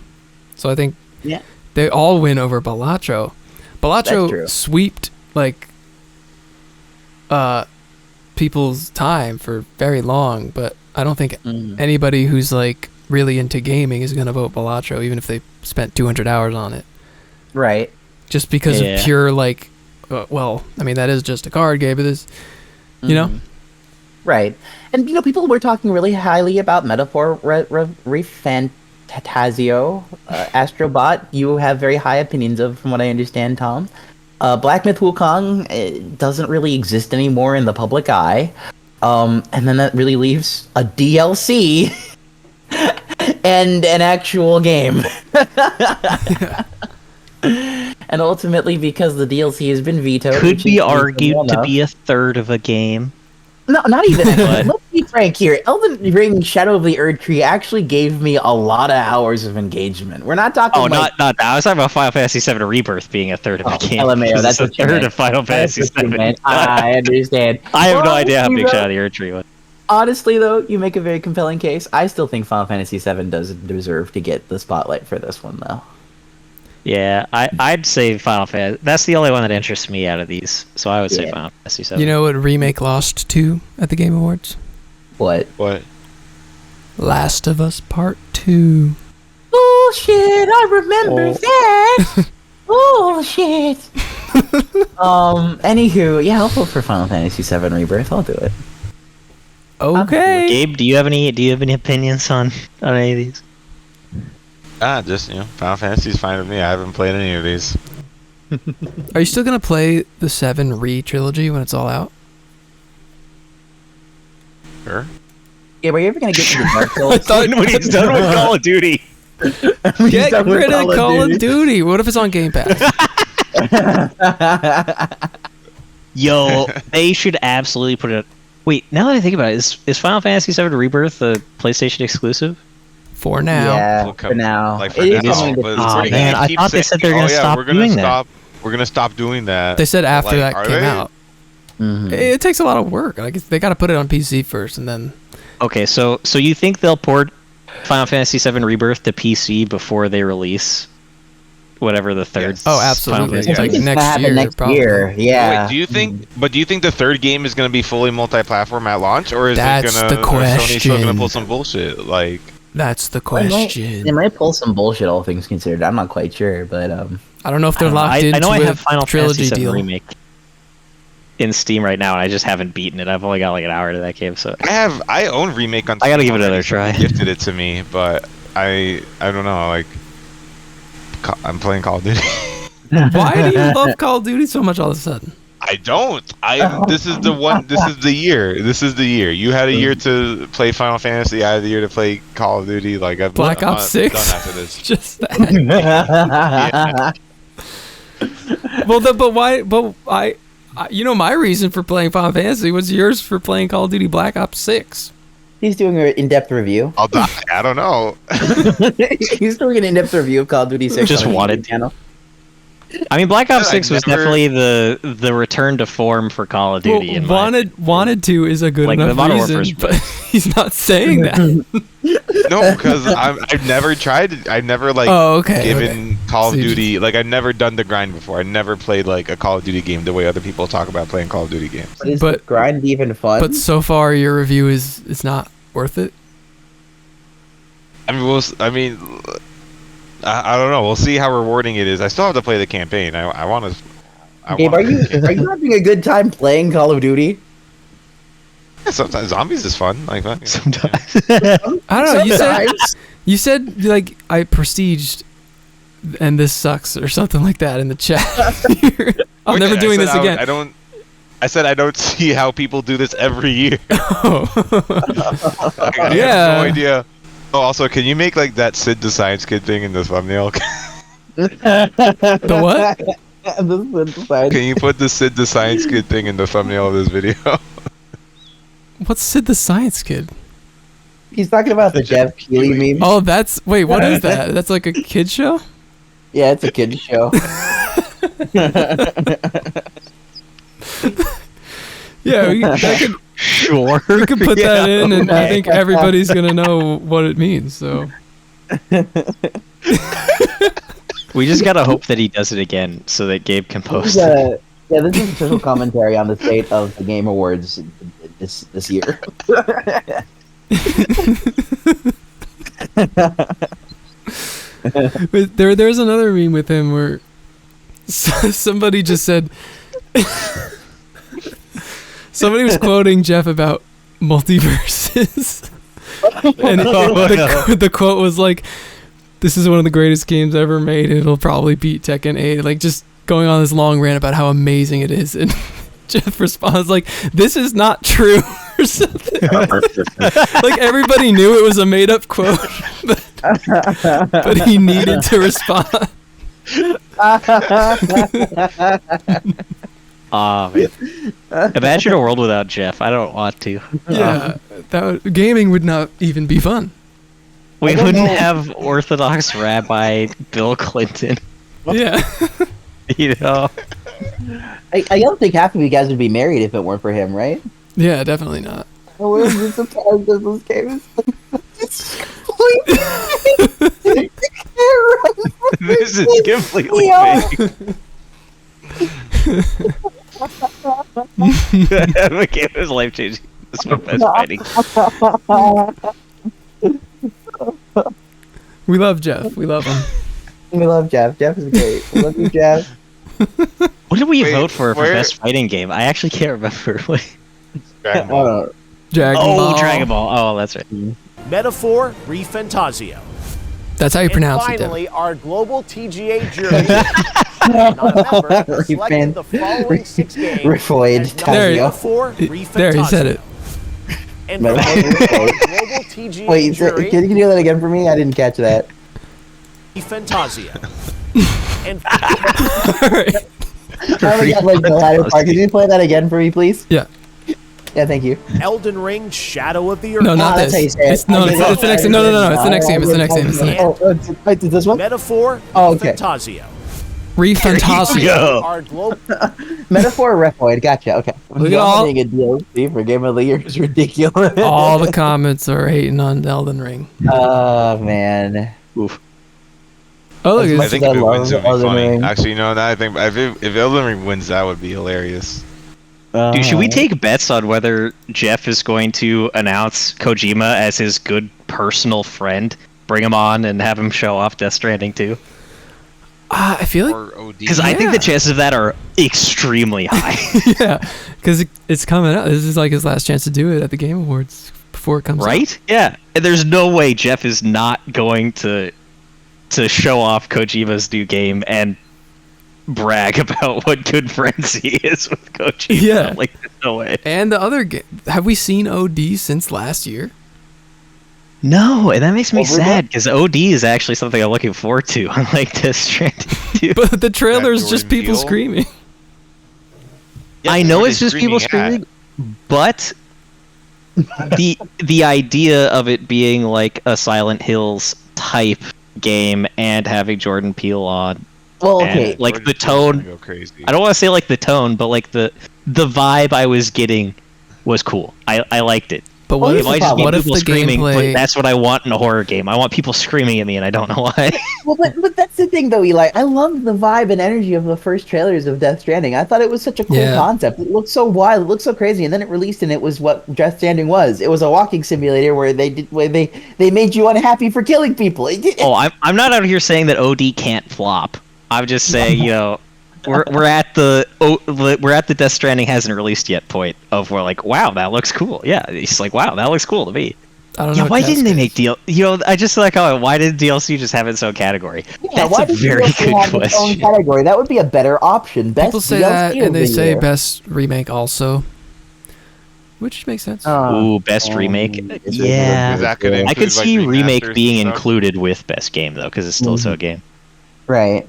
So I think Yeah. they all win over Balatro. That's true. Balatro sweeped like people's time for very long, but I don't think anybody who's like really into gaming is gonna vote Balatro, even if they spent 200 hours on it. Right. Just because Yeah. of pure like, well, I mean that is just a card game, but this, you know. Right. And, people were talking really highly about Metaphor Fantastic. Tazio, Astrobot, you have very high opinions of, from what I understand, Tom. Black Myth Wukong doesn't really exist anymore in the public eye. And then that really leaves a DLC and an actual game. And ultimately, because the DLC has been vetoed... Could be argued to be a third of a game. No, not even. Let's be frank here. Elden Ring Shadow of the Erd Tree actually gave me a lot of hours of engagement. We're not talking. Oh, not that. I was talking about Final Fantasy VII Rebirth being a third of the game. LMAO, that's a third of Final Fantasy VII. I understand. I have no idea how big Shadow of the Erd Tree was. Honestly, though, you make a very compelling case. I still think Final Fantasy VII does deserve to get the spotlight for this one, though. Yeah, I'd say Final Fantasy. That's the only one that interests me out of these. So I would say Final Fantasy VII. You know what remake lost to at the Game Awards? What? Last of Us Part 2. Bullshit! I remember that. Bullshit. Anywho, yeah, I'll vote for Final Fantasy VII Rebirth. I'll do it. Okay. Gabe, do you have any opinions on any of these? Just, Final Fantasy's fine with me. I haven't played any of these. Are you still gonna play the 7 trilogy when it's all out? Sure. Yeah, are you ever gonna get to the Dark Souls? I thought when he's done with Call of Duty. Get rid of Call of Duty. What if it's on Game Pass? Yo, they should absolutely put it. Wait, now that I think about it, is Final Fantasy VII Rebirth a PlayStation exclusive? For now. Yeah, for now. Like, for now. Oh, man, I thought they said they're going to stop doing that. We're going to stop doing that. They said after that came out. Mm-hmm. It takes a lot of work. Like, they got to put it on PC first, and then... Okay, so you think they'll port Final Fantasy VII Rebirth to PC before they release whatever the third? Oh, absolutely. It's like next year. Yeah. Wait, do you think the third game is going to be fully multi-platform at launch, or is That's it going to? the question. Sony still going to pull some bullshit? Like, that's the question. They might pull some bullshit, all things considered. I'm not quite sure, but I don't know if they're locked into I know I have Final trilogy Fantasy VII deal. Remake in Steam right now, and I just haven't beaten it. I've only got like an hour to that game, so I own Remake on. I gotta Steam give it another already, try. Someone gifted it to me, but I don't know. Like, I'm playing Call of Duty. Why do you love Call of Duty so much all of a sudden? I don't. This is the one. This is the year. This is the year. You had a year to play Final Fantasy. I had a year to play Call of Duty. Like, Black Ops 6. Done after this. Just that. Well, but why? But my reason for playing Final Fantasy was yours for playing Call of Duty Black Ops 6. He's doing an in-depth review. I'll die. I don't know. He's doing an in-depth review of Call of Duty 6. Just on his wanted channel. I mean, Black Ops 6 was definitely the return to form for Call of Duty. Well, wanted to is a good enough reason, but he's not saying that. No, because I've never tried. I've never given Call of Duty. Like, I've never done the grind before. I never played like a Call of Duty game the way other people talk about playing Call of Duty games. But is the grind even fun? But so far, your review is not worth it. I mean, I don't know. We'll see how rewarding it is. I still have to play the campaign. I want to. Gabe, are you having a good time playing Call of Duty? Yeah, sometimes zombies is fun. Like, Sometimes. I don't know. You said like I prestiged, and this sucks or something like that in the chat. I'm never doing this again. I said I don't see how people do this every year. Oh. I have no idea. Oh, also, can you make like that Sid the Science Kid thing in the thumbnail? The what? Can you put the Sid the Science Kid thing in the thumbnail of this video? What's Sid the Science Kid? He's talking about the Jeff Keighley meme. Oh, wait, what is that? That's like a kid show? Yeah, it's a kid show. Yeah, Sure. we could put that in, and I think everybody's gonna know what it means. So We just gotta hope that he does it again so that Gabe can post it. Yeah, this is official commentary on the state of the Game Awards this year. There's another meme with him where somebody just said somebody was quoting Jeff about multiverses, and the quote was like, this is one of the greatest games ever made. It'll probably beat Tekken 8. Like, just going on this long rant about how amazing it is. And Jeff responds like, this is not true or something. Like, everybody knew it was a made-up quote, but he needed to respond. Man. Imagine a world without Jeff. I don't want to. Yeah, gaming would not even be fun. We wouldn't have Orthodox Rabbi Bill Clinton. Yeah. You know? I don't think half of you guys would be married if it weren't for him, right? Yeah, definitely not. Oh, we're just surprised that this game is This is completely fake. The game is life changing. This is my best fighting. We love Jeff. We love him. We love Jeff. Jeff is great. We love you, Jeff. What did we Wait, vote for where- best fighting game? I actually can't remember. Dragon Ball. Dragon Ball. Dragon Ball. Oh, that's right. Metaphor Refantasio. That's how you And pronounce it. finally, our global TGA jury, not a member, selected the following 6 games Rifoid as There, Metaphor Refantasio. There, he said it. And Metaphor finally, Refoid. our global TGA Wait, jury, can you do that again for me? I didn't catch that. Refantasio. And I only got like the latter part. Could you play that again for me, please? Yeah. Yeah, thank you. Elden Ring Shadow of the Earth. No, not that's this. how you say it. It's the next game. No. It's the next game. It's the next game. It's the next. Oh, wait, this one? Metaphor Oh, okay. Refantasio. Refantasio. Our global Metaphor Refoid. Gotcha. Okay. Look at all- Dominating a DLC for Game of the Year is ridiculous. All the comments are hating on Elden Ring. Oh man. Oof. Oh, look, As I much it's, think I if it love wins, it'll be Elden funny. Ring. Actually, no, now I think if Elden Ring wins, that would be hilarious. Dude, should we take bets on whether Jeff is going to announce Kojima as his good personal friend? Bring him on and have him show off Death Stranding 2? I feel like, Or OD. Because I think the chances of that are extremely high. yeah, because it's coming out. This is like his last chance to do it at the Game Awards before it comes out. Right? Yeah. And there's no way Jeff is not going to show off Kojima's new game and brag about what good friends he is with Kojima. Yeah. Like, there's no way. And the other game, have we seen OD since last year? No, and that makes me Overbooked? sad because OD is actually something I'm looking forward to. Unlike Death Stranding 2. But the trailer is Jordan just people Peele? screaming. I know what it's he's just people screaming at. screaming, but the idea of it being like a Silent Hills type game and having Jordan Peele on, Well, and, okay. like Jordan the Peele's gonna tone. Go crazy. I don't want to say like the tone, but like the vibe I was getting was cool. I liked it. But Well, what here's if, It might just be what if people the screaming, but gameplay... that's what I want in a horror game. I want people screaming at me, and I don't know why. Well, but that's the thing, though, Eli. I loved the vibe and energy of the first trailers of Death Stranding. I thought it was such a cool Yeah. concept. It looked so wild, it looked so crazy, and then it released, and it was what Death Stranding was. It was a walking simulator where they made you unhappy for killing people. Oh, I'm not out here saying that OD can't flop. I'm just saying, you know, we're at the Death Stranding hasn't released yet point of where like, wow, that looks cool. Yeah, it's like, wow, that looks cool to me. I don't Yeah, know. why didn't they Cascade. make deal? You know, I just like, oh, why did DLC just have its own category? Yeah, That's a did very DLC good have its own question. category? That would be a better option. Best People say DLC that, of and they the say year. best remake also, which makes sense. Ooh, best remake. Is Yeah, that gonna I include, could like, see remake remasters being and stuff? included with best game though, because it's still so game. Right.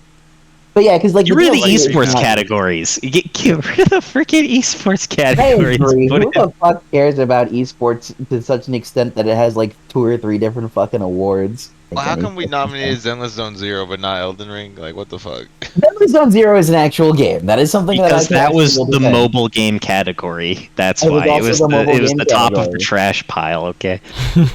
But yeah, because like Get the rid of the DLC is esports not- categories. Get rid of the freaking esports I categories. agree. Put Who it- the fuck cares about esports to such an extent that it has like 2 or 3 different fucking awards? Well, how come we nominated Zenless Zone Zero but not Elden Ring? Like, what the fuck? Deadly Zone Zero is an actual game. That is something Because that I that was will the defend. mobile game category. That's It was why it also was the the mobile game top of the category. trash pile. Okay.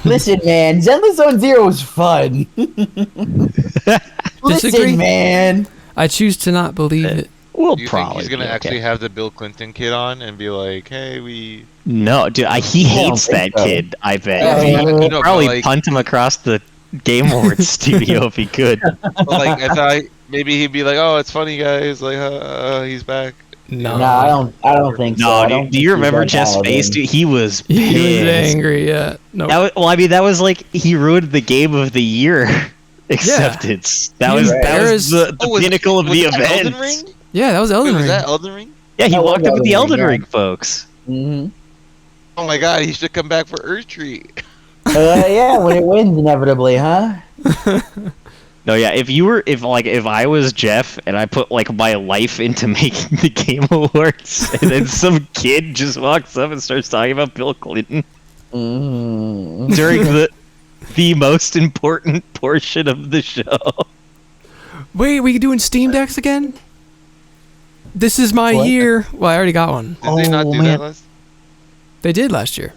Listen, man, Zenless Zone Zero is fun. Disagree? Listen, man. I choose to not believe it. We'll Do you think probably he's gonna be okay. actually have the Bill Clinton kid on and be like, "Hey, we"? No, dude, he I don't hates think that so. kid. I bet. Yeah, He'd no, but, probably like- punt him across the Game Awards studio if he could. But, like, I thought maybe he'd be like, "Oh, it's funny, guys. Like, he's back." No, No, I don't think so. No, I dude, don't do think you he's remember that Jeff's bad, face? man. Dude, he was he was pissed. angry. Yeah, no. That was, well, I mean, that was like he ruined the game of the year acceptance. That He was embarrassed- the was- pinnacle of was the that event. Elden Ring? Yeah, that was Wait, Elden was Ring. that Elden Ring? Yeah, he That was walked up with the Elden Ring, Elden Ring, yeah. folks. Mm-hmm. Oh my god, he should come back for Earth Tree. Yeah, when it wins inevitably, huh? No, yeah. If I was Jeff and I put like my life into making the Game Awards, and then some kid just walks up and starts talking about Bill Clinton Mm. during the most important portion of the show. Wait, we doing Steam Decks again? This is my What? year. Well, I already got one. Did they not Oh, do man. that last? They did last year.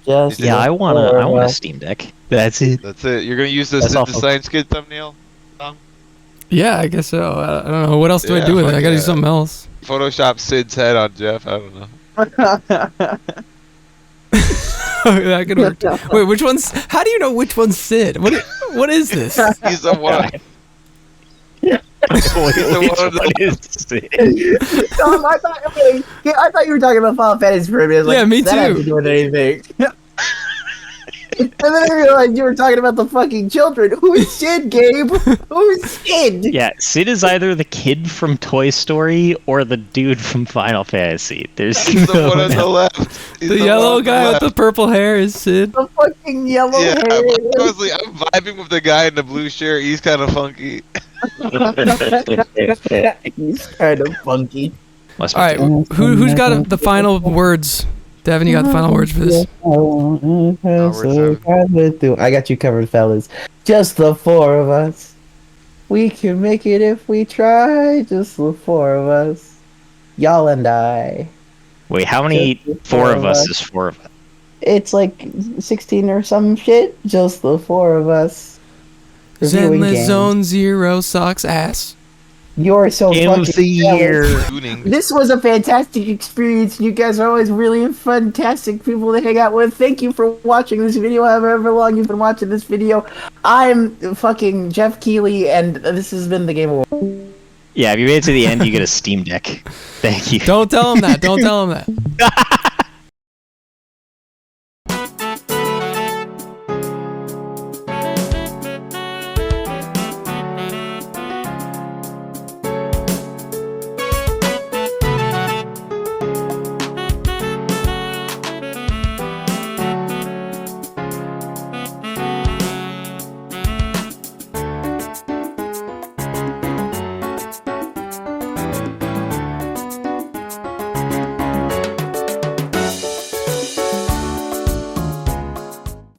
Just Yeah, I want before, a Steam Deck. That's it. That's it. You're gonna use this That's as the awful. Science Kid thumbnail? Yeah, I guess so. I don't know. What else do I Yeah, do with it? I fuck gotta do yeah. something else. Photoshop Sid's head on Jeff. I don't know. That could work. Wait, which one's? How do you know which one's Sid? What is this? He's the one. He's the one of the- Tom, I thought you were talking about Final Fantasy for a minute. Yeah, me that had too. to do with anything. And then I realized you were talking about the fucking children. Who's Sid, Gabe? Who's Sid? Yeah, Sid is either the kid from Toy Story or the dude from Final Fantasy. There's He's the one on the no. left. He's The one yellow on guy with left. the purple hair is Sid. The fucking yellow Yeah, hair. honestly, I'm vibing with the guy in the blue shirt. He's kind of funky. He's kind of funky. Must be All right, doing- who's got the final words? Devin, you got the final words for this? I got you covered, fellas. Just the four of us. We can make it if we try. Just the four of us. Y'all and I. Wait, how many Just the four of us is four of us? It's like 16 or some shit. Just the four of us. Reviewing Zenless games. Zone Zero sucks ass. You're so Game fucking of the jealous. year. Tuning. This was a fantastic experience. You guys are always really fantastic people to hang out with. Thank you for watching this video, however long you've been watching this video. I'm fucking Jeff Keighley, and this has been the Game Award. Yeah, if you made it to the end, you get a Steam Deck. Thank you. Don't tell him that. Don't tell him that.